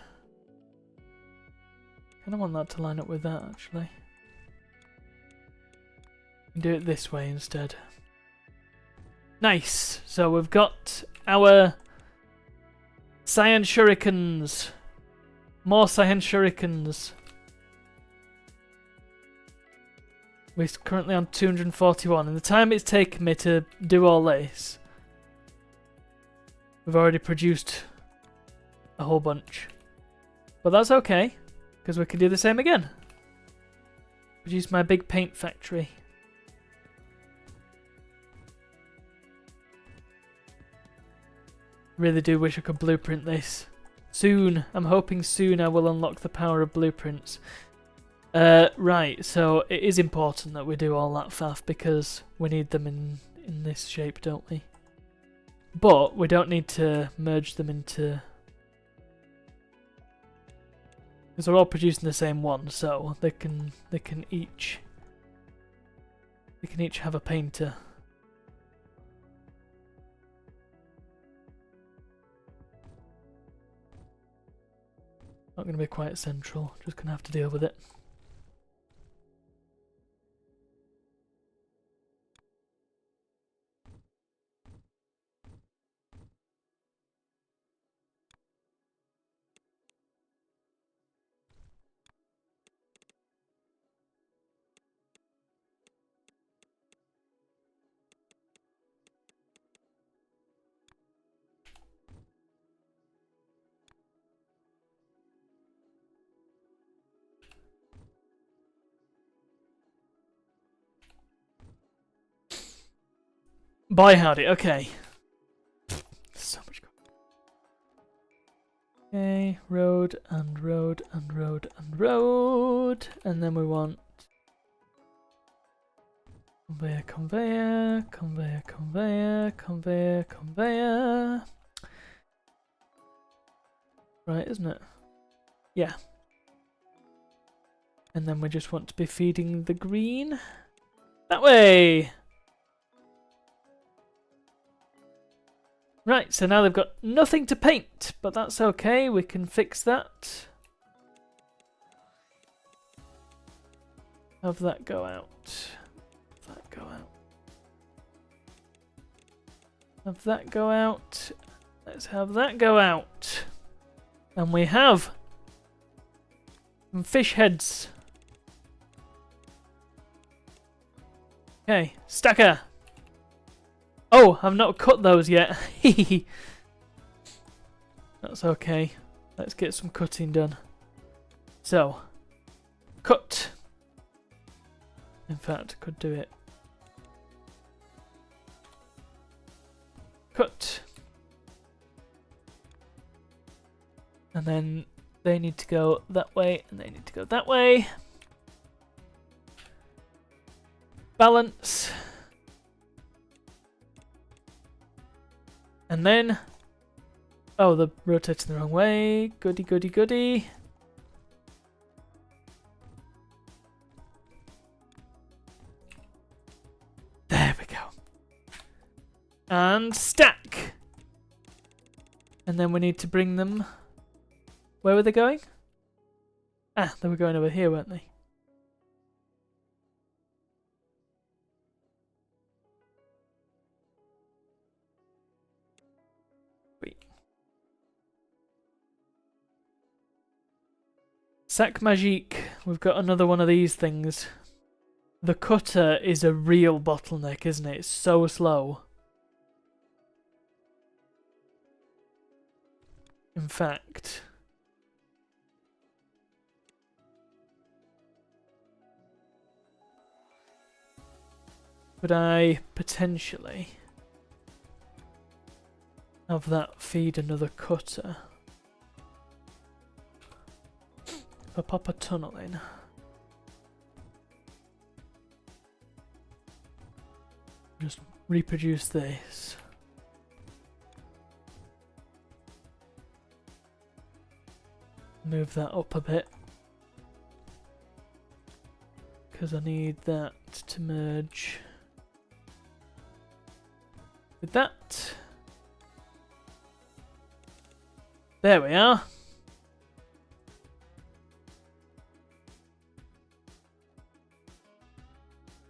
I kind of want that to line up with that, actually. We can do it this way instead. Nice! So we've got our Cyan Shurikens. More Cyan Shurikens. We're currently on 241. In the time it's taken me to do all this, we've already produced a whole bunch. But that's okay, because we can do the same again. Produce my big paint factory. Really do wish I could blueprint this. Soon. I'm hoping soon I will unlock the power of blueprints. Right, so it is important that we do all that faff because we need them in this shape, don't we? But we don't need to merge them into... because they're all producing the same one, so they can each have a painter. Not going to be quite central, just going to have to deal with it. Bye, howdy. Okay. So much. Okay, road and road and road and road, and then we want conveyor, conveyor, conveyor, conveyor, conveyor, conveyor. Right, isn't it? Yeah. And then we just want to be feeding the green that way. Right, so now they've got nothing to paint, but that's okay, we can fix that. Have that go out. Have that go out. Have that go out. Let's have that go out. And we have some fish heads. Okay, stacker. Oh, I've not cut those yet. That's okay. Let's get some cutting done. So, cut. In fact, could do it. Cut. And then they need to go that way, and they need to go that way. Balance. And then... Oh, they're rotating the wrong way. Goody, goody, goody. There we go. And stack. And then we need to bring them... Where were they going? Ah, they were going over here, weren't they? Sac Magique, we've got another one of these things. The cutter is a real bottleneck, isn't it? It's so slow. In fact... Could I potentially have that feed another cutter? If I pop a tunnel in. Just reproduce this. Move that up a bit. Because I need that to merge with that. There we are.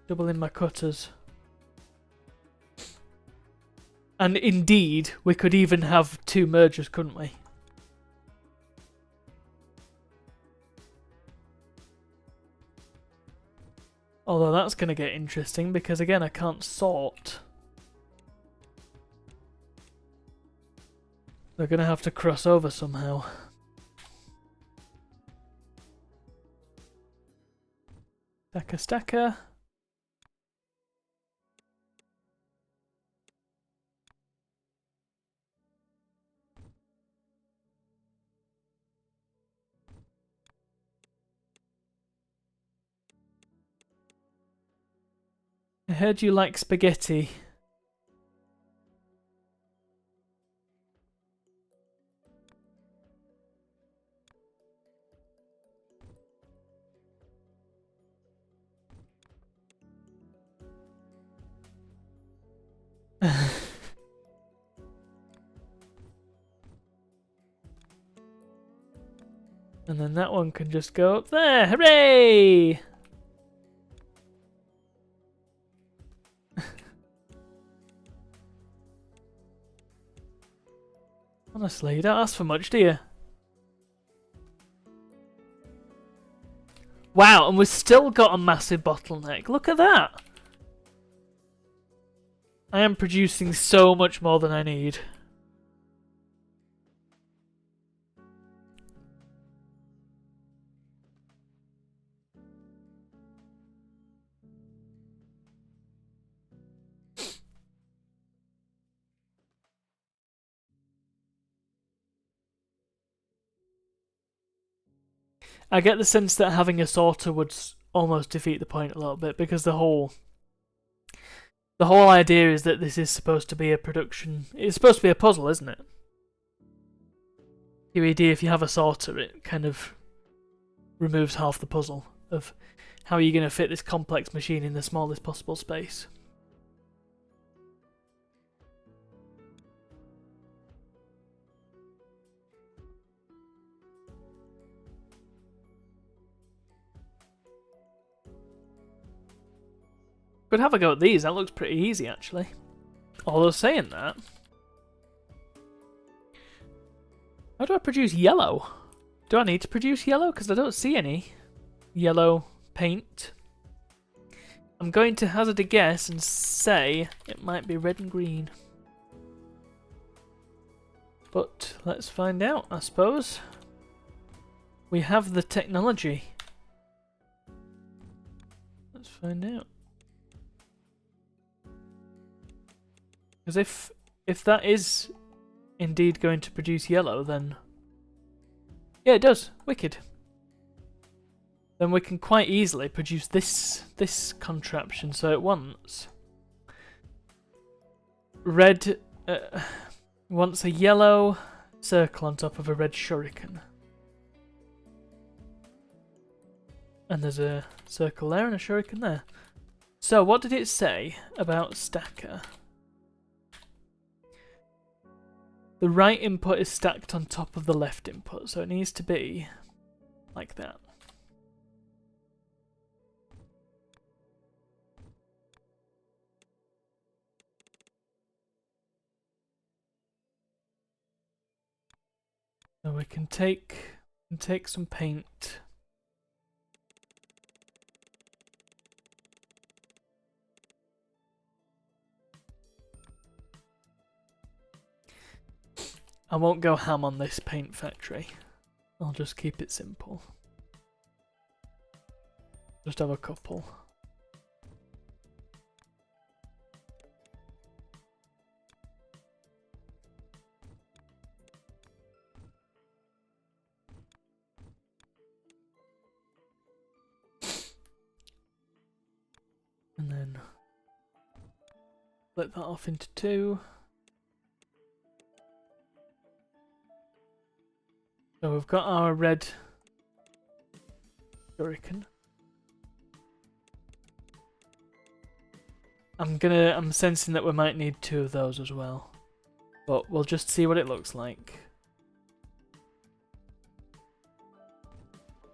Double in my cutters. And indeed, we could even have two mergers, couldn't we? Although that's going to get interesting because again I can't sort. They're going to have to cross over somehow. Stacker, stacker. I heard you like spaghetti. And then that one can just go up there. Hooray! Honestly, you don't ask for much, do you? Wow, and we've still got a massive bottleneck. Look at that! I am producing so much more than I need. I get the sense that having a sorter would almost defeat the point a little bit, because the whole idea is that this is supposed to be a production. It's supposed to be a puzzle, isn't it? QED, if you have a sorter, it kind of removes half the puzzle of how are you going to fit this complex machine in the smallest possible space. Could have a go at these. That looks pretty easy, actually. Although saying that, how do I produce yellow? Do I need to produce yellow? Because I don't see any yellow paint. I'm going to hazard a guess and say it might be red and green. But let's find out, I suppose. We have the technology. Let's find out. Because if that is indeed going to produce yellow, then yeah, it does. Wicked. Then we can quite easily produce this contraption. So it wants red. Wants a yellow circle on top of a red shuriken, and there's a circle there and a shuriken there. So what did it say about stacker? The right input is stacked on top of the left input, so it needs to be like that. So we can take some paint. I won't go ham on this paint factory. I'll just keep it simple. Just have a couple. And then split that off into two. So we've got our red shuriken. I'm sensing that we might need two of those as well. But we'll just see what it looks like.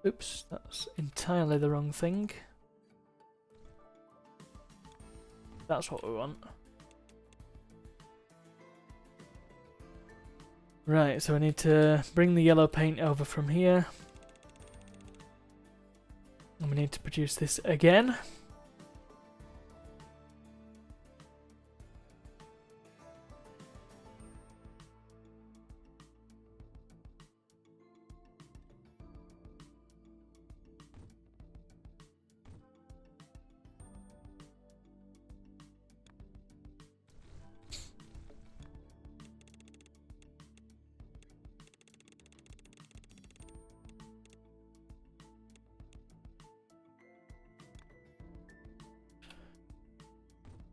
Oops, that's entirely the wrong thing. That's what we want. Right, so we need to bring the yellow paint over from here. And we need to produce this again.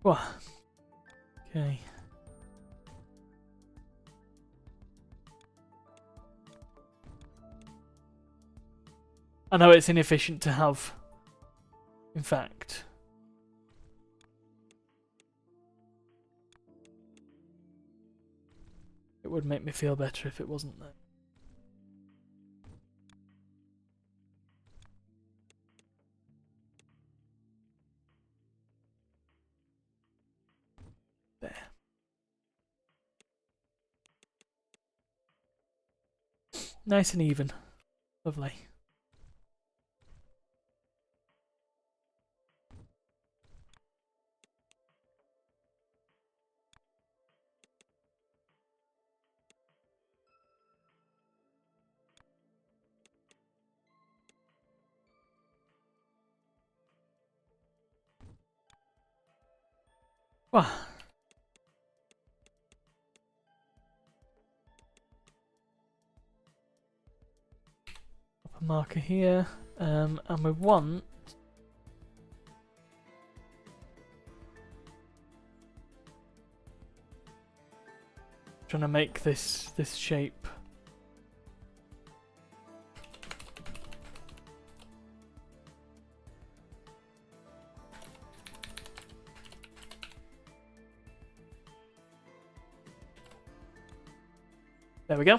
Whoa. Okay. I know it's inefficient to have, in fact. It would make me feel better if it wasn't there. There. Nice and even. Lovely. Wow. Pop 'em marker here, and we want trying to make this shape. There we go.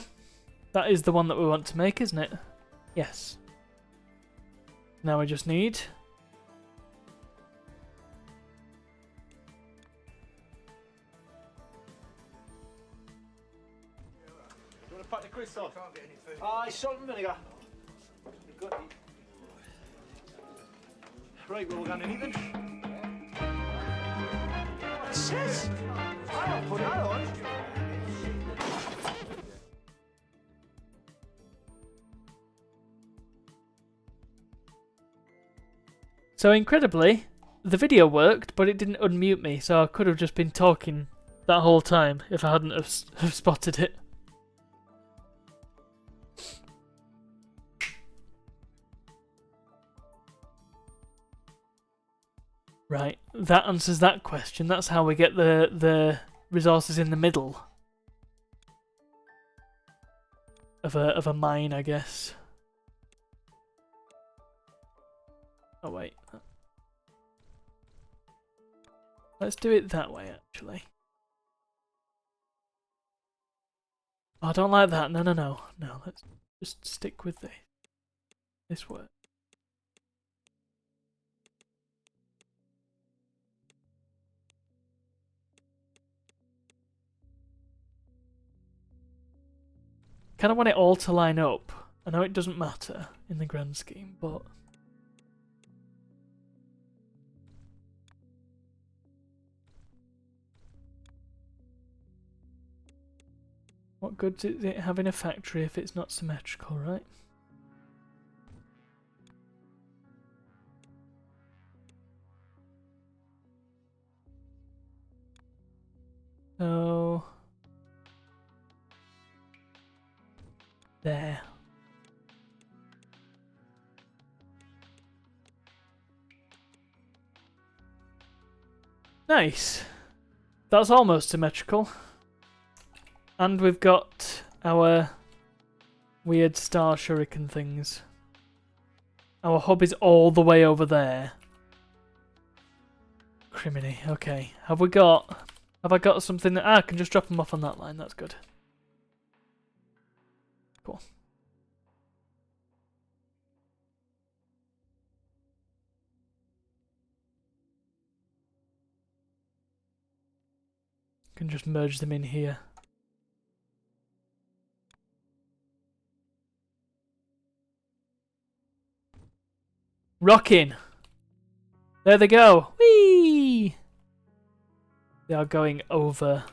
That is the one that we want to make, isn't it? Yes. Now we just need... You want to pack the crisps off? I can't get any food. Aye, salt and vinegar. Right, well, we're going to eat them. What's this? I'll put that on. So incredibly, the video worked, but it didn't unmute me, so I could have just been talking that whole time if I hadn't have spotted it. Right, that answers that question. That's how we get the resources in the middle of a mine, I guess. Oh wait. Let's do it that way, actually. Oh, I don't like that. No, no, no. No, let's just stick with this. This works. Kind of want it all to line up. I know it doesn't matter in the grand scheme, but... What good is it having a factory if it's not symmetrical, right? So... There. Nice. That's almost symmetrical. And we've got our weird star shuriken things. Our hub is all the way over there. Criminy. Okay. Have I got something that... I can just drop them off on that line. That's good. Cool. Can just merge them in here. Rocking! There they go! Whee! They are going over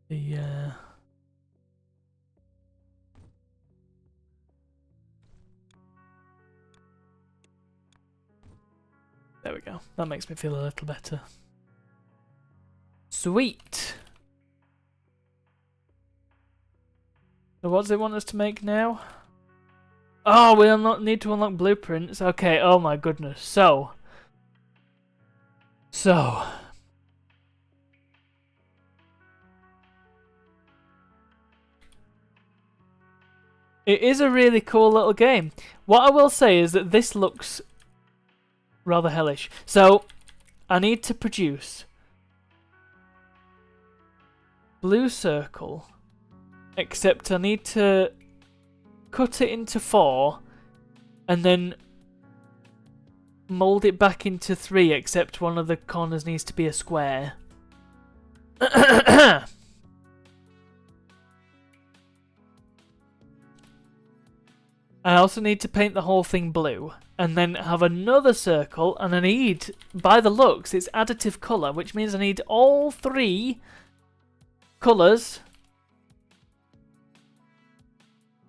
the There we go. That makes me feel a little better. Sweet! So what does it want us to make now? Oh, we need to unlock blueprints. Okay, oh my goodness. So. It is a really cool little game. What I will say is that this looks rather hellish. So, I need to produce blue circle, except I need to cut it into 4 and then mould it back into 3, except one of the corners needs to be a square. I also need to paint the whole thing blue and then have another circle, and I need, by the looks, it's additive colour, which means I need all 3 colours.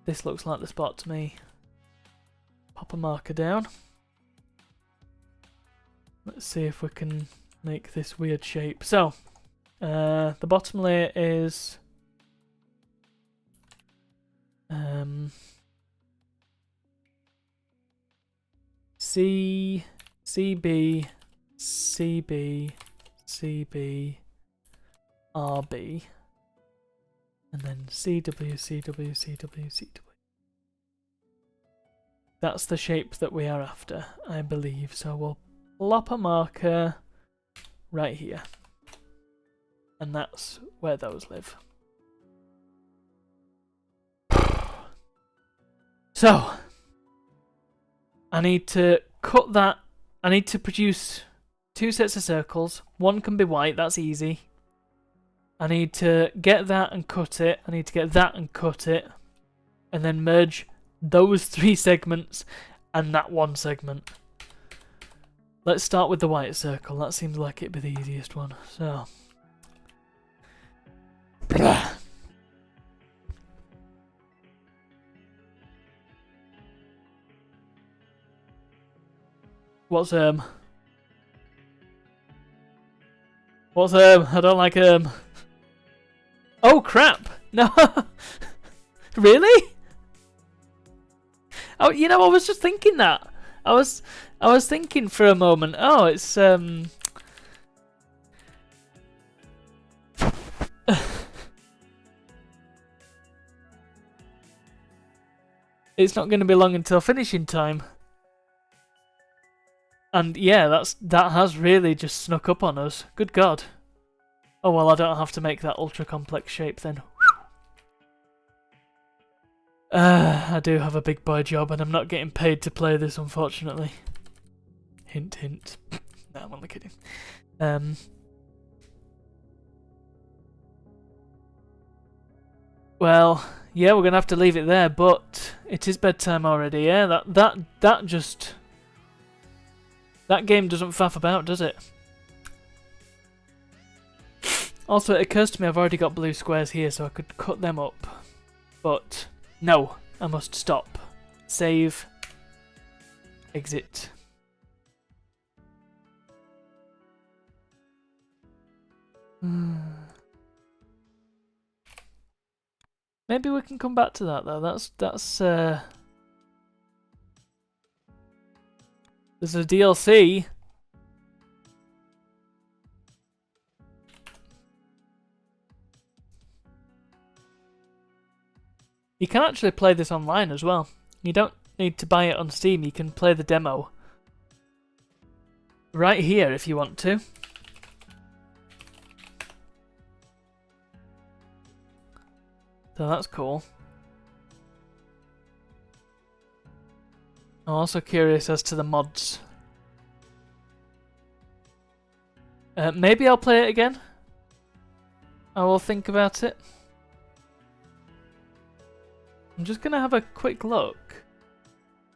This looks like the spot to me. Pop a marker down. Let's see if we can make this weird shape. So, the bottom layer is C, CB, CB, CB, RB, and then CW, CW, CW, CW. That's the shape that we are after, I believe. So we'll plop a marker right here. And that's where those live. So, I need to cut that. I need to produce 2 sets of circles. One can be white, that's easy. I need to get that and cut it. I need to get that and cut it. And then merge those 3 segments and that 1 segment. Let's start with the white circle. That seems like it'd be the easiest one. So. What's What's I don't like Oh crap! No, really? Oh, you know, I was just thinking that. I was thinking for a moment. Oh, it's It's not going to be long until finishing time. And yeah, that has really just snuck up on us. Good God. Oh well, I don't have to make that ultra complex shape then. I do have a big boy job and I'm not getting paid to play this, unfortunately. Hint, hint. No, I'm only kidding. Well, yeah, we're gonna have to leave it there, but it is bedtime already. Yeah, that just. That game doesn't faff about, does it? Also, it occurs to me I've already got blue squares here, so I could cut them up. But, no, I must stop. Save. Exit. Maybe we can come back to that, though. There's a DLC. You can actually play this online as well. You don't need to buy it on Steam. You can play the demo right here if you want to. So that's cool. I'm also curious as to the mods. Maybe I'll play it again. I will think about it. I'm just gonna have a quick look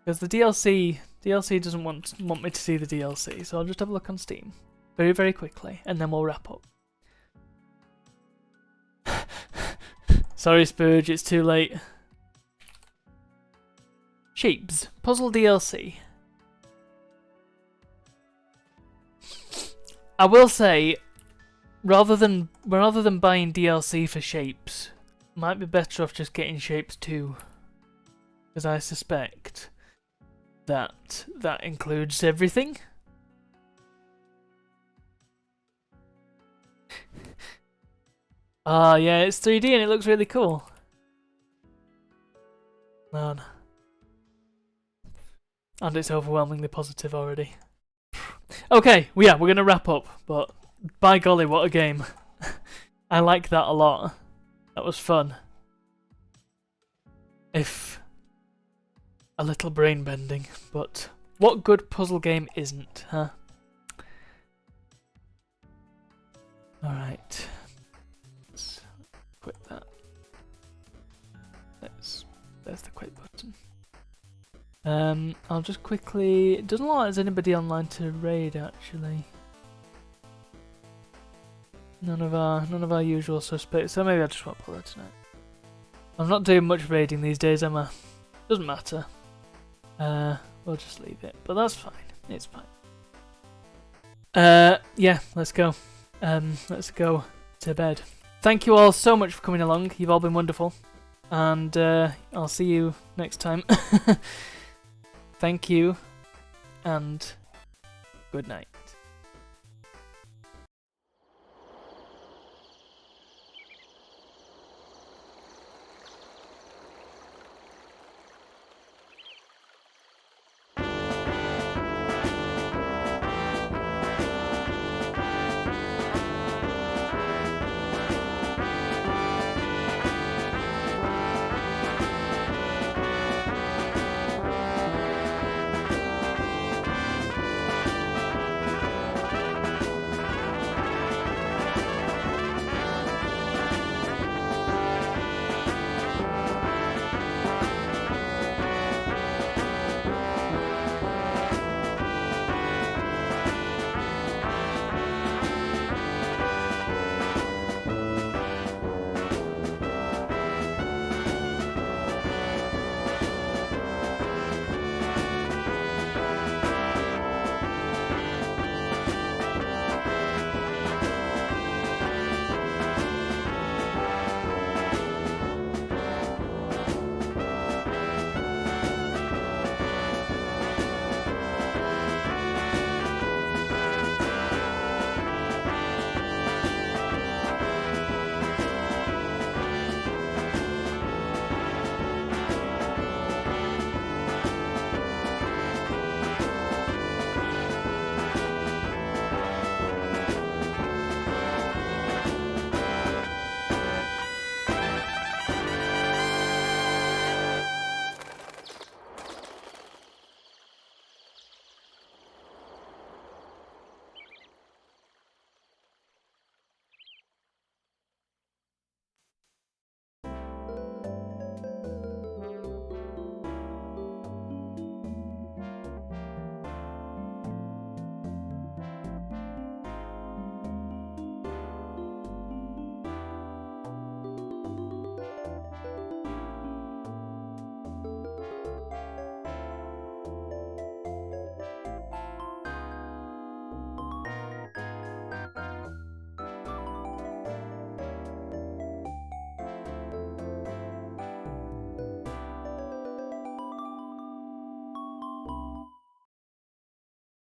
because the DLC doesn't want me to see the DLC, so I'll just have a look on Steam very, very quickly, and then we'll wrap up. Sorry, Spooge, it's too late. Shapes puzzle DLC. I will say, rather than buying DLC for Shapes, might be better off just getting Shapes 2, because I suspect that includes everything. Ah, yeah, it's 3D and it looks really cool. Man. And it's overwhelmingly positive already. Okay, we're going to wrap up, but by golly, what a game. I like that a lot. That was fun. If a little brain bending, but what good puzzle game isn't, huh? Alright. Let's quit that. There's the quit button. I'll just quickly. It doesn't look like there's anybody online to raid actually. None of our usual suspects. So maybe I just won't bother tonight. I'm not doing much raiding these days, am I? Doesn't matter. We'll just leave it. But that's fine. It's fine. Yeah, let's go. Let's go to bed. Thank you all so much for coming along. You've all been wonderful. and I'll see you next time. Thank you, and good night.